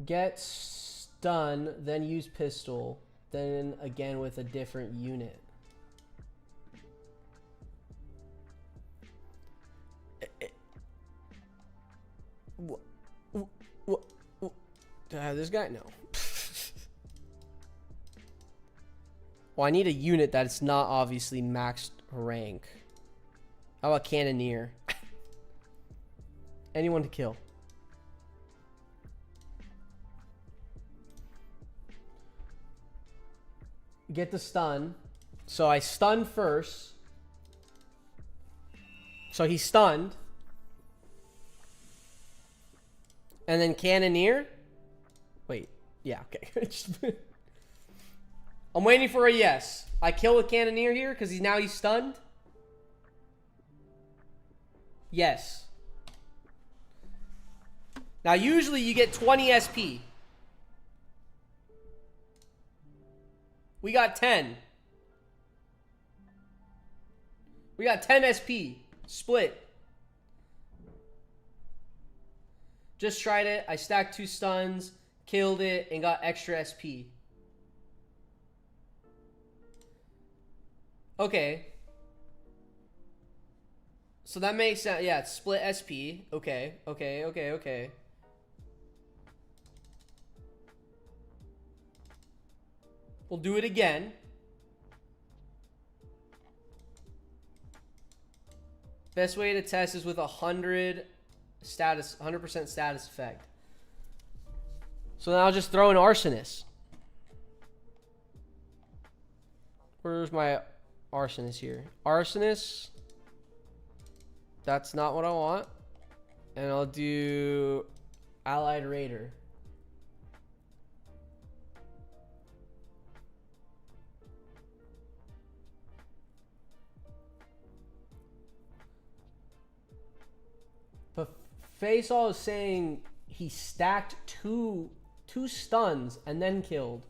Get stun, then use pistol, then again with a different unit. Do I have this guy? No. Well, I need a unit that's not obviously maxed rank. How about Cannoneer? Anyone to kill. Get the stun. So I stun first. So he's stunned. And then Cannoneer. Wait. Yeah, okay. I'm waiting for a yes. I kill with Cannoneer here because he's stunned. Yes. Now usually you get 20 SP. We got 10. We got 10 SP. Split. Just tried it. I stacked 2 stuns, killed it, and got extra SP. Okay. So that makes sense. Yeah, it's split SP. Okay. We'll do it again. Best way to test is with 100% status effect. So now I'll just throw an arsonist. Where's my arsonist here? Arsonist. That's not what I want. And I'll do Allied Raider. But Faisal is saying he stacked two stuns and then killed.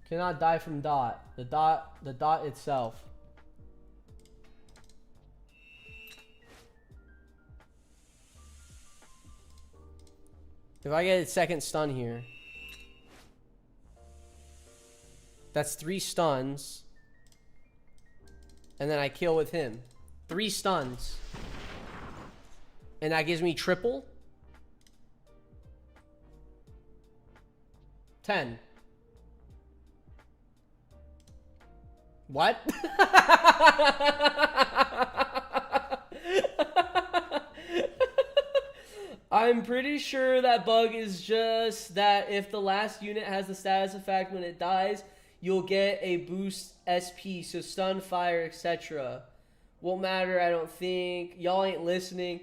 Cannot die from dot. The dot itself. If I get a second stun here, that's 3 stuns. And then I kill with him. 3 stuns. And that gives me triple. 10. What? I'm pretty sure that bug is just that if the last unit has the status effect when it dies, you'll get a boost SP, so stun, fire, etc. Won't matter, I don't think. Y'all ain't listening.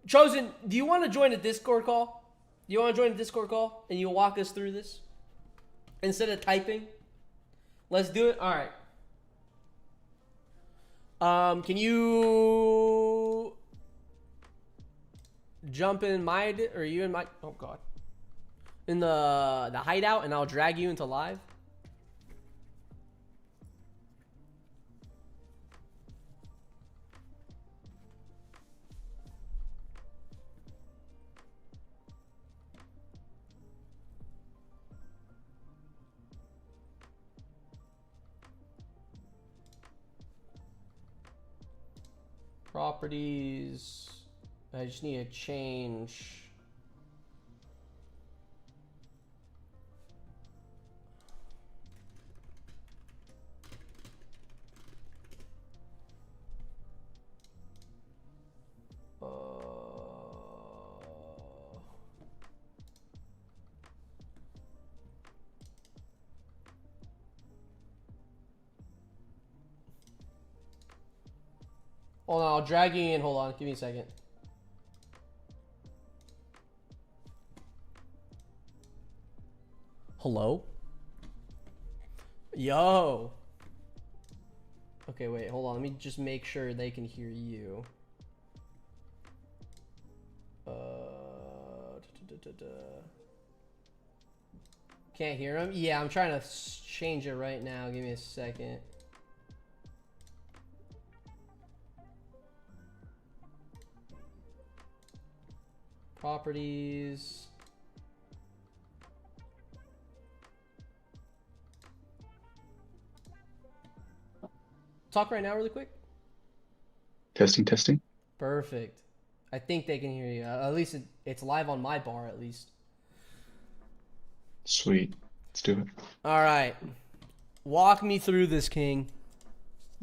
Chosen, do you want to join a Discord call? Do you want to join a Discord call and you'll walk us through this? Instead of typing? Let's do it? Alright. Can you jump in my, or you in my, oh god, in the hideout, and I'll drag you into live? Properties. I just need to change. Hold on, I'll drag you in. Hold on, give me a second. Hello? Yo. Okay, wait, hold on. Let me just make sure they can hear you. Can't hear him? Yeah, I'm trying to change it right now. Give me a second. Properties. Talk right now really quick. Testing. Perfect. I think they can hear you. At least it's live on my bar at least. Sweet. Let's do it. All right. Walk me through this, King.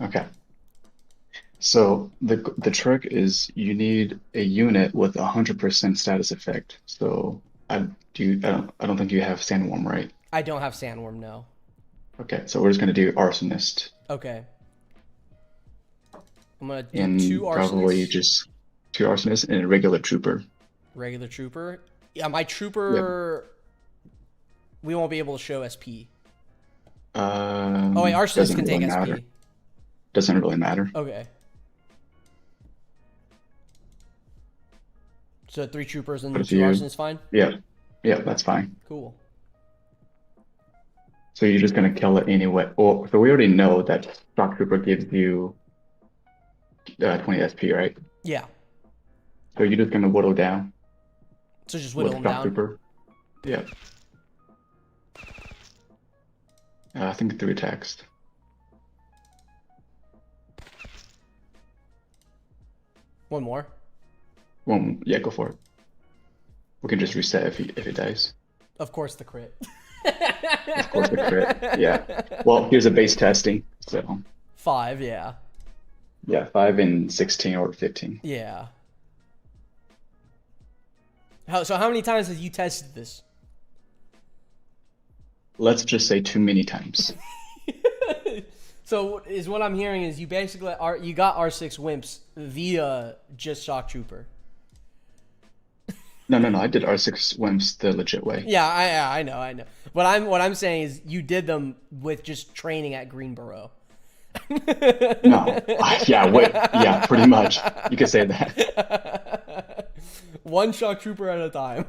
Okay. So the trick is you need a unit with 100% status effect. So I don't think you have Sandworm, right? I don't have Sandworm, no. Okay, so we're just gonna do Arsonist. Okay. I'm gonna do And 2 probably arsonists. just 2 Arsonists and a regular trooper. Regular trooper. Yeah, my trooper. Yep. We won't be able to show SP. Oh wait, arsonist can take matter. SP. Doesn't really matter. Okay. So 3 troopers and 2 arsonists fine? Yeah. Yeah, that's fine. Cool. So you're just gonna kill it anyway. Oh, so we already know that Shock Trooper gives you 20 SP, right? Yeah. So you're just gonna whittle down. So just whittle them down. Trooper. Yeah. I think 3 attacks. One more. Well, yeah, go for it. We can just reset if it dies. Of course, the crit. Of course, the crit. Yeah. Well, here's a base testing. So 5, yeah. yeah, 5 and 16 or 15. Yeah. So how many times have you tested this? Let's just say too many times. So is what I'm hearing is you basically you got R6 Wimps via just Shock Trooper. No, I did R6 Wimps the legit way. Yeah, I know. What I'm saying is you did them with just training at Greenboro. No. Yeah, wait. Yeah, pretty much. You could say that. One Shock Trooper at a time.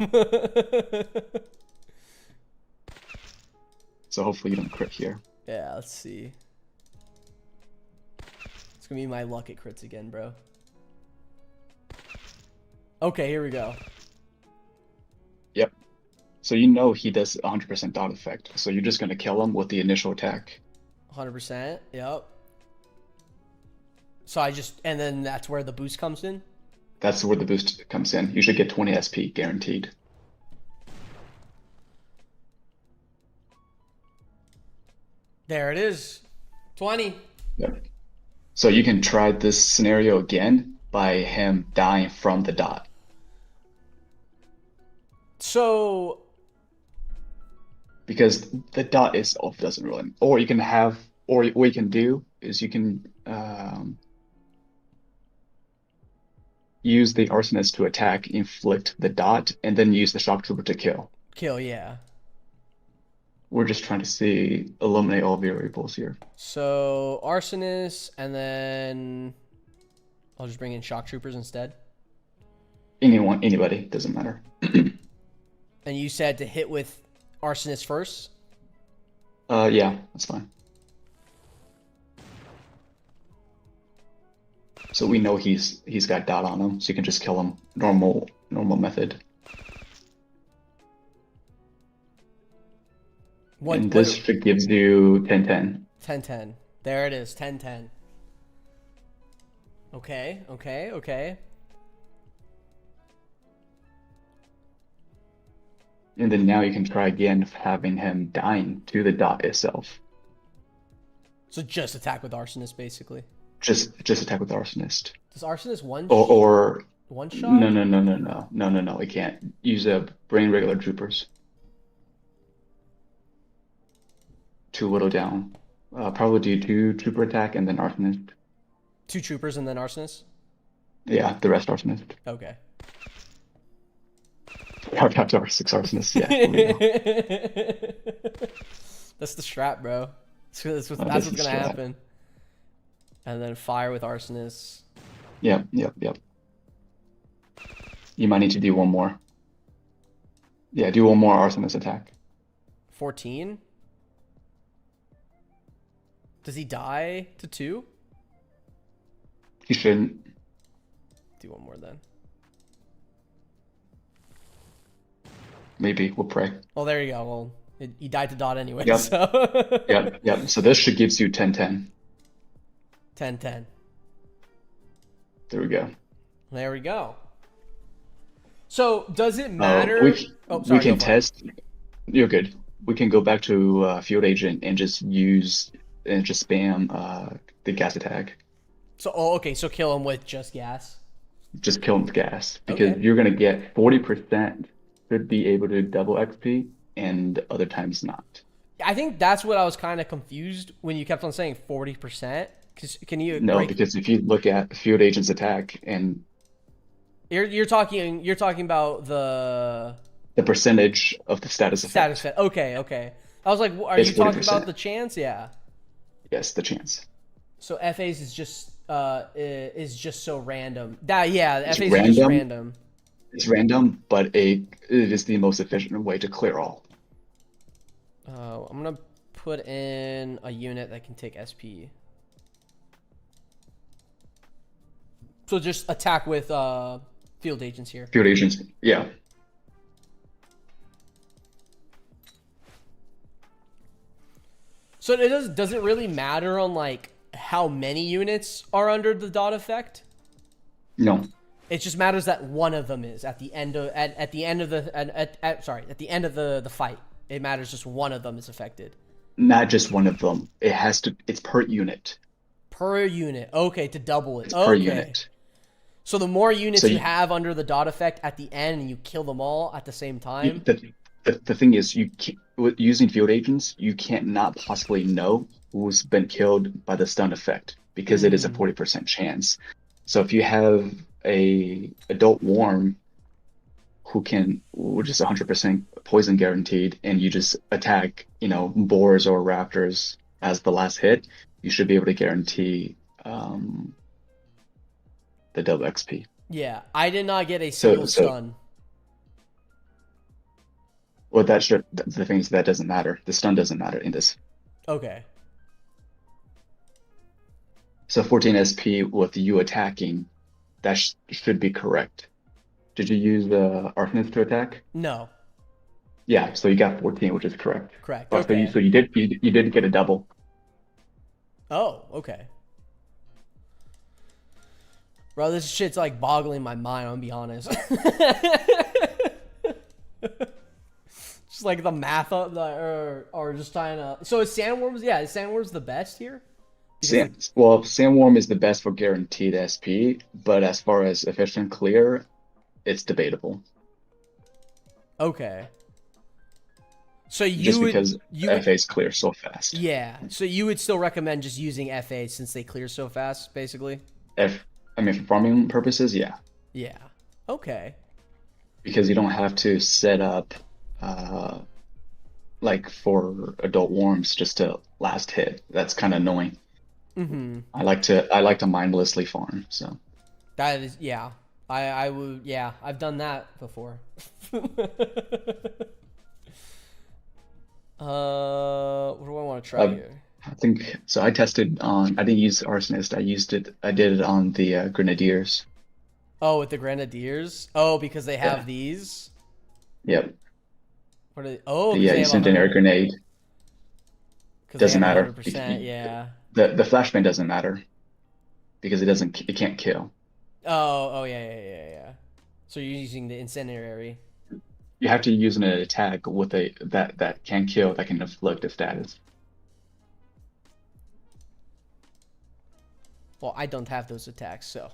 So hopefully you don't crit here. Yeah, let's see. It's gonna be my luck at crits again, bro. Okay, here we go. Yep. So you know he does 100% dot effect. So you're just going to kill him with the initial attack. 100%. Yep. So and then that's where the boost comes in? That's where the boost comes in. You should get 20 SP guaranteed. There it is. 20. Yep. So you can try this scenario again by him dying from the dot. So because the dot itself doesn't really, or you can have, or what you can do is you can use the arsonist to attack, inflict the dot, and then use the shock trooper to kill. Kill, yeah. We're just trying to eliminate all variables here. So arsonist, and then I'll just bring in shock troopers instead. Anybody, doesn't matter. And you said to hit with arsonist first? Yeah, that's fine. So we know he's got dot on him, so you can just kill him normal method. And this gives you 10-10. 10-10. There it is, 10-10. Okay. And then now you can try again having him dying to the dot itself. So just attack with arsonist, basically. Just attack with arsonist. Does arsonist one shot? No. It can't. Use bring regular troopers. To whittle down. Probably do 2 trooper attack and then arsonist. 2 troopers and then arsonist? Yeah, the rest arsonist. Okay. Have R6 arsonist, yeah. That's the strat, bro. That's what's gonna happen. And then fire with arsonist. Yep. You might need to do one more. Yeah, do one more arsonist attack. 14? Does he die to 2? He shouldn't. Do one more then. Maybe. We'll pray. Well, there you go. Well, he died to dot anyway. Yep. So. Yep. So this should gives you 10-10. 10-10. There we go. There we go. So does it matter? We can test. You're good. We can go back to field agent and just spam the gas attack. So okay. So kill him with just gas. Just kill him with gas because you're gonna get 40% should be able to double XP and other times not. I think that's what I was kind of confused when you kept on saying 40%. Can you? No, because if you look at field agent's attack and you're talking about the percentage of the status effect. Okay. I was like, are you talking about the chance? Yeah. Yes, the chance. So FAs is just so random. FAs it's is just random. It's random, but it is the most efficient way to clear all. I'm gonna put in a unit that can take SP. So just attack with field agents here. Field agents, yeah. So does it really matter on like how many units are under the dot effect? No, It just matters that one of them is at the end of at the end of the sorry, at the end of the fight. It matters just one of them is affected. not just one of them. It has to. It's per unit. Per unit. Okay, to double it. It's per Okay. unit. So the more So units you have under the dot effect at the end and you kill them all at the same time. the thing is, you can't, with using field agents, you can't not possibly know who's been killed by the stun effect because it is a 40% chance. So if you have a adult worm which is 100% poison guaranteed, and you just attack, boars or raptors as the last hit, you should be able to guarantee the double XP. Yeah, I did not get a single stun. Well, the thing is that doesn't matter. The stun doesn't matter in this. Okay. So 14 SP with you attacking, that should be correct. Did you use Arsonist to attack? No. Yeah, so you got 14, which is correct. Correct. Oh, Okay. So you did get a double. Oh, okay. Bro, this shit's like boggling my mind, I'm gonna be honest. Just like the math or just trying to. So is Sandworms? Yeah, is Sandworms the best here? Sandworm is the best for guaranteed SP, but as far as efficient clear, it's debatable. Okay. So because FAs clear so fast. Yeah. So you would still recommend just using FA since they clear so fast, basically? For farming purposes, yeah. Yeah. Okay. Because you don't have to set up like for adult worms just to last hit. That's kind of annoying. Mm-hmm. I like to mindlessly farm, so. That is, yeah. I would, yeah. I've done that before. What do I want to try here? I think so. I didn't use Arsonist. I did it on the Grenadiers. Oh, with the Grenadiers? Oh, because they have these? Yep. What are they? Oh, the incendiary grenade. Doesn't matter. 100%, yeah. The flashbang doesn't matter because it can't kill. Oh, yeah. So you're using the incendiary. You have to use an attack with that can kill, that can inflict a status. Well, I don't have those attacks, so.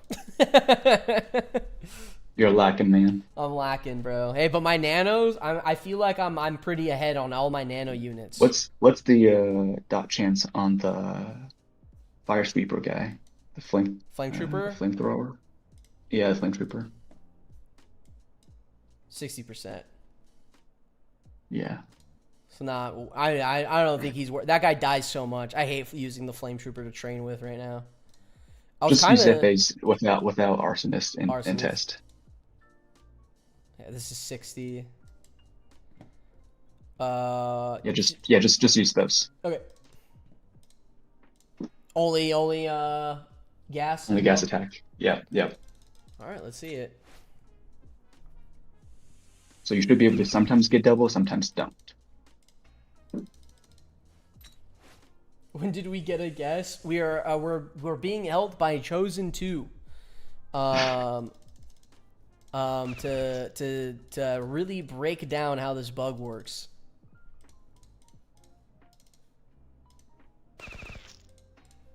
You're lacking, man. I'm lacking, bro. Hey, but my nanos, I feel like I'm pretty ahead on all my nano units. What's the dot chance on the fire sweeper guy? The flame trooper? Flamethrower? Yeah, the flame trooper. 60%. Yeah. So I don't think he's worth. That guy dies so much. I hate using the flame trooper to train with right now. Just use FAs without Arsonist and test. Yeah, this is 60. Just use those. Okay. Only gas. Only gas attack. Yeah. All right, let's see it. So you should be able to sometimes get double, sometimes don't. When did we get a guess? We're being held by Chosen 2. To really break down how this bug works.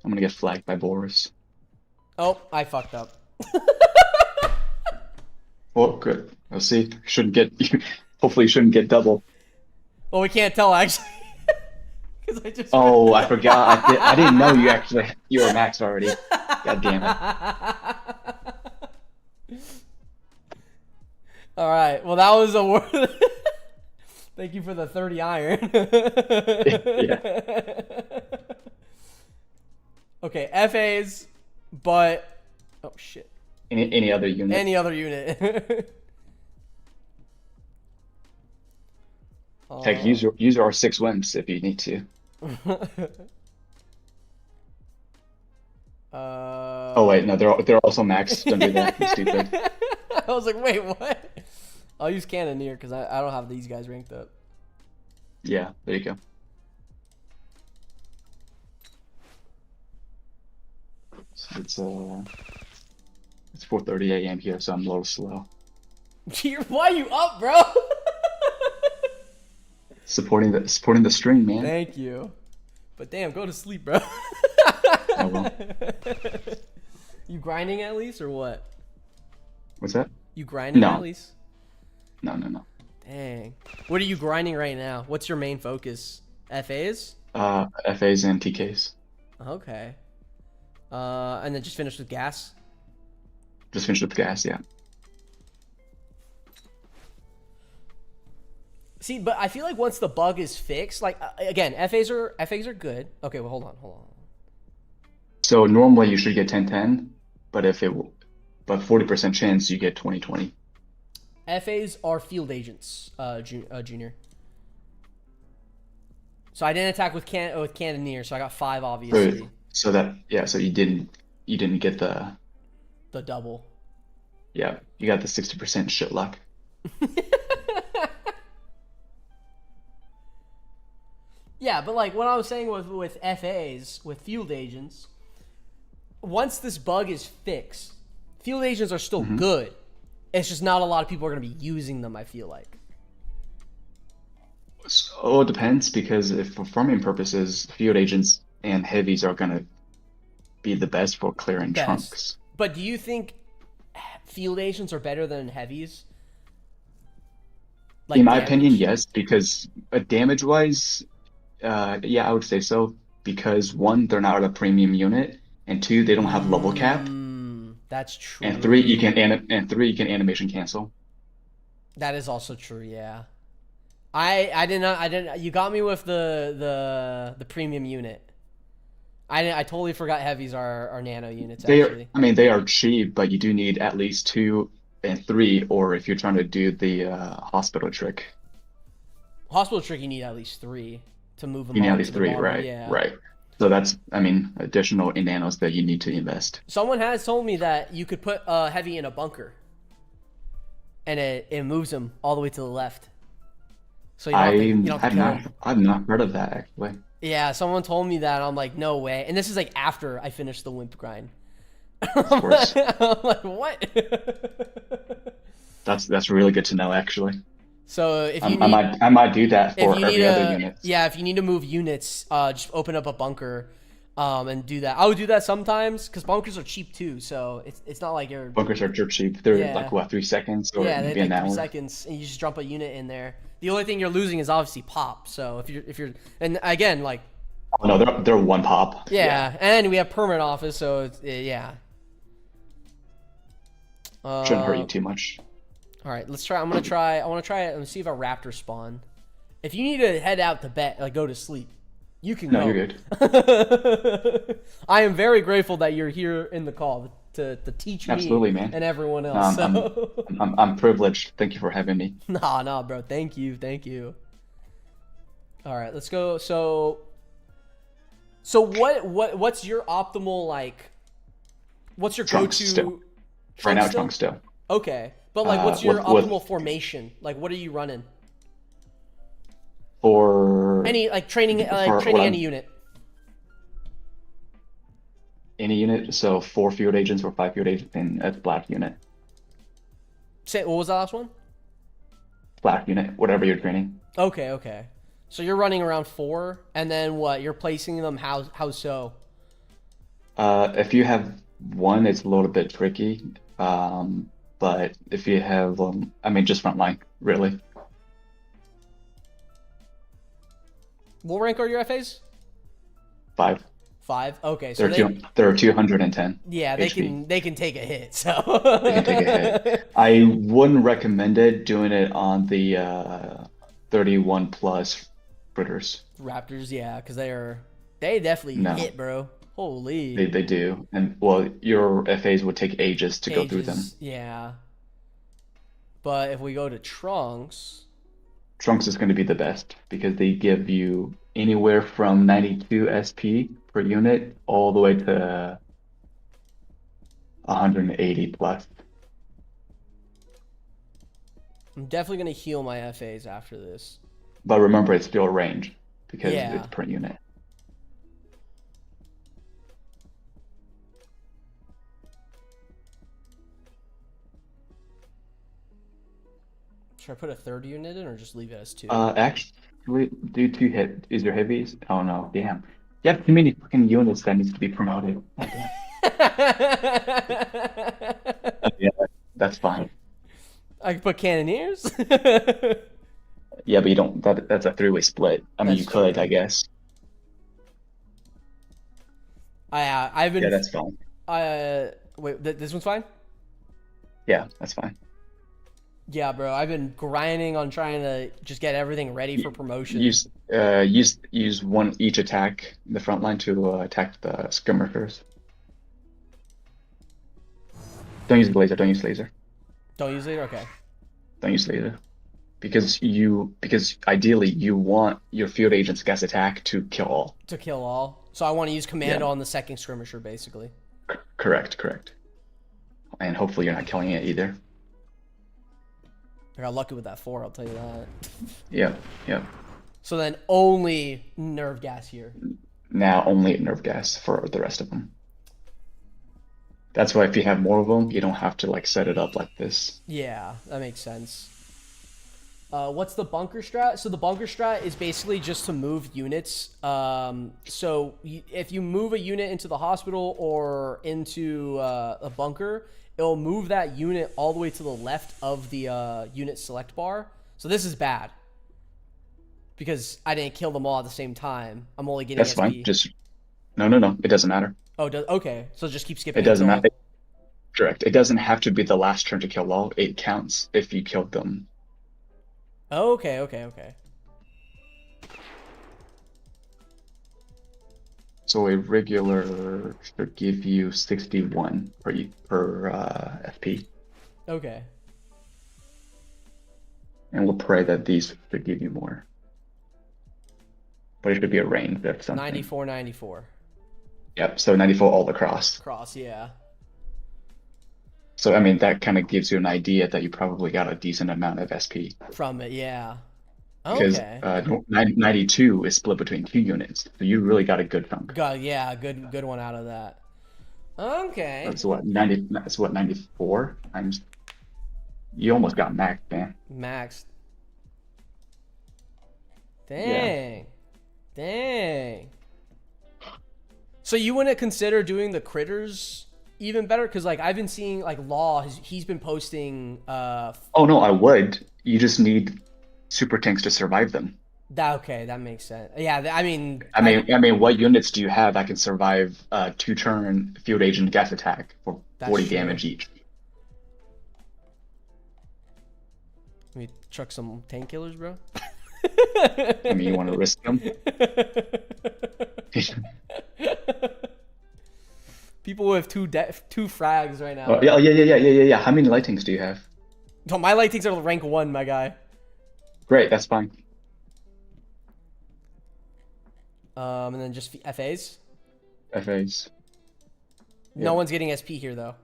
I'm gonna get flagged by Boris. Oh, I fucked up. Well, good. I'll see. Hopefully you shouldn't get double. Well, we can't tell actually. I just I forgot. I didn't know you were max already. God damn it. All right. Well, that was a word. Thank you for the 30 iron. Yeah. Okay, FAs, but oh shit. Any other unit. Any other unit. Heck, use your 6 wimps if you need to. Oh wait, no, they're also max. Don't do that. You're stupid. I was like, wait, what? I'll use Cannoneer because I don't have these guys ranked up. Yeah, there you go. So it's It's 4:30 a.m. here, so I'm a little slow. Why are you up, bro? Supporting the string, man. Thank you. But damn, go to sleep, bro. I will. You grinding at least or what? What's that? You grinding at No, least? no. Dang. What are you grinding right now? What's your main focus? FAs? FAs and TKs. Okay. And then just finish with gas? Just finished with gas, yeah. See, but I feel like once the bug is fixed, like again, FAs are good. Okay, well hold on. So normally you should get 10-10, but 40% chance you get 20-20. FAs are field agents, junior. So I didn't attack with cannoneer, so I got 5 obviously. So you didn't get The double. yeah, you got the 60% shit luck. Yeah, but like what I was saying with FAs, with field agents, once this bug is fixed, field agents are still good. It's just not a lot of people are going to be using them, I feel like. So it depends because if for farming purposes, field agents and heavies are gonna be the best for clearing Best. trunks. But do you think field agents are better than heavies? Like In my damage? opinion, yes, because damage wise, yeah, I would say so. Because one, they're not a premium unit, and two, they don't have level cap, That's true. and three, you can animation cancel. That is also true, yeah. I didn't you got me with the premium unit. I totally forgot heavies are nano units actually. I mean, they are cheap, but you do need at least 2 and 3, or if you're trying to do the hospital trick, Hospital trick you need at least 3 to move them you need at on least to the 3, bottom. right? Yeah. Right. So that's, I mean, additional in nanos that you need to invest. Someone has told me that you could put a heavy in a bunker, and it moves him all the way to the left. So you don't have to kill him. I've not heard of that actually. Yeah, someone told me that. I'm like, no way. And this is like after I finished the wimp grind. Of course. I'm like, what? That's really good to know actually. So if you I might do that for every other unit. yeah, if you need to move units, just open up a bunker, and do that. I would do that sometimes because bunkers are cheap too. So it's not like you're Bunkers are dirt cheap. They're like what, 3 seconds or yeah, they maybe take an 3 hour. seconds, and you just drop a unit in there. The only thing you're losing is obviously pop. So if you're and again like Oh, no, they're 1 pop. yeah, and we have permanent office, so it's yeah. Shouldn't hurt you too much. All right, let's try. I want to try it and see if a raptor spawn. If you need to head out to bed, like go to sleep, you can No, go. you're good. I am very grateful that you're here in the call to teach me Absolutely, man. and everyone else. I'm privileged. Thank you for having me. Nah, bro. Thank you. All right, let's go. So what's your optimal like? What's your Trunks go-to? still. Right now, trunk still. Okay, but like, what's your with optimal formation? Like, what are you running? For Any like training, any unit. Any unit, so 4 field agents or 5 field agents in a black unit. Say, what was the last one? Black unit, whatever you're training. Okay. So you're running around 4, and then what? You're placing them how so? If you have 1, it's a little bit tricky. But if you have, I mean, just front line, really. What rank are your FAs? 5. 5. Okay, so They're 210. Yeah, HP. they can take a hit. So They can take a hit. I wouldn't recommend it doing it on the 31 plus critters. Raptors, yeah, because they definitely hit, bro. Holy. They do, and well, your FAs would take ages to go through them. Yeah. But if we go to Trunks is going to be the best because they give you anywhere from 92 SP per unit all the way to 180 plus. I'm definitely gonna heal my FAs after this. But remember, it's still range because it's per unit. Should I put a third unit in or just leave it as 2? Actually, due to hit is your heavies? Oh no, damn. You have too many fucking units that needs to be promoted. Oh, damn. Yeah, that's fine. I can put cannoneers. Yeah, but you don't. That's a three-way split. I mean, That's you could, true. I guess. I've Yeah, been. that's fine. Wait, this one's fine. Yeah, that's fine. Yeah, bro. I've been grinding on trying to just get everything ready for promotion. Use one each attack in the front line to attack the skirmishers. Don't use laser. Don't use laser. Don't use it. Okay. Don't use laser. Because ideally you want your field agent's gas attack to kill all. To kill all. So I want to use Yeah. commando on the second skirmisher, basically. Correct. And hopefully you're not killing it either. I got lucky with that 4, I'll tell you that. Yeah. So then only nerve gas here. Now only nerve gas for the rest of them. That's why if you have more of them, you don't have to like set it up like this. Yeah, that makes sense. What's the bunker strat? So the bunker strat is basically just to move units. If you move a unit into the hospital or into a bunker, it'll move that unit all the way to the left of the unit select bar. So this is bad because I didn't kill them all at the same time. I'm only getting That's SP. fine. Just no. It doesn't matter. Oh, okay. So just keep skipping. It doesn't until- matter. Correct. It doesn't have to be the last turn to kill all. It counts if you killed them. Okay. So a regular should give you 61 per FP, Okay. and we'll pray that these should give you more. But it should be a range of something. 94. Yep. So 94 all across. Cross, yeah. So I mean that kind of gives you an idea that you probably got a decent amount of SP. From it, yeah. Because Okay. 92 is split between 2 units, so you really got a good chunk. Good one out of that. Okay. That's what 90. That's what 94 times. You almost got max, man. Max. Dang. So you wouldn't consider doing the critters even better? Because like I've been seeing like Law, he's been posting. Oh no, I would. You just need super tanks to survive them. That makes sense. Yeah, I mean, What units do you have that can survive 2-turn field agent gas attack for 40 true. damage each? Let me truck some tank killers, bro. I mean, you want to risk them? People with two frags right now. Oh, yeah. How many light tanks do you have? No, my light tanks are rank 1, my guy. Great, that's fine. And then just FAs. FAs. No one's getting SP here though.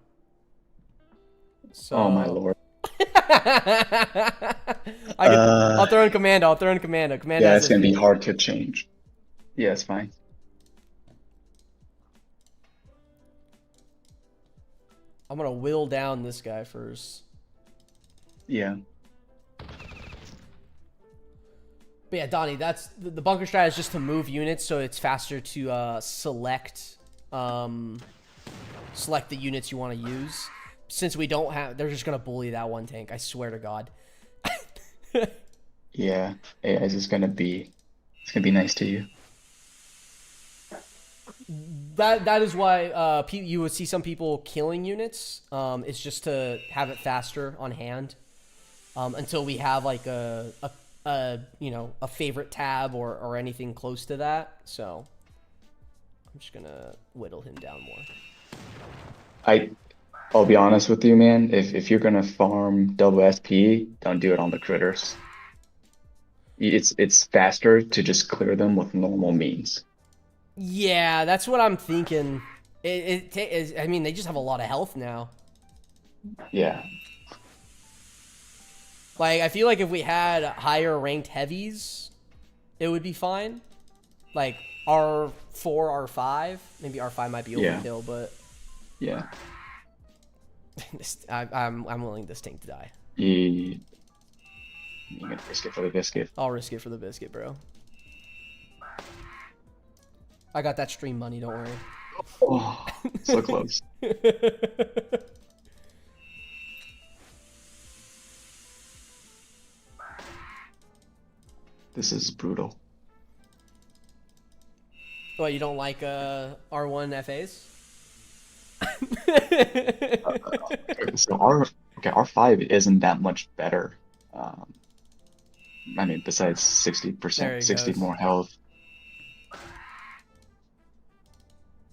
So... Oh my lord. I'll throw in commando. Commando Yeah, has it's gonna SP. be hard to change. Yeah, it's fine. I'm gonna whittle down this guy first. Yeah. But yeah, Donnie, that's the bunker strat is just to move units, so it's faster to select the units you want to use. Since we don't have, they're just gonna bully that one tank. I swear to God. Yeah. AI is gonna be. It's gonna be nice to you. That is why you would see some people killing units. It's just to have it faster on hand until we have like a favorite tab or anything close to that. So I'm just gonna whittle him down more. I'll be honest with you, man. If you're gonna farm double SP, don't do it on the critters. It's faster to just clear them with normal means. Yeah, that's what I'm thinking. I mean, they just have a lot of health now. Yeah. Like, I feel like if we had higher ranked heavies, it would be fine. Like, R4, R5. Maybe R5 might be overkill, but... Yeah. I'm willing this tank to die. You can risk it for the biscuit. I'll risk it for the biscuit, bro. I got that stream money, don't worry. Oh, so close. This is brutal. What, you don't like R1 FAs? So R5 isn't that much better. I mean, besides 60%, 60 more health.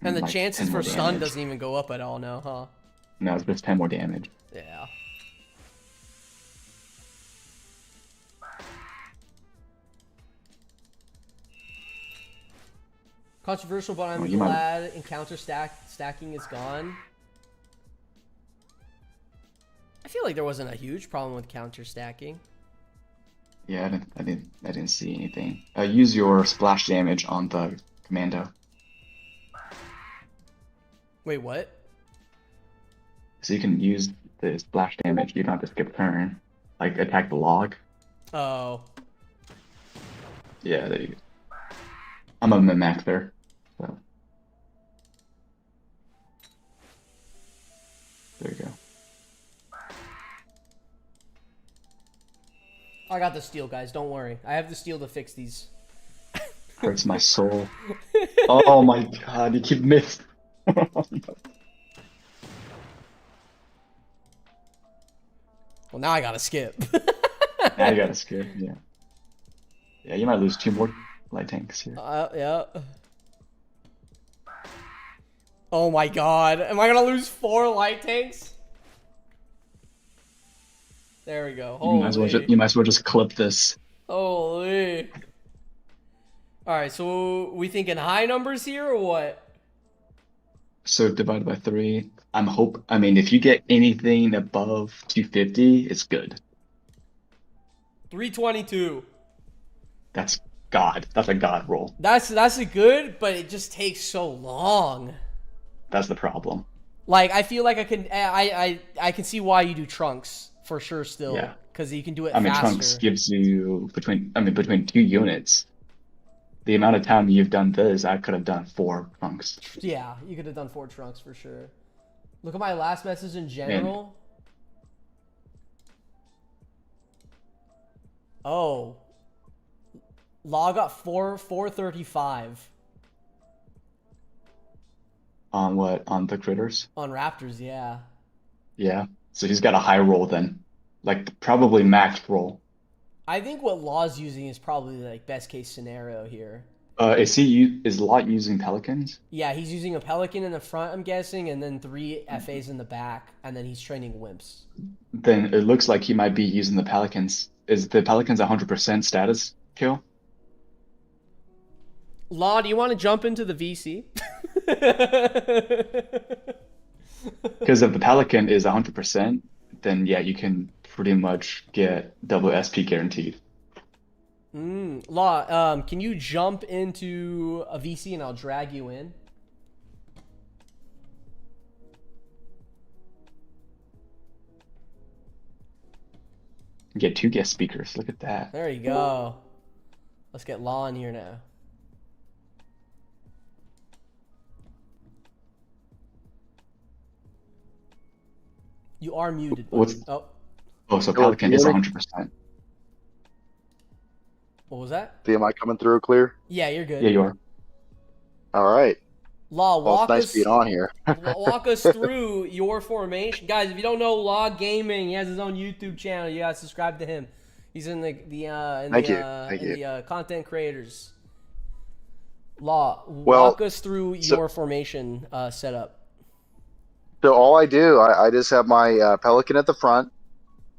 And the like chances 10 more for stun damage. doesn't even go up at all now, huh? No, it's just 10 more damage. Yeah. Controversial, but I'm glad encounter stacking is gone. I feel like there wasn't a huge problem with counter stacking. Yeah, I didn't see anything. Use your splash damage on the commando. Wait, what? So you can use the splash damage. You don't have to skip a turn. Like attack the log. Oh. Yeah, there you go. I'm a min-maxer, so there you go. I got the steel, guys. Don't worry. I have the steel to fix these. Hurts my soul. Oh my god, you keep missing. Well, now I gotta skip. Now you gotta skip, yeah. Yeah, you might lose 2 more light tanks here. Yeah. Oh my god. Am I gonna lose 4 light tanks? There we go. Holy. You might as well just clip this. Holy. Alright, so we thinking high numbers here or what? So divided by 3. I mean, if you get anything above 250, it's good. 322. That's God. That's a God roll. That's a good, but it just takes so long. That's the problem. Like, I feel like I can see why you do trunks for sure still. Yeah. Because you can do it I mean, faster. Trunks gives you between 2 units. The amount of time you've done this, I could have done 4 Trunks. Yeah, you could have done 4 trunks for sure. Look at my last message in general. Oh. Law got 435. On what? On the critters? On Raptors, yeah. Yeah. So he's got a high roll then. Like, probably max roll. I think what Law's using is probably like best case scenario here. Is Lot using Pelicans? Yeah, he's using a Pelican in the front, I'm guessing, and then 3 FAs in the back, and then he's training Wimps. Then it looks like he might be using the Pelicans. Is the Pelicans 100% status kill? Law, do you want to jump into the VC? Because if the Pelican is 100%, then yeah, you can pretty much get double SP guaranteed. Law, can you jump into a VC and I'll drag you in? Get 2 guest speakers. Look at that. There you go. Let's get Law in here now. You are muted. So Pelican is 100%. What was that? Am I coming through clear? Yeah, you're good. Yeah, you are. All right. Law, Well, it's nice being on here. walk us through your formation, guys. If you don't know Law Gaming, he has his own YouTube channel. You gotta subscribe to him. He's in the content creators. Law, walk us through your formation setup. So all I do, I just have my Pelican at the front.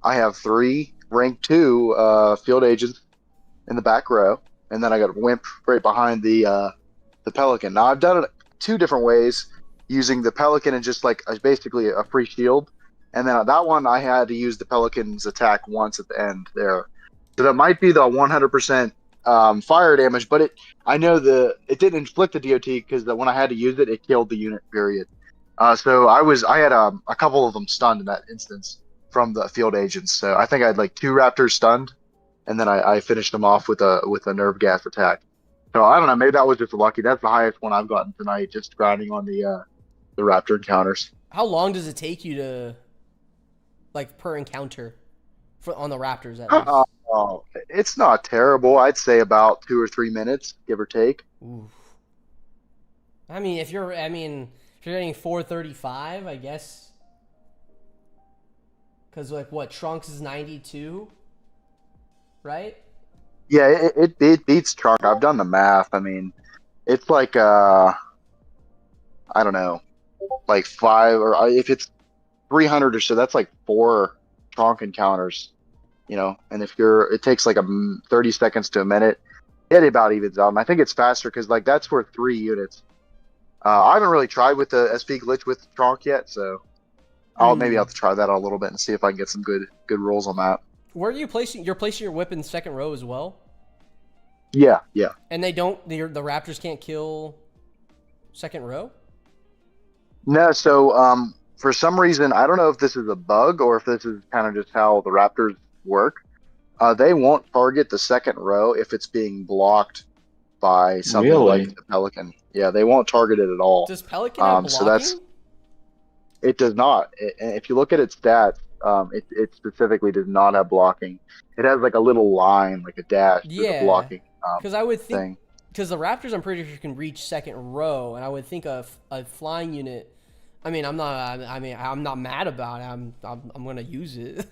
I have 3 rank 2 field agents in the back row, and then I got a Wimp right behind the Pelican. Now I've done it 2 different ways, using the Pelican and just like basically a free shield, and then on that one I had to use the Pelican's attack once at the end there. So that might be the 100% fire damage, but I know it didn't inflict the DOT because when I had to use it, it killed the unit. Period. So I had a couple of them stunned in that instance from the field agents. So I think I had like 2 Raptors stunned and then I finished him off with a nerve gas attack. So I don't know, maybe that was just lucky. That's the highest one I've gotten tonight, just grinding on the raptor encounters. How long does it take you to, like, per encounter for on the Raptors at least? Oh, it's not terrible. I'd say about 2 or 3 minutes, give or take. Oof. I mean, if you're getting 435, I guess. Because, like, what, Trunks is 92, right? Yeah, it beats Trunk. I've done the math. I mean, it's like I don't know, like five or if it's 300 or so, that's like 4 Trunk encounters, And if it takes like 30 seconds to a minute, it about evens out. And I think it's faster because like that's for 3 units. I haven't really tried with the SP glitch with Trunk yet, so maybe I'll have to try that out a little bit and see if I can get some good rolls on that. Where are you placing? You're placing your whip in second row as well. Yeah. And they don't. The Raptors can't kill second row. No, so for some reason, I don't know if this is a bug or if this is kind of just how the Raptors work. They won't target the second row if it's being blocked by something Really? like the Pelican. Yeah, they won't target it at all. Does Pelican have blocking? So it does not. If you look at its stats, it specifically does not have blocking. It has like a little line, like a dash, through the blocking. Because I would think, thing. because the Raptors, I'm pretty sure can reach second row, and I would think a flying unit. I mean, I'm not mad about it. I'm gonna use it.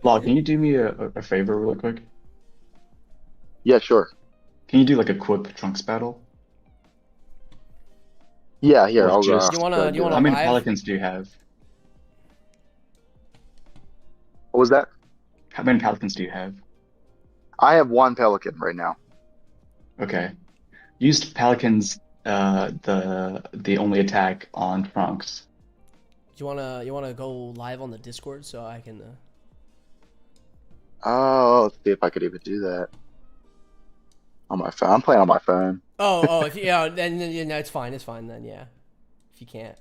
Law, can you do me a favor really quick? Yeah, sure. Can you do like a quick Trunks battle? Yeah, here. I'll just- Do you wanna How many live? Pelicans do you have? What was that? How many Pelicans do you have? I have 1 Pelican right now. Okay. Used Pelicans the only attack on Trunks. Do you wanna go live on the Discord so I can? Oh, let's see if I could even do that on my phone. I'm playing on my phone. If yeah, then it's fine. It's fine then. Yeah, if you can't.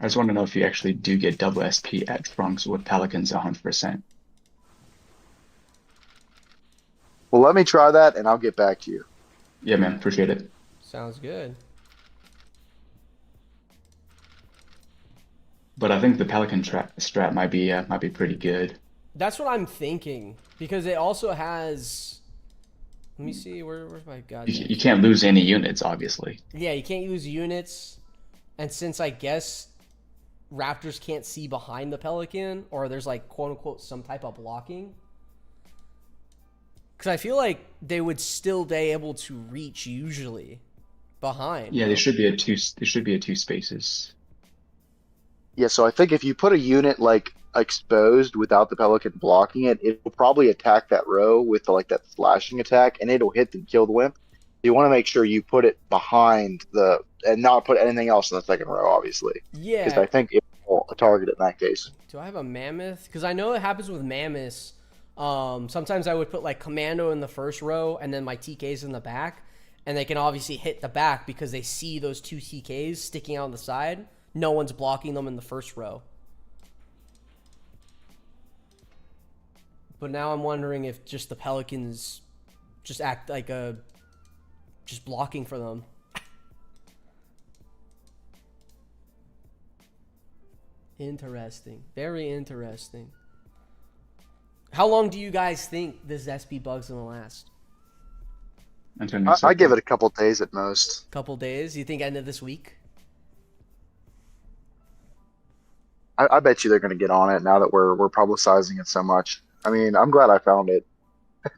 I just want to know if you actually do get double SP at Trunks with Pelicans 100%. Well, let me try that, and I'll get back to you. Yeah, man, appreciate it. Sounds good. But I think the Pelican strat might be pretty good. That's what I'm thinking because it also has. Let me see where's my goddamn. You can't lose any units, obviously. Yeah, you can't use units, and since I guess Raptors can't see behind the Pelican, or there's like quote unquote some type of blocking. Because I feel like they would still be able to reach usually behind. Yeah, there should be two spaces. Yeah, so I think if you put a unit like exposed without the Pelican blocking it, it will probably attack that row with like that slashing attack, and it'll hit and kill the Wimp. You want to make sure you put it behind and not put anything else in the second row, obviously. Yeah. Because I think it will target it in that case. Do I have a Mammoth? Because I know it happens with Mammoths. Sometimes I would put like Commando in the first row and then my TKs in the back, and they can obviously hit the back because they see those two TKs sticking out on the side. No one's blocking them in the first row. But now I'm wondering if just the Pelicans just act like just blocking for them. Interesting. Very interesting. How long do you guys think this SP bug's gonna last? I give it a couple days at most. Couple days? You think end of this week? I bet you they're going to get on it now that we're publicizing it so much. I mean, I'm glad I found it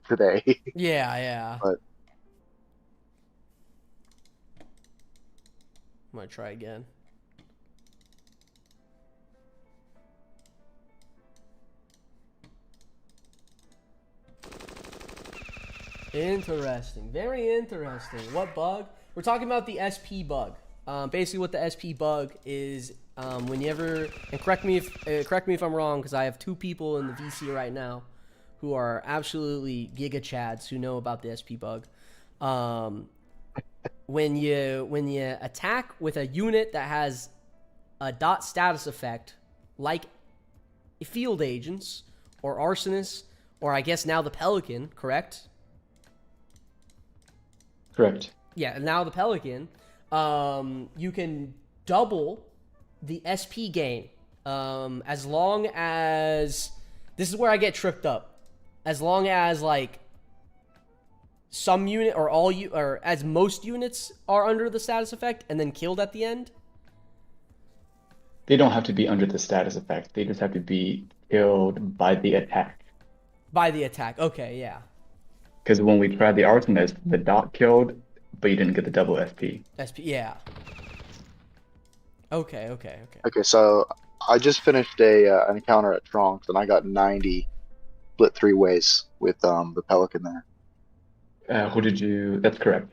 today. Yeah. But I'm gonna try again. Interesting. Very interesting. What bug? We're talking about the SP bug. Basically, what the SP bug is, whenever, and correct me if I'm wrong, because I have 2 people in the VC right now who are absolutely giga chads who know about the SP bug. When you attack with a unit that has a dot status effect, like field agents or arsonist, or I guess now the Pelican, correct? Correct. Yeah, now the Pelican, you can double the SP gain, as long as, this is where I get tripped up, as long as like some unit or or as most units are under the status effect and then killed at the end. They don't have to be under the status effect. They just have to be killed by the attack. By the attack. Okay, yeah. Because when we tried the arsonist, the dot killed, but you didn't get the double SP. SP, yeah. Okay. Okay, so I just finished an encounter at Tronx, and I got 90 split 3 ways with the Pelican there. Who did you? That's correct.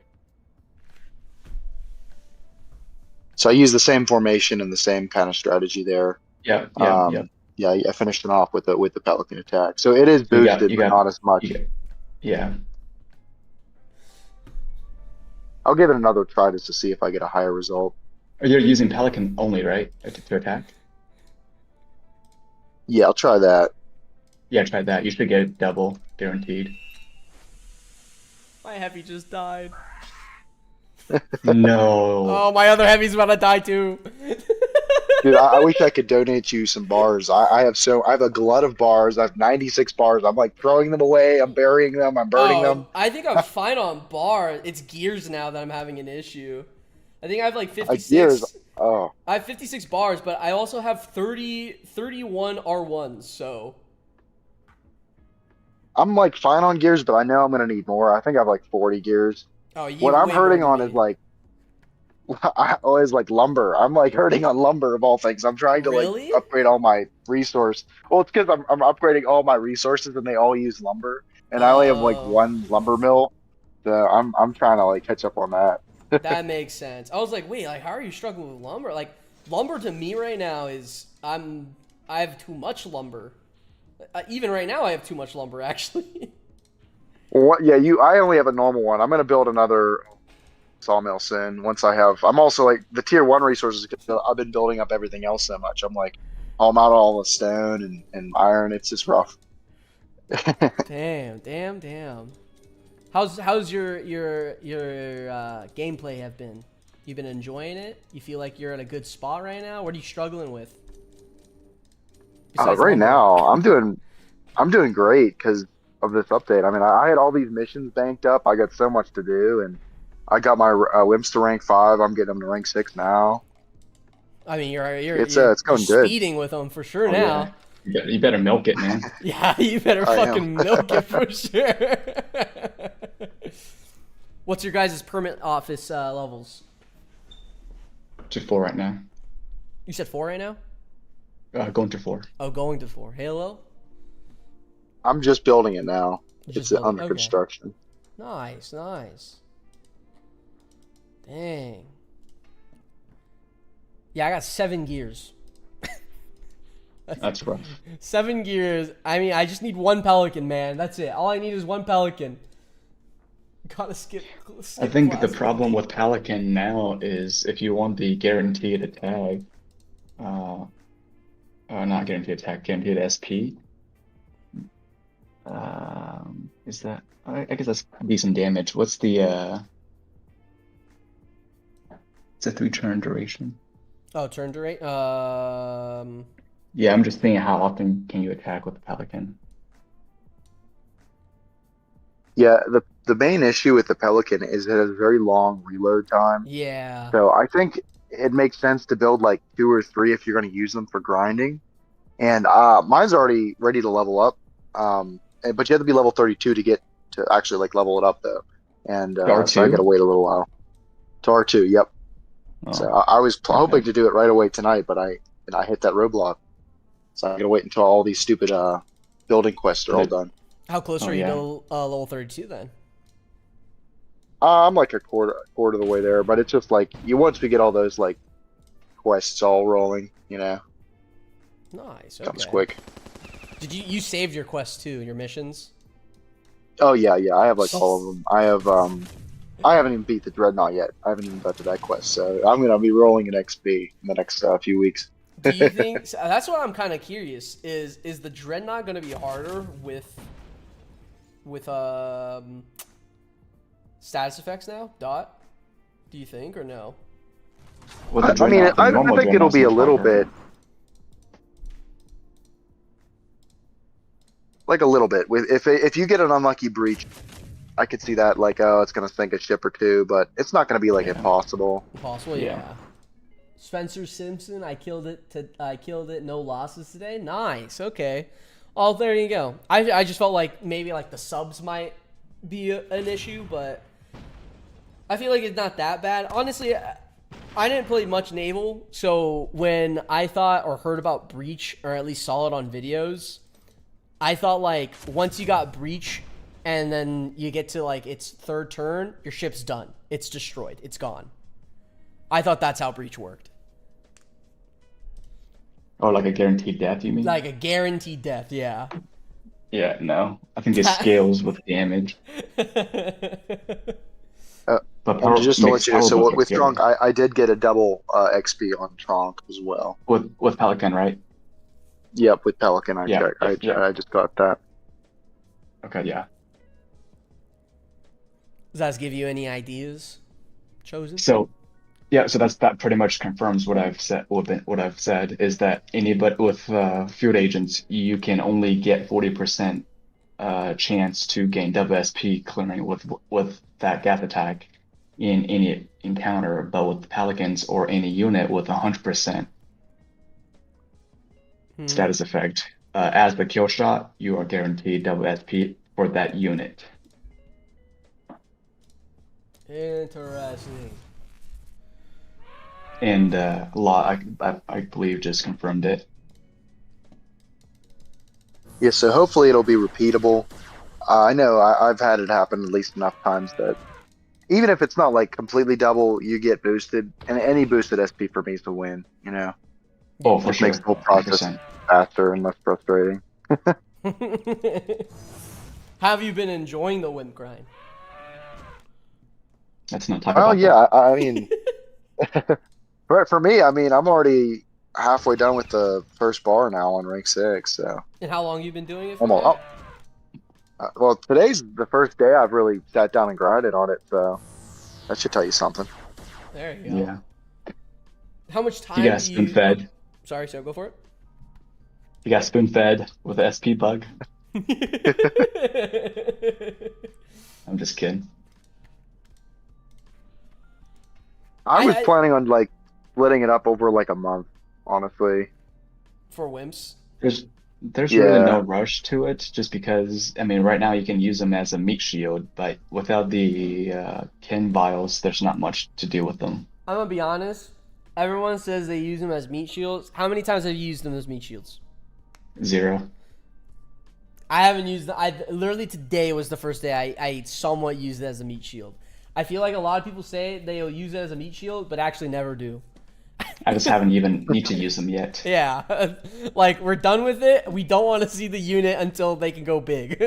So I used the same formation and the same kind of strategy there. Yeah. Yeah, I finished it off with the Pelican attack. So it is boosted, but not as much. Yeah. I'll give it another try just to see if I get a higher result. You're using Pelican only, right? To attack? Yeah, I'll try that. Yeah, try that. You should get it double, guaranteed. My heavy just died. No. Oh, my other heavy's about to die too. Dude, I wish I could donate you some bars. I have a glut of bars. I have 96 bars. I'm like throwing them away. I'm burying them. I'm burning them. I think I'm fine on bar. It's gears now that I'm having an issue. I think I have like 56. Gears. Oh. I have 56 bars, but I also have 31 R1s, so. I'm like fine on gears, but I know I'm gonna need more. I think I have like 40 gears. Oh, you What I'm hurting on is like, I always like lumber. I'm like hurting on lumber of all things. I'm trying to Really? like upgrade all my resource. Well, it's because I'm upgrading all my resources and they all use lumber, and I only have like one lumber mill. So I'm trying to like catch up on that. That makes sense. I was like, wait, like how are you struggling with lumber? Like lumber to me right now is I have too much lumber. Even right now, I have too much lumber actually. What? Yeah, I only have a normal one. I'm gonna build another sawmill soon. Once I have, I'm also like the tier 1 resources. I've been building up everything else so much. I'm like, I'm out all the stone and iron. It's just rough. Damn. How's your gameplay have been? You been enjoying it? You feel like you're at a good spot right now? What are you struggling with? Right now, I'm doing great because of this update. I mean, I had all these missions banked up. I got so much to do, and I got my wimps to rank 5. I'm getting them to rank 6 now. I mean, you're it's going good. Speeding with them for sure now. Yeah. You better milk it, man. Yeah, you better fucking milk it for sure. What's your guys' permit office levels? To 4 right now. You said 4 right now? Going to 4. Oh, going to 4. Halo? I'm just building it now. It's under okay. construction. Nice. Dang. Yeah, I got 7 gears. That's rough. 7 gears. I mean, I just need 1 pelican, man. That's it. All I need is 1 pelican. Gotta skip I think the problem with Pelican now is if you want the guaranteed attack, not guaranteed attack, guaranteed SP. Is that? I guess that's decent damage. What's the? It's a 3-turn duration. Oh, turn duration. Yeah, I'm just thinking how often can you attack with the Pelican? Yeah, the main issue with the Pelican is it has a very long reload time. Yeah. So I think it makes sense to build like 2 or 3 if you're going to use them for grinding. And mine's already ready to level up. But you have to be level 32 to get to actually like level it up though. And so I got to wait a little while. To R2, yep. Oh, so I was hoping to do it right away tonight, but I hit that roadblock. So I'm going to wait until all these stupid building quests are all done. How close are you to level 32 then? I'm like a quarter of the way there, but it's just like once we get all those like quests all rolling, Nice. Okay. Comes quick. Did you saved your quests too, your missions? Oh yeah, I have like all of them. I haven't even beat the Dreadnought yet. I haven't even got to that quest, so I'm gonna be rolling an XP in the next few weeks. Do you think so that's what I'm kind of curious is the dreadnought going to be harder with status effects now? Dot? Do you think or no? With the I mean, dreadnought, the I normal think it'll dreadnought's be a much little harder. bit, like a little bit. With if you get an unlucky breach, I could see that like, oh, it's gonna sink a ship or two, but it's not gonna be like Yeah. impossible. Impossible, Yeah. yeah. Spencer Simpson, I killed it, no losses today. Nice, okay. Oh, there you go. I just felt like maybe like the subs might be an issue, but I feel like it's not that bad. Honestly, I didn't play much naval, so when I thought or heard about breach, or at least saw it on videos, I thought like once you got breach and then you get to like its third turn, your ship's done. It's destroyed. It's gone. I thought that's how breach worked. Oh, like a guaranteed death, you mean? Like a guaranteed death, yeah. Yeah, no. I think it scales with damage. Uh, But and power just to makes let you know, power boats so are with Trunk, scary. I did get a double XP on Trunk as well. With Pelican, right? Yep, with Pelican, I Yeah, checked. yeah, yeah. I just got that. Okay, yeah. Does that give you any ideas, Chosen? So yeah, so that pretty much confirms what I've said. What I've said is that anybody with field agents, you can only get 40% chance to gain WSP clearing with that gas attack in any encounter, but with Pelicans or any unit with 100% status effect, as the kill shot, you are guaranteed WSP for that unit. Interesting. And Law, I believe, just confirmed it. Yeah, so hopefully it'll be repeatable. I know I've had it happen at least enough times that even if it's not like completely double, you get boosted, and any boosted SP for me is a win. You know, Oh, for just makes sure, the whole process 100%. faster and less frustrating. Have you been enjoying the wimp grind? Let's not talk Well, about yeah, that. I mean, for me, I mean, I'm already halfway done with the first bar now on rank 6, so And how long you been doing it for almost. now? Well, today's the first day I've really sat down and grinded on it, so that should tell you something. There you go. Yeah. How much You time got do you? spoon-fed. Sorry, go for You got spoon-fed with the SP bug. it. I'm just kidding. I was I planning on like splitting it up over like a month, honestly. for wimps. There's really no Yeah. rush to it, just because I mean, right now you can use them as a meat shield, but without the kin vials, there's not much to do with them. I'm gonna be honest. Everyone says they use them as meat shields. How many times have you used them as meat shields? 0. I haven't used them. I literally today was the first day I somewhat used it as a meat shield. I feel like a lot of people say they'll use it as a meat shield, but actually never do. I just haven't even need to use them yet. Yeah, like we're done with it. We don't want to see the unit until they can go big.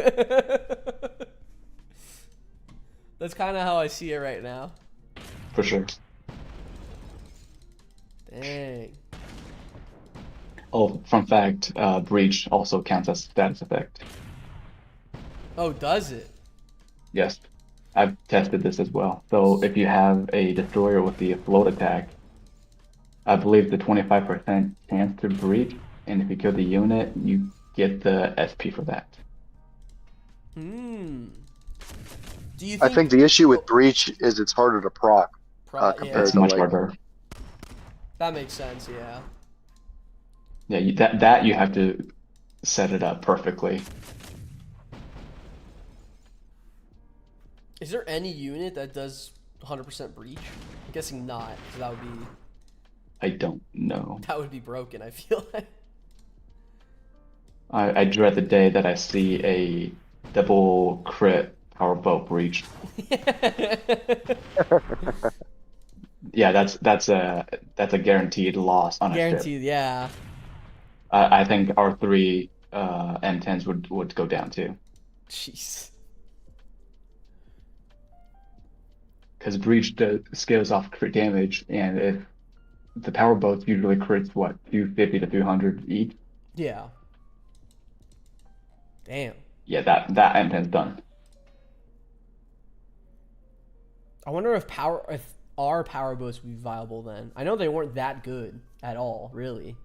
That's kind of how I see it right now. For sure. Dang. Oh, fun fact, breach also counts as status effect. Oh, does it? Yes, I've tested this as well. So if you have a destroyer with the float attack, I believe the 25% chance to breach, and if you kill the unit, you get the SP for that. Hmm. Do you I think? think the issue with Breach is it's harder to proc Yeah, compared It's to much like. harder. that makes sense. Yeah. Yeah, that you have to set it up perfectly. Is there any unit that does 100% breach? I'm guessing not, because I don't know. that would be broken. I feel like. I dread the day that I see a double crit powerboat breach. Yeah, that's a guaranteed loss on a ship. Guaranteed. Yeah. I think R3 M10s would go down too, Jeez. because breach scales off crit damage, and if the power boats usually crits what, 250 to 300 each. Yeah. Damn. Yeah, that M10's done. I wonder if our power boats would be viable then. I know they weren't that good at all, really.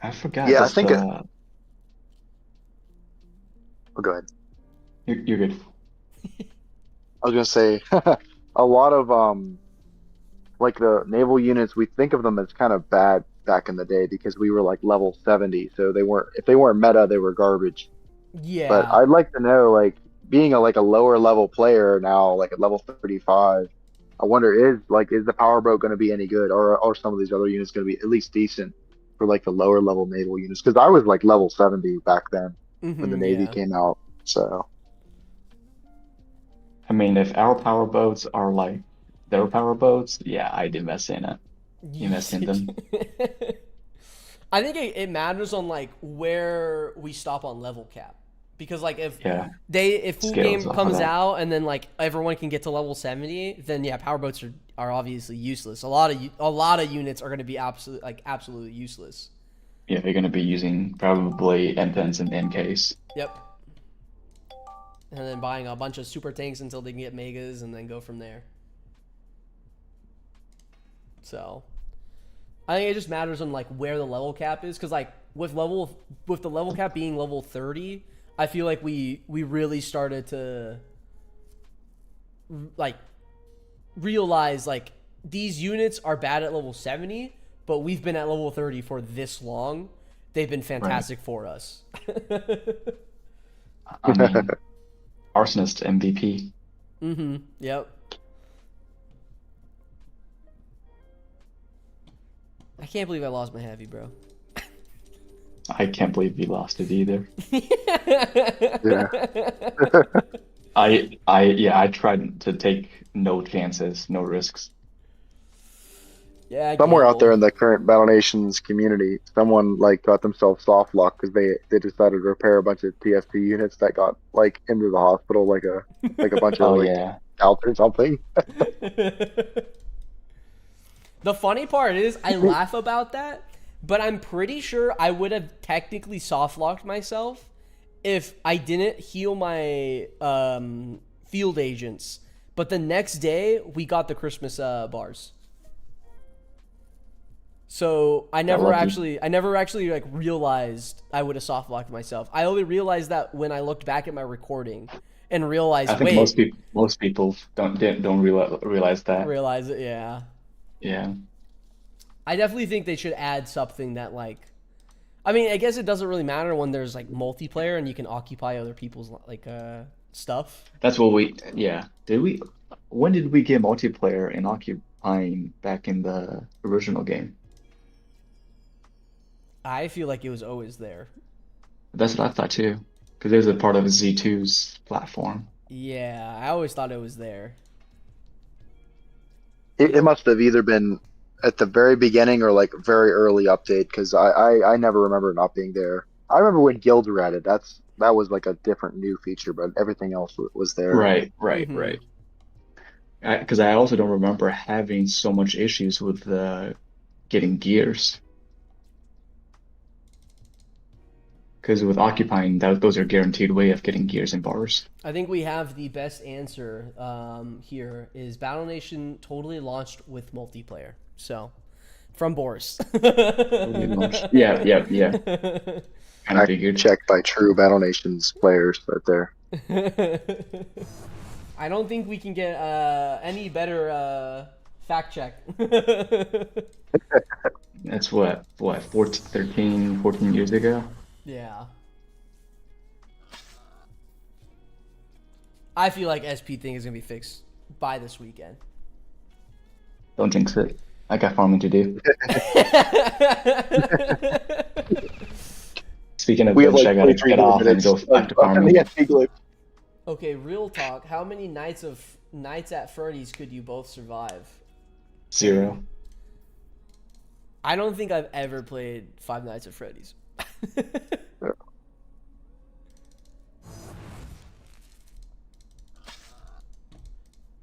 I forgot Yeah, I this. think. Oh, go ahead. You're good. I was gonna say a lot of like the naval units. We think of them as kind of bad back in the day because we were like level 70, so they weren't. If they weren't meta, they were garbage. But Yeah. I'd like to know, like, being a like a lower level player now, like at level 35. I wonder is the power boat going to be any good, or are some of these other units going to be at least decent for like the lower level naval units? Because I was like level 70 back then when the Navy Yeah. came out. So I mean, if our power boats are like their power boats, yeah, I'd invest in it. Invest in them. I think it matters on like where we stop on level cap, because like Yeah, if full scales game off of comes that. out and then like everyone can get to level 70, then yeah, power boats are obviously useless. A lot of units are going to be absolutely useless. Yeah, they're gonna be using probably M10s and NKs. Yep. And then buying a bunch of super tanks until they can get megas and then go from there. So I think it just matters on like where the level cap is, because like with the level cap being level 30, I feel like we really started to like realize like these units are bad at level 70, but we've been at level 30 for this long. They've been Right. fantastic for us. I mean, Arsonist MVP. Yep. I can't believe I lost my heavy, bro. I can't believe we lost it either. yeah, I tried to take no chances, no risks. Yeah, somewhere out there gamble. in the current Battle Nations community, someone like got themselves soft locked because they decided to repair a bunch of TFT units that got like into the hospital like a bunch of Oh like yeah. scouts or something. The funny part is, I laugh about that, but I'm pretty sure I would have technically soft locked myself if I didn't heal my field agents. But the next day, we got the Christmas bars. So I Got lucky. never actually like realized I would have soft locked myself. I only realized that when I looked back at my recording and I realized, think wait, most people don't realize that. realize it, yeah. Yeah. I definitely think they should add something that like, I mean, I guess it doesn't really matter when there's like multiplayer and you can occupy other people's like stuff. That's what we yeah. Did we when did we get multiplayer in occupying back in the original game? I feel like it was always there. That's what I thought too. Because it was a part of Z2's platform. Yeah, I always thought it was there. It must have either been at the very beginning or like very early update because I never remember it not being there. I remember when guilds were added. That was like a different new feature, but everything else was there. Right. Because I also don't remember having so much issues with getting gears. Because with occupying, those are guaranteed way of getting gears and bars. I think we have the best answer here is Battle Nation totally launched with multiplayer. So, from Boris. Totally launched. Yeah. Kind of I figured. checked by true Battle Nations players right there. I don't think we can get any better fact check. That's what 14, 13, 14 years ago? Yeah. I feel like SP thing is going to be fixed by this weekend. Don't jinx it. I got farming to do. Speaking of We have which, like I gotta 23 get more off and minutes go back to of farming. the SP glitch. Okay, real talk. How many nights at Freddy's could you both survive? 0. I don't think I've ever played Five Nights at Freddy's.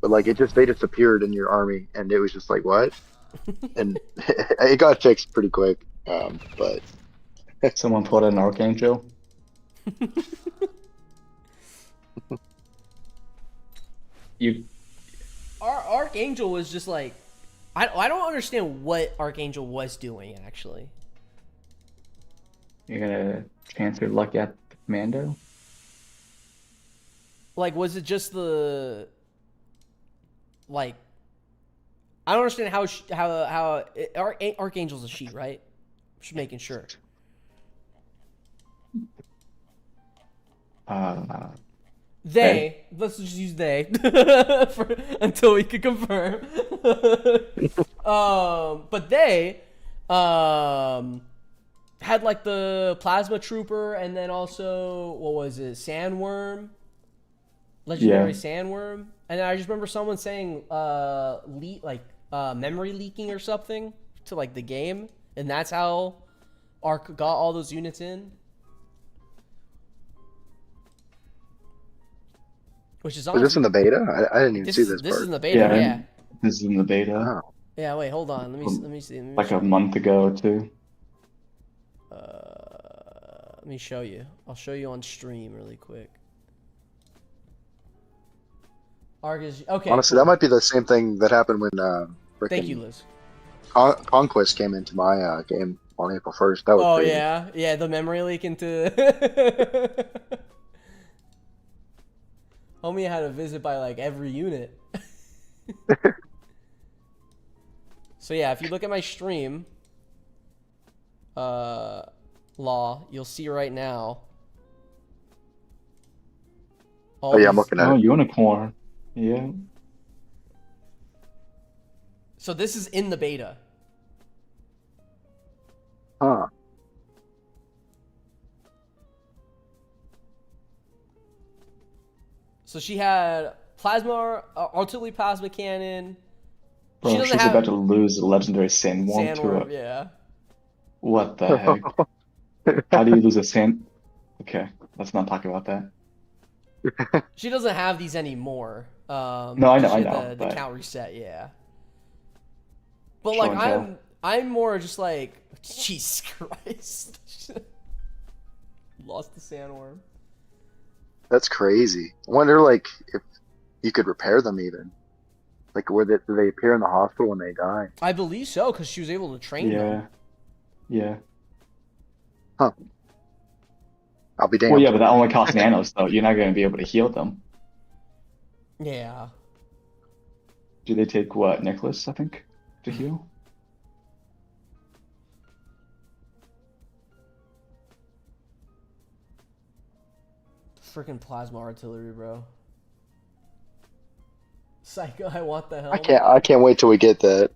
but like they just appeared in your army, and it was just like what? And it got fixed pretty quick. But Someone put an archangel. You Our Archangel was just like, I don't understand what Archangel was doing actually. you're gonna chance your luck at the commando? Like, was it just the like? I don't understand how Archangel's a she, right? Just making sure. Let's just use they until we can confirm. But they had like the plasma trooper, and then also what was it, sandworm, legendary sandworm, and I just remember someone saying memory leaking or something to like the game, and that's how Arc got all those units in. Which is was this in the beta? I didn't even see this This part. is in the beta, yeah. This is in the beta. Oh. Yeah, wait, hold on. Let me see. Like a month ago or two. Let me show you. I'll show you on stream really quick. Argus. Okay. Honestly, cool. that might be the same thing that happened when Thank you, Liz. Conquest came into my game on April 1st. That was crazy. Yeah, the memory leak into. Homie had a visit by like every unit. So yeah, if you look at my stream, Law, you'll see right now. Oh yeah, I'm looking at it. Unicorn. Yeah. So this is in the beta. Huh. So she had plasma, artillery plasma cannon. Bro, She doesn't she's have about to lose a legendary sandworm to sandworm, a... yeah. What the heck? How do you lose a sand... Okay, let's not talk about that. She doesn't have these anymore. No, I know, she I had know, The but- count reset, yeah. But Show like and tell. I'm more just like, Jesus Christ. Lost the sandworm. That's crazy. I wonder, like, if you could repair them even. Like, do they appear in the hospital when they die? I believe so, because she was able to train them. Yeah. I'll be damned. Well, yeah, but that only costs nanos, though. You're not going to be able to heal them. Yeah. Do they take, what, Nicholas, I think, to heal? Freaking plasma artillery, bro. Psycho, I want the hell. I can't wait till we get that.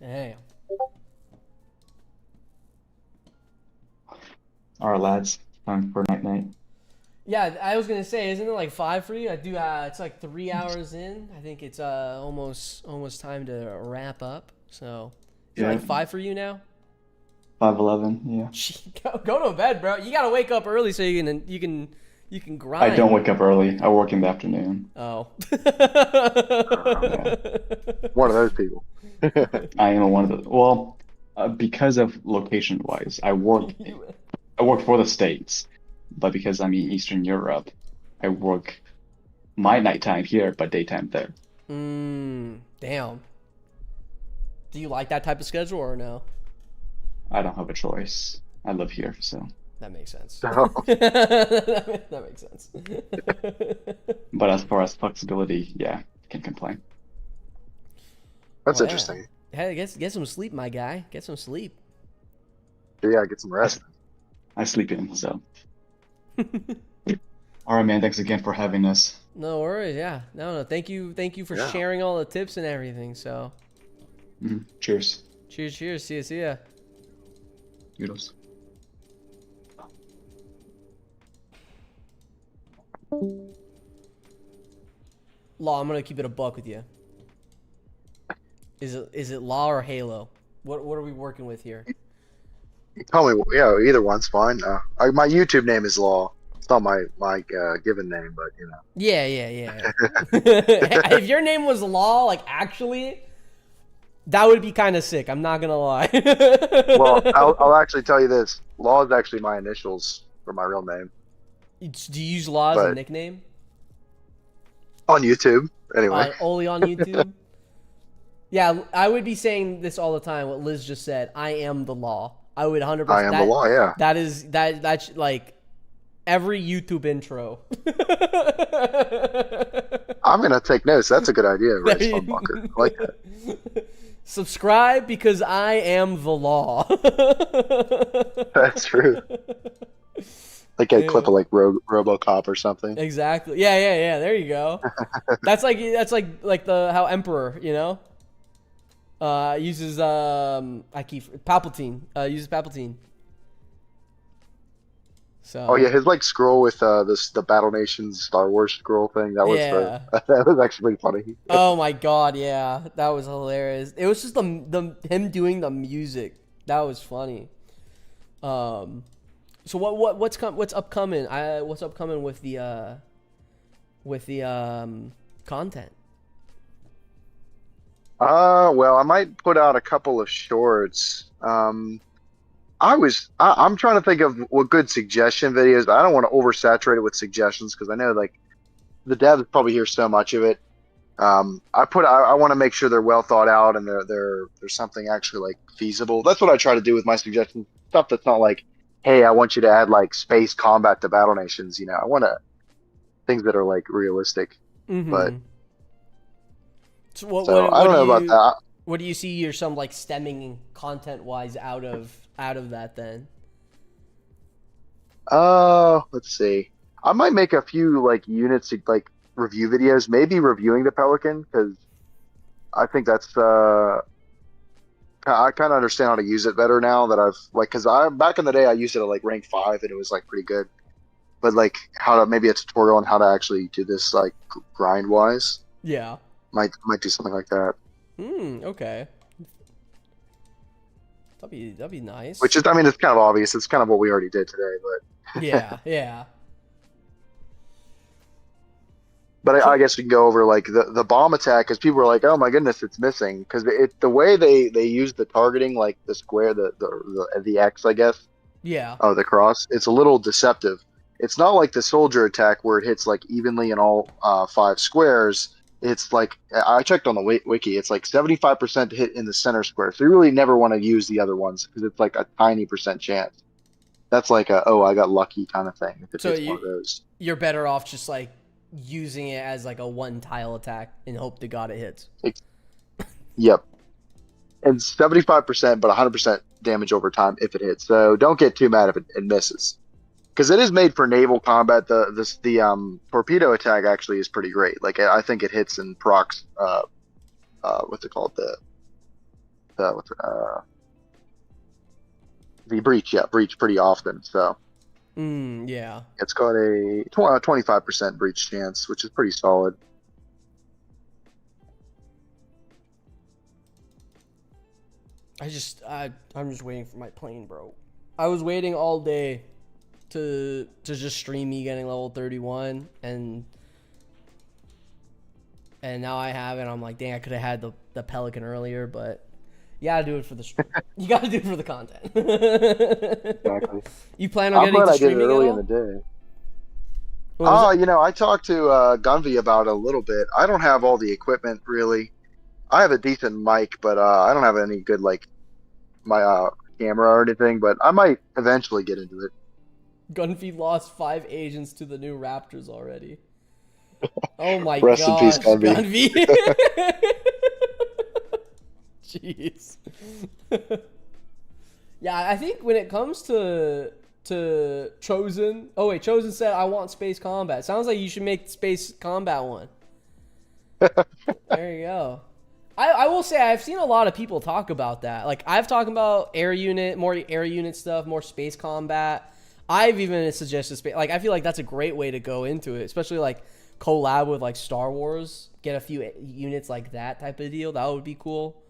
Damn. All right, lads. Time for night-night. Yeah, I was gonna say, isn't it like 5 for you? I do. It's like 3 hours in. I think it's almost time to wrap up. So, is it like 5 for you now? 5:11, yeah. Go to bed, bro. You gotta wake up early so you can grind. I don't wake up early. I work in the afternoon. Oh. One of those people. I am one of the... Well, because of location-wise, I work for the States. But because I'm in Eastern Europe, I work my nighttime here, but daytime there. Damn. Do you like that type of schedule or no? I don't have a choice. I live here, so. That makes sense. Oh. That makes sense. But as far as flexibility, yeah, can't complain. That's Well, yeah. interesting. Hey, get some sleep, my guy. Get some sleep. Yeah, get some rest. I sleep in, so. All right, man. Thanks again for having us. No worries. Yeah. No. Thank you for Yeah. sharing all the tips and everything. So. Cheers. Cheers. See ya. Noodles. Law, I'm gonna keep it a buck with you. Is it Law or Halo? What are we working with here? Call me, yeah, either one's fine. My YouTube name is Law. It's not my given name, but you know. Yeah. If your name was Law, like actually, that would be kind of sick. I'm not gonna lie. Well, I'll actually tell you this. Law is actually my initials for my real name, Do you use Law as a but nickname? on YouTube anyway. Only on YouTube? Yeah, I would be saying this all the time. What Liz just said. I am the Law. I would 100%. I am the Law. Yeah. That's like every YouTube intro. I'm gonna take notes. That's a good idea, Ray Bunker. I like that. Subscribe because I am the Law. That's true. Like a clip of like RoboCop or something. Exactly. Yeah. There you go. That's like the how Emperor, uses Palpatine. Uses Palpatine. So. Oh yeah, his like scroll with the Battle Nations Star Wars scroll thing. That was Yeah. that was actually pretty funny. Oh my god, yeah, that was hilarious. It was just the him doing the music that was funny. So what's upcoming? What's upcoming with the content? Well, I might put out a couple of shorts. I'm trying to think of what good suggestion videos. I don't want to oversaturate it with suggestions because I know like the devs probably hear so much of it. I want to make sure they're well thought out and there's something actually like feasible. That's what I try to do with my suggestions. Stuff that's not like, hey, I want you to add like space combat to Battle Nations. I want things that are like realistic. Mm-hmm. But so I don't know about that. What do you see yourself like stemming content wise out of that then? Let's see. I might make a few like units like review videos, maybe reviewing the Pelican because I think that's I kind of understand how to use it better now that I've like because I back in the day I used it at like rank 5 and it was like pretty good, but like how to maybe a tutorial on how to actually do this like grind wise. Yeah. Might do something like that. Okay. That'd be nice. Which is, I mean, it's kind of obvious. It's kind of what we already did today, but yeah. But I guess we can go over like the bomb attack because people are like, oh my goodness, it's missing because the way they use the targeting, like the square, the X, I guess. Yeah. Oh, the cross. It's a little deceptive. It's not like the soldier attack where it hits like evenly in all 5 squares. It's like I checked on the wiki. It's like 75% to hit in the center square. So you really never want to use the other ones because it's like a tiny percent chance. That's like I got lucky kind of thing. If it hits one of those, you're better off just like using it as like a one tile attack and hope to God it hits. Yep. And 75%, but 100% damage over time if it hits. So don't get too mad if it misses. Because it is made for naval combat. The torpedo attack actually is pretty great. Like I think it hits and procs. What's it called? The breach. Yeah, breach pretty often. So. Yeah. It's got a 25% breach chance, which is pretty solid. I'm just waiting for my plane, bro. I was waiting all day to just stream me getting level 31 and now I have it. I'm like, dang, I could have had the Pelican earlier, but you gotta do it for the stream. You gotta do it for the content. Exactly. You plan on getting to streaming early at all? in the day. I talked to Gunvy about it a little bit. I don't have all the equipment really. I have a decent mic, but I don't have any good like my camera or anything. But I might eventually get into it. Gunfeed lost 5 agents to the new Raptors already. Oh my Rest in peace, Gunfeed. Jeez. Yeah, I think when it comes to Chosen. Oh wait, Chosen said I want space combat. Sounds like you should make space combat one. There you go. I will say I've seen a lot of people talk about that. Like I've talked about more air unit stuff, more space combat. I've even suggested space. Like I feel like that's a great way to go into it, especially like collab with like Star Wars. Get a few units like that type of deal. That would be cool.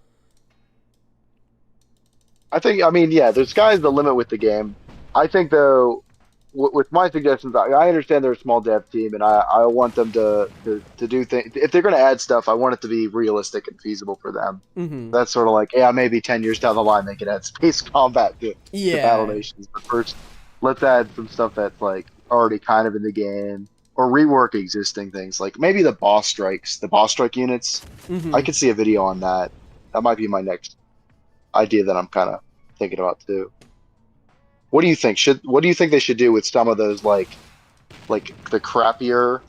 I mean, yeah, the sky's the limit with the game. I think though, with my suggestions, I understand they're a small dev team, and I want them to do things. If they're going to add stuff, I want it to be realistic and feasible for them. Mm-hmm. That's sort of like, yeah, maybe 10 years down the line they can add space combat to Battle Yeah. Nations, but first, let's add some stuff that's like already kind of in the game, or rework existing things. Like maybe the boss strikes, the boss strike units. I Mm-hmm. could see a video on that. That might be my next idea that I'm kind of thinking about too. What do you think? What do you think they should do with some of those like the crappier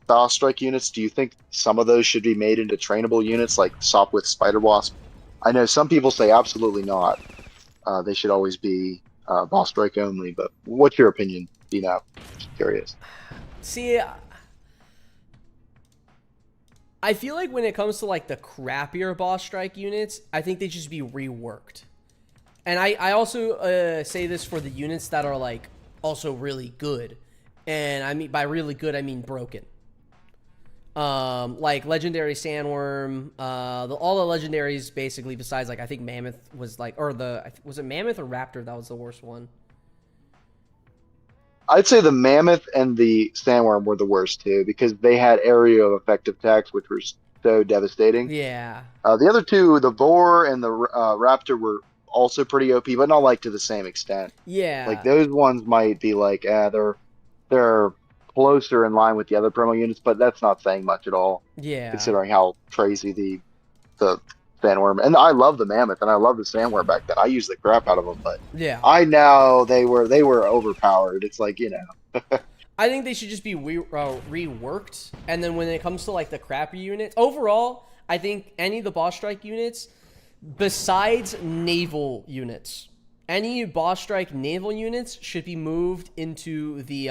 Bow Strike units? Do you think some of those should be made into trainable units like Sopwith Spider Wasp? I know some people say absolutely not. They should always be Boss Strike only. But what's your opinion, BNAP? Just curious. See, I feel like when it comes to like the crappier boss strike units, I think they just be reworked. And I also say this for the units that are like also really good. And I mean by really good I mean broken. Like legendary sandworm, all the legendaries basically besides like I think mammoth was like, or was it mammoth or raptor that was the worst one? I'd say the Mammoth and the Sandworm were the worst too because they had area of effective attacks, which were so devastating. Yeah. The other two, the Boar and the Raptor, were also pretty OP, but not like to the same extent. Like Yeah. those ones might be like, they're closer in line with the other promo units, but that's not saying much at all, Yeah. considering how crazy the Sandworm. And I love the Mammoth and I love the Sandworm back then. I used the crap out of them, but Yeah. I know they were overpowered. It's like I think they should just be reworked. And then when it comes to like the crappy units, overall, I think any of the boss strike units, besides naval units, any boss strike naval units should be moved into the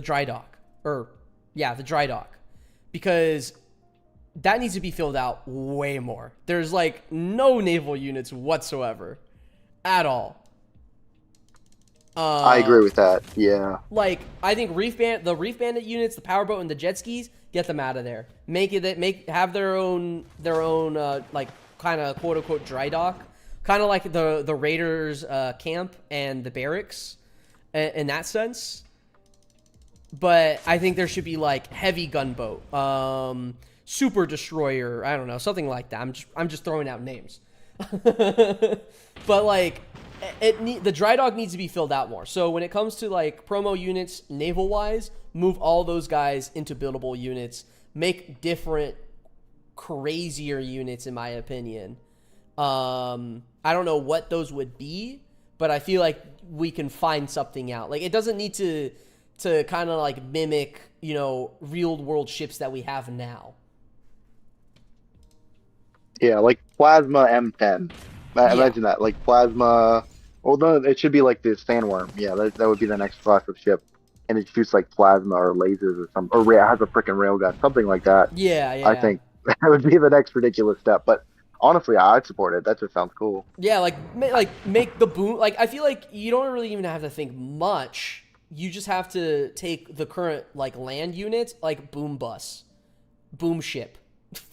dry dock. The dry dock, because that needs to be filled out way more. There's like no naval units whatsoever at all. I agree with that. Yeah. Like I think the Reef Bandit units, the powerboat, and the jet skis, get them out of there. Have their own like kind of quote unquote dry dock, kind of like the Raiders camp and the barracks, in that sense. But I think there should be like heavy gunboat, super destroyer, I don't know, something like that. I'm just throwing out names. But like the dry dock needs to be filled out more. So when it comes to like promo units naval wise, move all those guys into buildable units, make different crazier units in my opinion. I don't know what those would be, but I feel like we can find something out. Like it doesn't need to kind of like mimic, real world ships that we have now. Yeah, like Plasma M10. Yeah. Imagine that. Like Plasma. Well, no, it should be like the Sandworm. Yeah, that would be the next class of ship. And it shoots like plasma or lasers or something. Or has a freaking railgun. Something like that. Yeah. I think that would be the next ridiculous step. But honestly, I'd support it. That just sounds cool. Yeah, make the boom. Like I feel like you don't really even have to think much. You just have to take the current like land units, like boom bus, boom ship.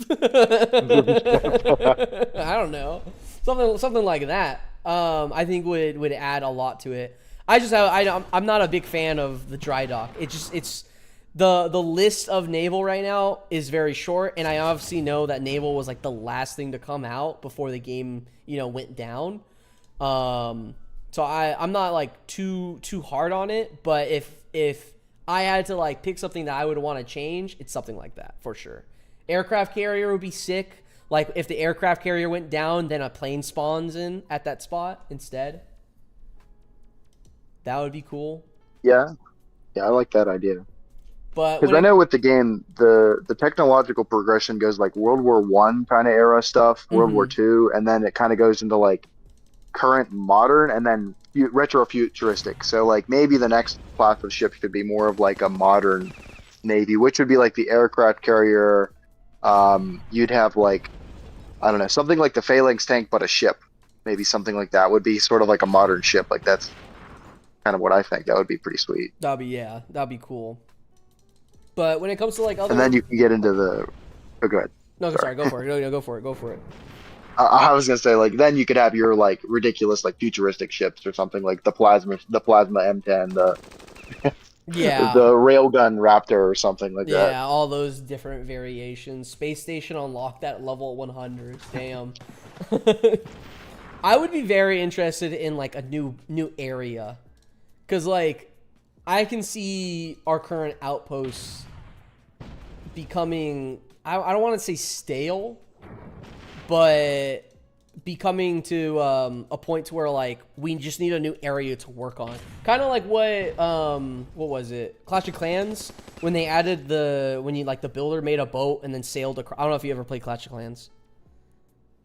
I don't know, something like that. I think would add a lot to it. I'm not a big fan of the dry dock. It's the list of naval right now is very short, and I obviously know that naval was like the last thing to come out before the game went down. So I'm not like too hard on it, but if I had to like pick something that I would want to change, it's something like that for sure. Aircraft carrier would be sick. Like if the aircraft carrier went down, then a plane spawns in at that spot instead. That would be cool. Yeah, I like that idea. But because I know with the game, the technological progression goes like World War One kind of era stuff, World War Two, and then it kind of goes into like current modern and then retro futuristic. So like maybe the next class of ship should be more of like a modern navy, which would be like the aircraft carrier. You'd have like, I don't know, something like the Phalanx tank, but a ship. Maybe something like that would be sort of like a modern ship. Like that's kind of what I think. That would be pretty sweet. That'd be cool. But when it comes to like other, and then you can get into the. Oh, go ahead. No, sorry, go for it. No, go for it. I was gonna say like then you could have your like ridiculous like futuristic ships or something like the plasma M10, Yeah, the railgun Raptor or something like that. yeah, all those different variations. Space station unlocked at level 100. Damn. I would be very interested in like a new area, cause like I can see our current outposts becoming. I don't want to say stale, but becoming to a point to where like we just need a new area to work on. Kind of like what was it? Clash of Clans when they added when you like the builder made a boat and then sailed across. I don't know if you ever played Clash of Clans.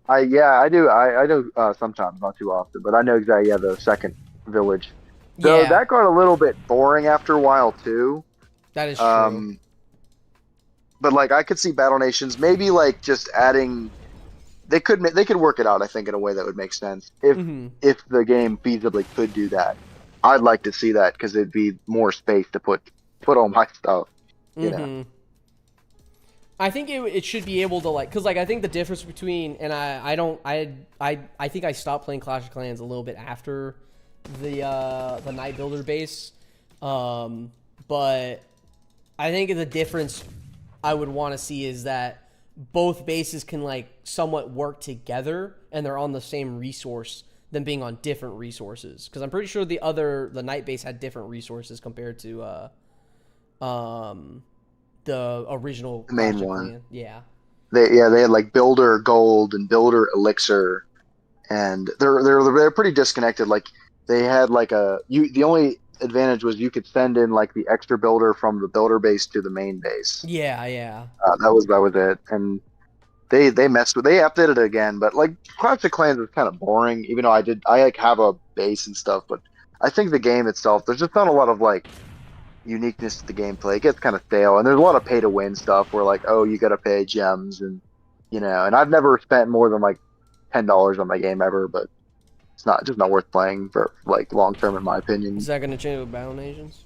I do sometimes, not too often, but I know exactly, yeah, the second village. So Yeah, that got a little bit boring after a while too. that is true. Um, but like I could see Battle Nations maybe like just adding. They could work it out, I think, in a way that would make sense Hmm. if the game feasibly could do that. I'd like to see that because it'd be more space to put all my stuff. You know, Hmm. I think it should be able to like, cause like I think the difference between and I don't I think I stopped playing Clash of Clans a little bit after the Night Builder base, but I think the difference I would want to see is that both bases can like somewhat work together and they're on the same resource than being on different resources. Because I'm pretty sure the night base had different resources compared to um the original the main Clash of one. Clans. Yeah. They had like Builder Gold and Builder Elixir, and they're pretty disconnected. Like they had like the only advantage was you could send in like the extra builder from the builder base to the main base. Yeah, yeah. That was it, and they updated it again, but like Clash of Clans is kind of boring. Even though I like have a base and stuff, but I think the game itself there's just not a lot of like uniqueness to the gameplay. It gets kind of stale, and there's a lot of pay to win stuff where like oh you got to pay gems and and I've never spent more than like $10 on my game ever, but it's not just not worth playing for like long term in my Is opinion. that gonna change with Battle Nations?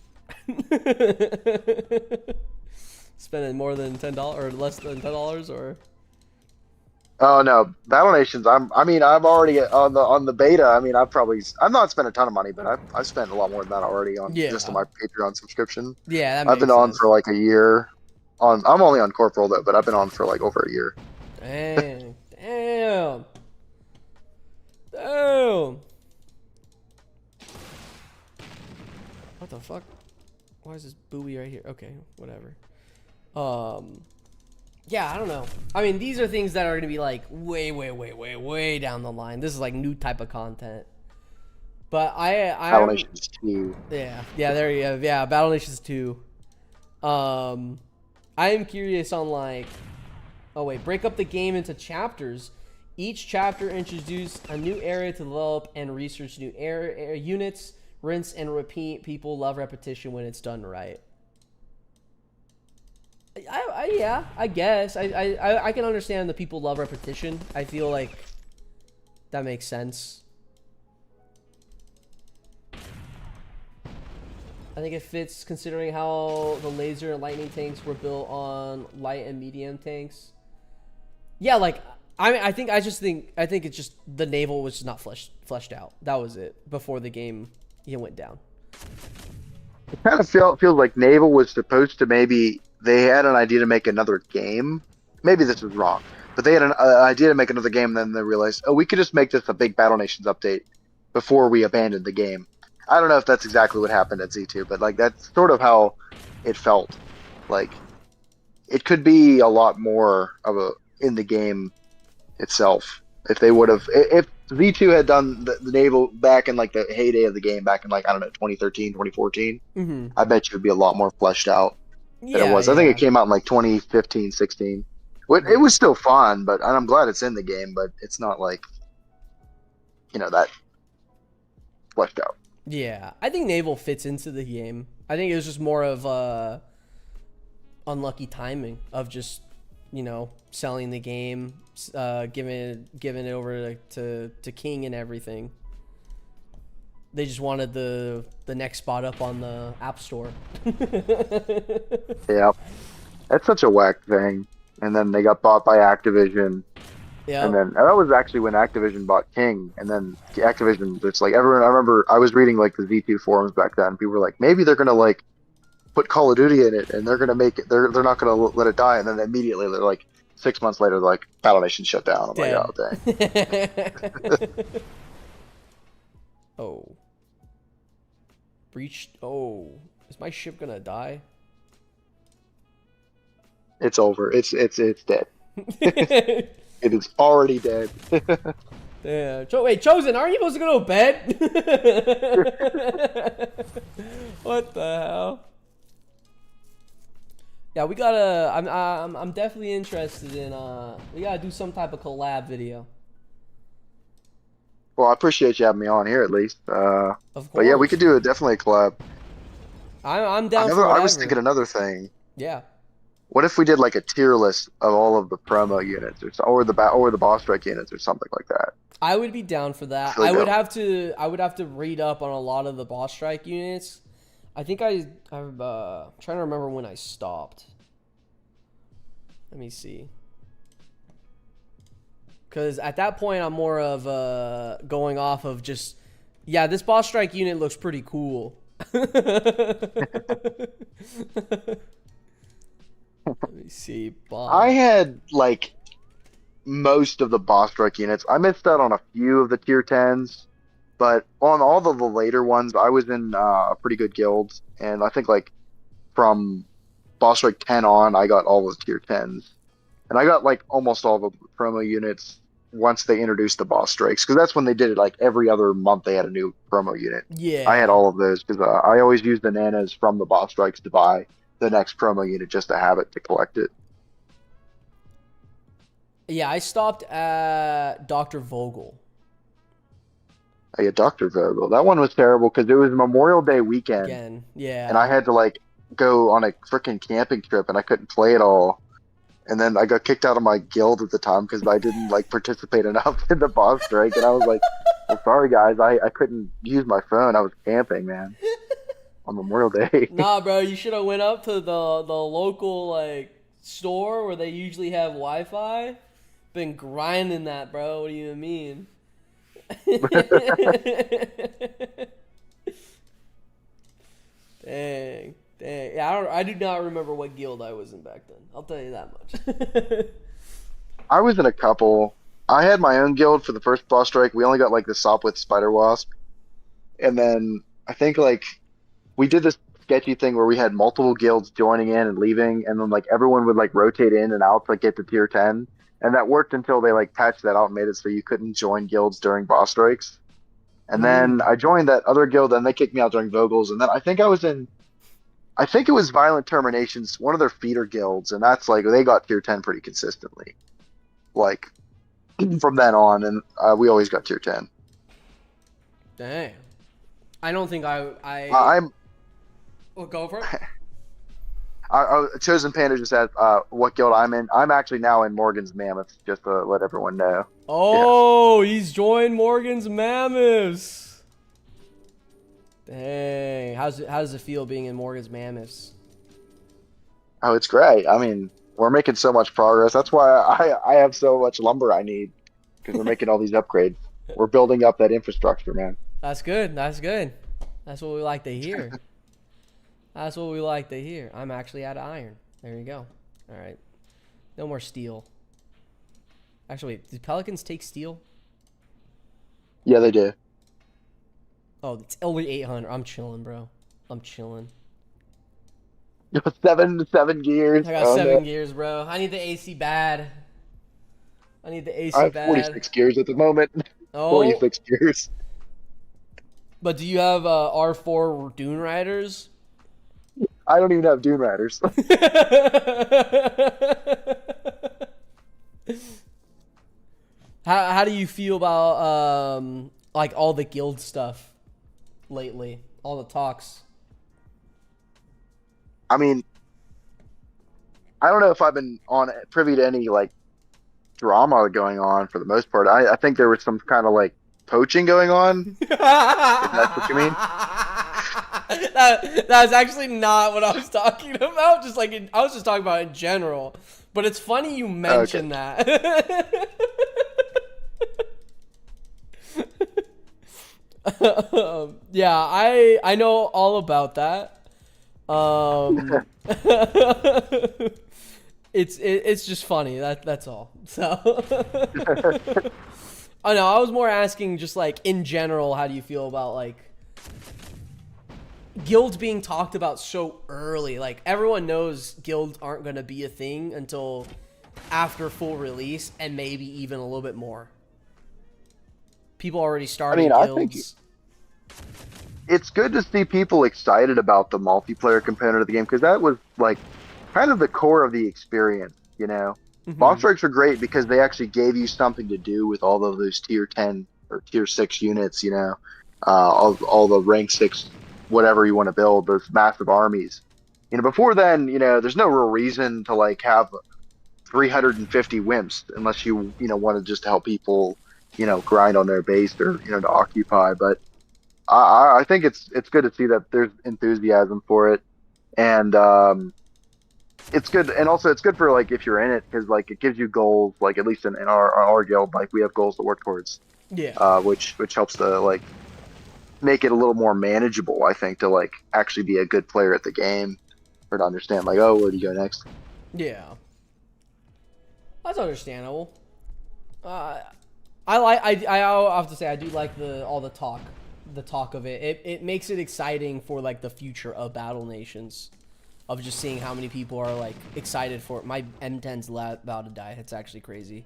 Spending more than $10 or less than $10 or Oh no, Battle Nations. I'm already on the beta. I mean, I've not spent a ton of money, but I've spent a lot more than that already on just on yeah. my Patreon subscription. Yeah, that I've been makes on for sense. like a year. I'm only on Corporal though, but I've been on for like over a year. Dang. Damn. Damn. What the fuck? Why is this buoy right here? Okay, whatever. Yeah, I don't know. I mean, these are things that are gonna be like way down the line. This is like new type of content. But Battle I'm Nations 2. yeah, there you go. Yeah, Battle Nations 2. Um, I am curious on like, oh wait, break up the game into chapters. Each chapter introduce a new area to develop and research new area units. Rinse and repeat. People love repetition when it's done right. Yeah, I guess I can understand the people love repetition. I feel like that makes sense. I think it fits considering how the laser and lightning tanks were built on light and medium tanks. Yeah, like I think it's just the naval was just not fleshed out. That was it before the game went down. It kind of feels like Naval was supposed to maybe they had an idea to make another game. Maybe this was wrong, but they had an idea to make another game. And then they realized, oh, we could just make this a big Battle Nations update before we abandoned the game. I don't know if that's exactly what happened at Z2, but like that's sort of how it felt. Like it could be a lot more of a in the game itself if they would have if Z2 had done the naval back in like the heyday of the game back in like I don't know 2013 2014. Mm-hmm. I bet you it would be a lot more fleshed out than it Yeah, was. I think it yeah. came out in like 2015 16. It Right. was still fun, but and I'm glad it's in the game, but it's not like that fleshed out. Yeah, I think naval fits into the game. I think it was just more of unlucky timing of just selling the game, giving it over to King and everything. They just wanted the next spot up on the App Store. Yeah, that's such a whack thing. And then they got bought by Activision, Yep. and that was actually when Activision bought King, and then Activision just like everyone. I remember I was reading like the Z2 forums back then. People were like, maybe they're gonna like put Call of Duty in it, and they're gonna make it. They're not gonna let it die, and then immediately they're like 6 months later, they're like Battle Nation shut down. I'm like, Dead. oh dang. Oh. Breach. Oh. Is my ship gonna die? It's over. It's dead. It is already dead. Yeah. Wait, Chosen, aren't you supposed to go to bed? What the hell? Yeah, we gotta. I'm definitely interested in. We gotta do some type of collab video. Well, I appreciate you having me on here at least. Of course. But yeah, we could do definitely a collab. I'm down for whatever. I was thinking another thing. Yeah. What if we did like a tier list of all of the promo units, or the boss strike units, or something like that? I would be down for that. Like I would have to read up on a lot of the boss strike units. I think I'm trying to remember when I stopped. Let me see. Because at that point, I'm more of going off of just, yeah, this boss strike unit looks pretty cool. Let me see. Boss. I had like most of the boss strike units. I missed out on a few of the tier 10s, but on all of the later ones, I was in a pretty good guild, and I think like from boss strike 10 on, I got all the tier 10s, and I got like almost all the promo units once they introduced the boss strikes, because that's when they did it. Like every other month, they had a new promo unit. Yeah. I had all of those because I always used the nanas from the boss strikes to buy the next promo unit just to have it to collect it. Yeah, I stopped at Dr. Vogel. Oh, yeah, Dr. Vogel. That one was terrible because it was Memorial Day weekend. Again, yeah. And I had to like go on a freaking camping trip, and I couldn't play it all. And then I got kicked out of my guild at the time because I didn't like participate enough in the boss strike. And I was like, well, sorry guys, I couldn't use my phone. I was camping, man, on Memorial Day. Nah, bro, you should have went up to the local like store where they usually have Wi-Fi. Been grinding that, bro. What do you mean? Dang. Yeah, I do not remember what guild I was in back then. I'll tell you that much. I was in a couple. I had my own guild for the first boss strike. We only got like the Sopwith Spider Wasp. And then I think like we did this sketchy thing where we had multiple guilds joining in and leaving, and then like everyone would like rotate in and out to like get to tier 10. And that worked until they like patched that out and made it so you couldn't join guilds during boss strikes. And then I joined that other guild, and they kicked me out during Vogels. And then I think it was Violent Terminations, one of their feeder guilds, and that's like they got tier 10 pretty consistently, like from then on, and we always got tier 10. Dang. I don't think I'm. Well, go for it. Chosen Panda just asked what guild I'm in. I'm actually now in Morgan's Mammoths, just to let everyone know. Oh, yeah. He's joined Morgan's Mammoths. Dang. How does it feel being in Morgan's Mammoths? Oh, it's great. I mean, we're making so much progress. That's why I have so much lumber I need, because we're making all these upgrades. We're building up that infrastructure, man. That's good. That's good. That's what we like to hear. That's what we like to hear. I'm actually out of iron. There you go. All right. No more steel. Actually, wait, do Pelicans take steel? Yeah, they do. Oh, it's only 800. I'm chilling, bro. I'm chilling. Seven gears. I got 7 gears, bro. I need the AC bad. I need the AC I have bad. 46 gears at the moment. Oh. 46 gears. But do you have R4 Dune Riders? I don't even have Dune Riders. How do you feel about like all the guild stuff lately? All the talks. I mean, I don't know if I've been privy to any like drama going on for the most part. I think there was some kind of like poaching going on. If that's what you mean. That's actually not what I was talking about. Just like I was just talking about in general. But it's funny you mentioned that. Yeah, I know all about that. It's just funny. That's all. So I know. I was more asking just like in general, how do you feel about like guilds being talked about so early? Like everyone knows guilds aren't going to be a thing until after full release, and maybe even a little bit more. People already starting I think guilds. it's good to see people excited about the multiplayer component of the game because that was like kind of the core of the experience, you know. Boss Hmm. strikes are great because they actually gave you something to do with all of those tier 10 or tier 6 units, you know, all the rank 6, whatever you want to build, those massive armies. You know, before then, you know, there's no real reason to like have 350 wimps unless you know, want to just help people, you know, grind on their base or, you know, to occupy. But I think it's good to see that there's enthusiasm for it, and it's good, and also it's good for like if you're in it because like it gives you goals. Like at least in our guild, like we have goals to work towards, Yeah. which helps to like make it a little more manageable. I think to like actually be a good player at the game or to understand like, oh, where do you go next? Yeah. That's understandable. Uh, I like. I have to say I do like the talk of it. It makes it exciting for like the future of Battle Nations, of just seeing how many people are like excited for it. My M10's about to die. It's actually crazy.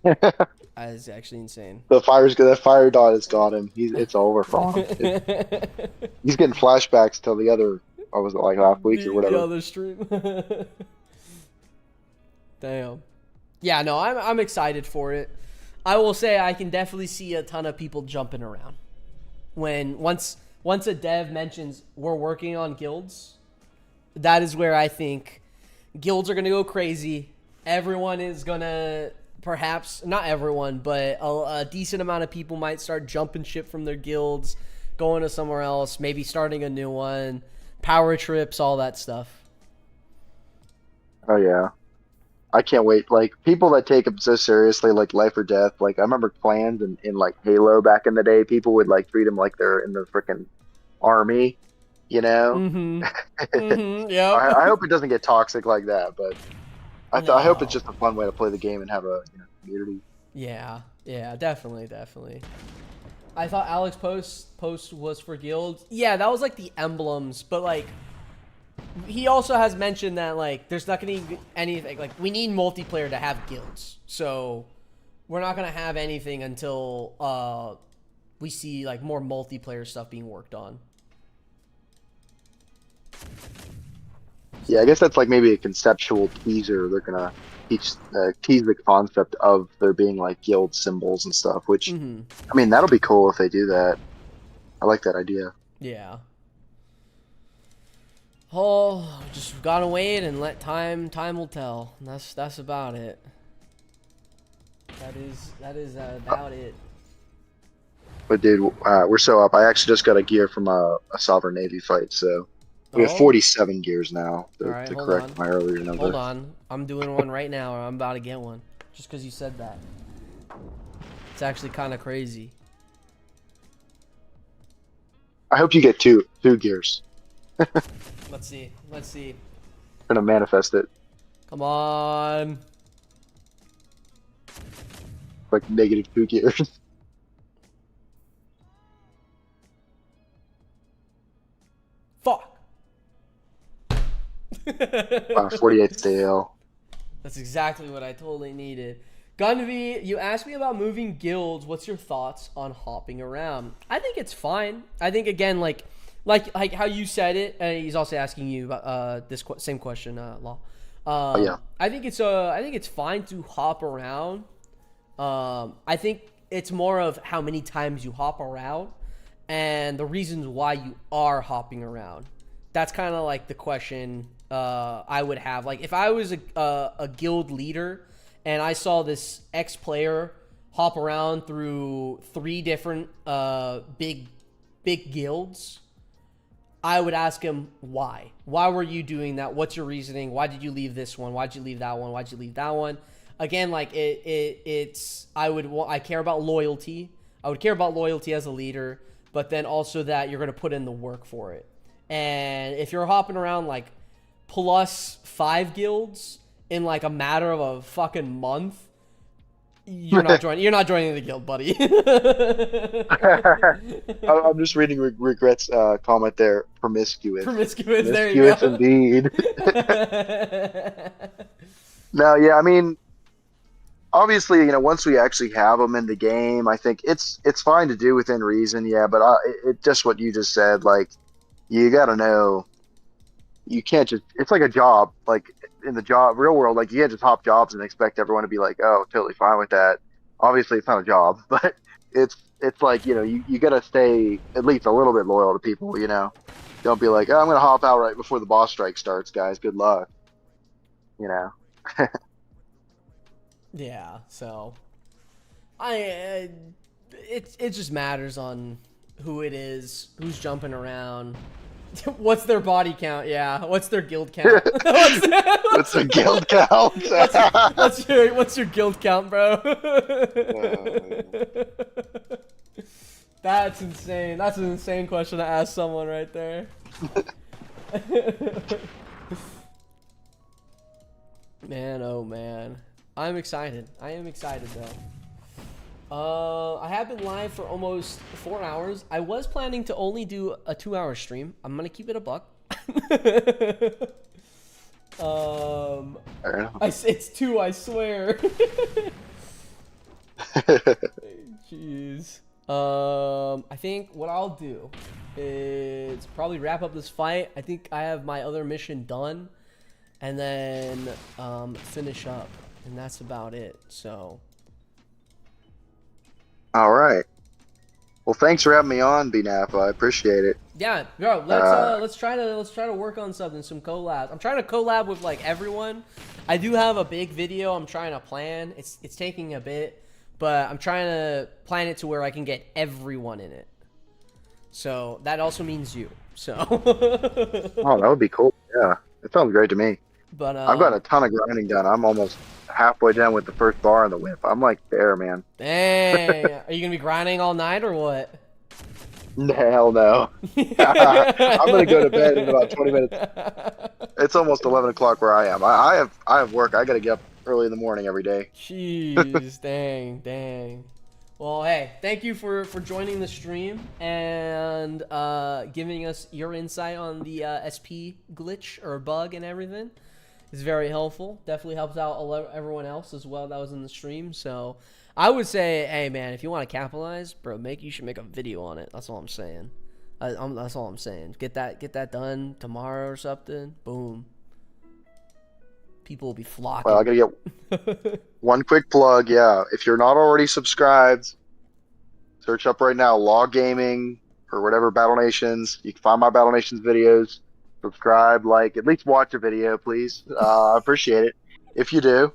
It's actually insane. The fire dot has got him. It's over for him. He's getting flashbacks to the other. What was it like last week or The whatever? other stream. Damn. Yeah, no, I'm excited for it. I will say I can definitely see a ton of people jumping around when once a dev mentions we're working on guilds. That is where I think guilds are gonna go crazy. Everyone is gonna, perhaps not everyone, but a decent amount of people might start jumping ship from their guilds, going to somewhere else, maybe starting a new one, power trips, all that stuff. Oh yeah. I can't wait. Like people that take them so seriously, like life or death. Like I remember clans in like Halo back in the day, people would like treat them like they're in the freaking army, you know? Mm-hmm. I, Mm-hmm. Yep. I hope it doesn't get toxic like that, but I hope it's No. just a fun way to play the game and have a, you know, community. Yeah. Yeah. Definitely. Definitely. I thought Alex post was for guilds. Yeah, that was like the emblems, but like he also has mentioned that like there's not gonna be anything like we need multiplayer to have guilds. So we're not gonna have anything until we see like more multiplayer stuff being worked on. Yeah, I guess that's like maybe a conceptual teaser. They're gonna tease the concept of there being like guild symbols and stuff. Which, Mm-hmm. I mean, that'll be cool if they do that. I like that idea. Yeah. Oh, just gotta wait and let time will tell. That's about it. That is about it. But dude, we're so up. I actually just got a gear from a Sovereign Navy fight, so we have Oh, 47 gears now all right. to Hold correct on. my earlier Hold number. on. I'm doing one right now, or I'm about to get one. Just because you said that. It's actually kind of crazy. I hope you get two gears. Let's see. Let's see. I'm gonna manifest it Come on. like -2 gears. Fuck. 48 stale. That's exactly what I totally needed. Gunvi, you asked me about moving guilds. What's your thoughts on hopping around? I think it's fine. I think again, like how you said it, and he's also asking you about this same question, Law. Oh yeah. I think it's fine to hop around. I think it's more of how many times you hop around and the reasons why you are hopping around. That's kind of like the question I would have. Like if I was a guild leader and I saw this X player hop around through 3 different big guilds, I would ask him why. Why were you doing that? What's your reasoning? Why did you leave this one? Why'd you leave that one? Why'd you leave that one? Again, like it's I care about loyalty. I would care about loyalty as a leader, but then also that you're gonna put in the work for it. And if you're hopping around like plus 5 guilds in like a matter of a fucking month, you're not joining. You're not joining the guild, buddy. I'm just reading regrets comment there. Promiscuous. Promiscuous. There you Promiscuous go. indeed. No, yeah, I mean, obviously, once we actually have them in the game, I think it's fine to do within reason. Yeah, but it just what you just said. Like, you got to know. You can't just. It's like a job. Like in the real world, like you can't just hop jobs and expect everyone to be like, oh, totally fine with that. Obviously, it's not a job, but it's like you got to stay at least a little bit loyal to people. Don't be like, oh, I'm gonna hop out right before the boss strike starts, guys. Good luck. You know. Yeah. So, it just matters on who it is, who's jumping around. What's their body count? Yeah. What's their guild count? What's the guild count? what's your guild count, bro? That's insane. That's an insane question to ask someone right there. Man, oh man. I'm excited. I am excited though. I have been live for almost 4 hours. I was planning to only do a 2-hour stream. I'm gonna keep it a buck. It's 2, I swear. Jeez. I think what I'll do is probably wrap up this fight. I think I have my other mission done, and then finish up, and that's about it. So. All right. Well, thanks for having me on, BNAP. I appreciate it. Yeah, bro. Let's try to work on something, some collabs. I'm trying to collab with like everyone. I do have a big video I'm trying to plan. It's taking a bit, but I'm trying to plan it to where I can get everyone in it. So that also means you. So. Oh, that would be cool. Yeah, it sounds great to me. But I've got a ton of grinding done. I'm almost halfway done with the first bar on the whip. I'm like there, man. Dang. Are you gonna be grinding all night or what? Hell no. I'm gonna go to bed in about 20 minutes. It's almost 11 o'clock where I am. I have work. I gotta get up early in the morning every day. Jeez, dang. Well, hey, thank you for joining the stream and giving us your insight on the SP glitch or bug and everything. It's very helpful. Definitely helps out everyone else as well that was in the stream. So I would say, hey man, if you want to capitalize, bro, you should make a video on it. That's all I'm saying. That's all I'm saying. Get that done tomorrow or something. Boom. People will be flocking. Well, I gotta get one quick plug. Yeah, if you're not already subscribed, search up right now Log Gaming or whatever Battle Nations. You can find my Battle Nations videos. Subscribe, like, at least watch a video, please. I appreciate it if you do.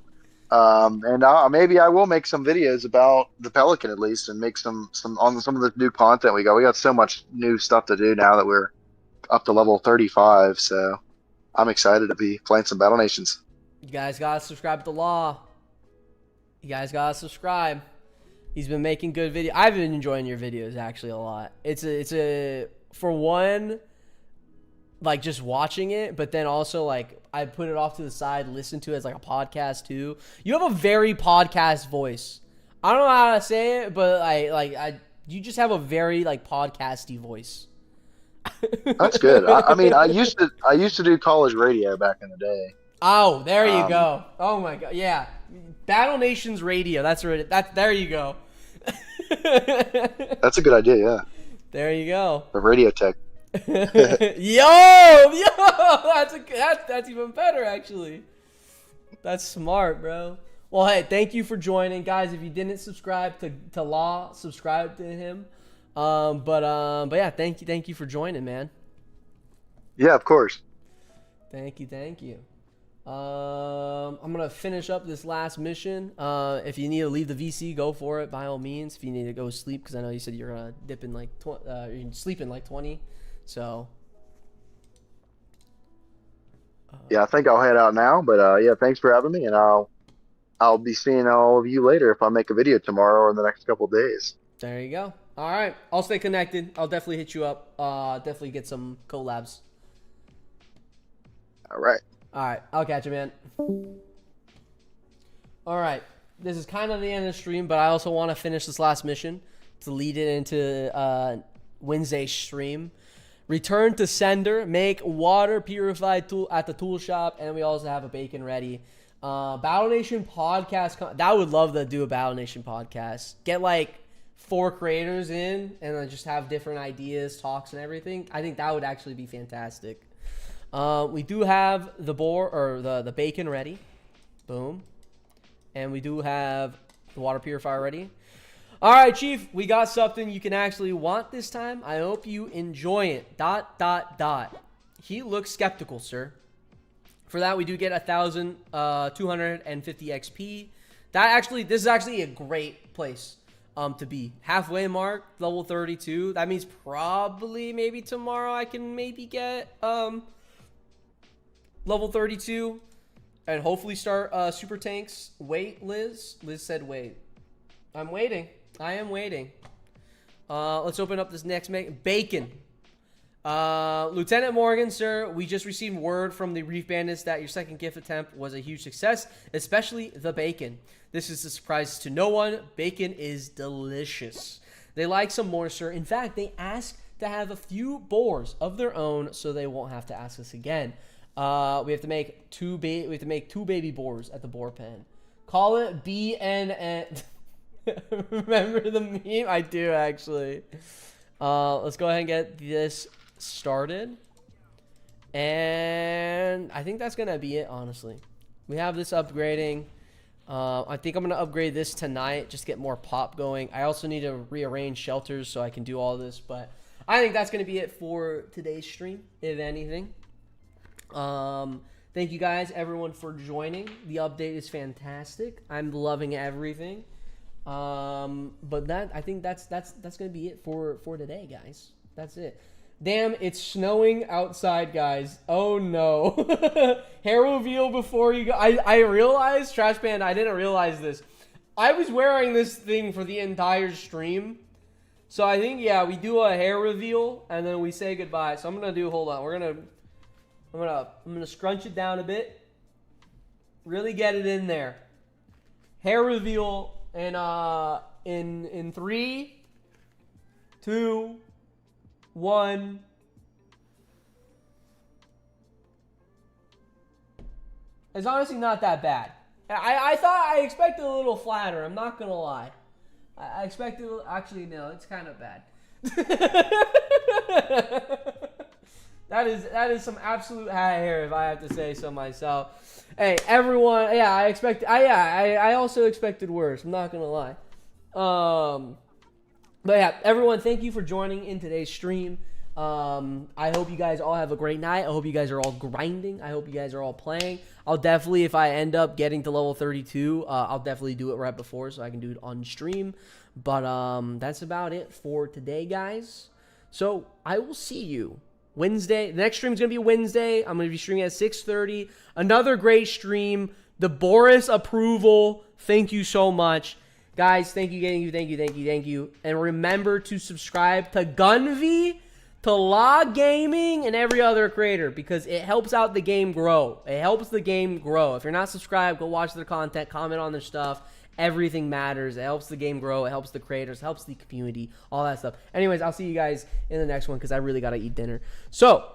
And maybe I will make some videos about the Pelican at least, and make some on some of the new content we got. We got so much new stuff to do now that we're up to level 35. So I'm excited to be playing some Battle Nations. You guys gotta subscribe to Law. You guys gotta subscribe. He's been making good videos. I've been enjoying your videos actually a lot. It's a for one, like just watching it, but then also like I put it off to the side, listen to it as like a podcast too. You have a very podcast voice. I don't know how to say it, but you just have a very like podcasty voice. That's good. I mean, I used to do college radio back in the day. Oh, there you go. Oh my god, yeah. Battle Nations Radio. That's right. There you go. That's a good idea. Yeah. There you go. For radio tech. yo, that's even better actually. That's smart, bro. Well, hey, thank you for joining, guys. If you didn't subscribe to Law, subscribe to him. But yeah, thank you for joining, man. Yeah, of course. Thank you. I'm gonna finish up this last mission. If you need to leave the VC, go for it by all means. If you need to go sleep, because I know you said you're gonna dip in like you're sleeping like 20. So yeah, I think I'll head out now. But yeah, thanks for having me, and I'll be seeing all of you later if I make a video tomorrow or in the next couple of days. There you go. All right. I'll stay connected. I'll definitely hit you up. Definitely get some collabs. All right. All right. I'll catch you, man. All right. This is kind of the end of the stream, but I also want to finish this last mission to lead it into Wednesday's stream. Return to sender. Make water purified tool at the tool shop, and we also have a bacon ready. Battle Nation podcast. That would love to do a Battle Nation podcast. Get like 4 creators in, and then just have different ideas, talks, and everything. I think that would actually be fantastic. We do have the the bacon ready. Boom. And we do have the water purifier ready. All right, Chief, we got something you can actually want this time. I hope you enjoy it. ... He looks skeptical, sir. For that, we do get 1,250 XP. This is actually a great place to be. Halfway mark, level 32. That means probably maybe tomorrow I can maybe get level 32 and hopefully start super tanks. Wait, Liz. Liz said wait. I'm waiting. I am waiting. Let's open up this next bacon. Lieutenant Morgan, sir, we just received word from the Reef Bandits that your second gift attempt was a huge success, especially the bacon. This is a surprise to no one. Bacon is delicious. They like some more, sir. In fact, they asked to have a few boars of their own so they won't have to ask us again. We have to make two baby boars at the boar pen. Call it BNAP. Remember the meme? I do, actually. Let's go ahead and get this started. And I think that's going to be it, honestly. We have this upgrading. I think I'm going to upgrade this tonight. Just get more pop going. I also need to rearrange shelters so I can do all this. But I think that's going to be it for today's stream, if anything. Thank you guys, everyone, for joining. The update is fantastic. I'm loving everything. But I think that's gonna be it for today, guys. That's it. Damn, it's snowing outside, guys. Oh no. Hair reveal before you go. I realized, Trash Band, I didn't realize this. I was wearing this thing for the entire stream. So I think, yeah, we do a hair reveal and then we say goodbye. So I'm gonna do, hold on, I'm gonna scrunch it down a bit. Really get it in there. Hair reveal in 3, 2, 1. It's honestly not that bad. I expected a little flatter. I'm not gonna lie. I expected actually no. It's kind of bad. That is some absolute high hair, if I have to say so myself. Hey, everyone, yeah, I also expected worse. I'm not gonna lie. But yeah, everyone, thank you for joining in today's stream. I hope you guys all have a great night. I hope you guys are all grinding. I hope you guys are all playing. I'll definitely, if I end up getting to level 32, I'll definitely do it right before so I can do it on stream. But that's about it for today, guys. So I will see you Wednesday. The next stream is going to be Wednesday. I'm going to be streaming at 6:30. Another great stream. The Boris approval. Thank you so much. Guys, thank you. And remember to subscribe to Gunv, to Log Gaming, and every other creator because it helps out the game grow. It helps the game grow. If you're not subscribed, go watch their content, comment on their stuff. Everything matters. It helps the game grow. It helps the creators, helps the community, all that stuff. Anyways, I'll see you guys in the next one because I really got to eat dinner. So,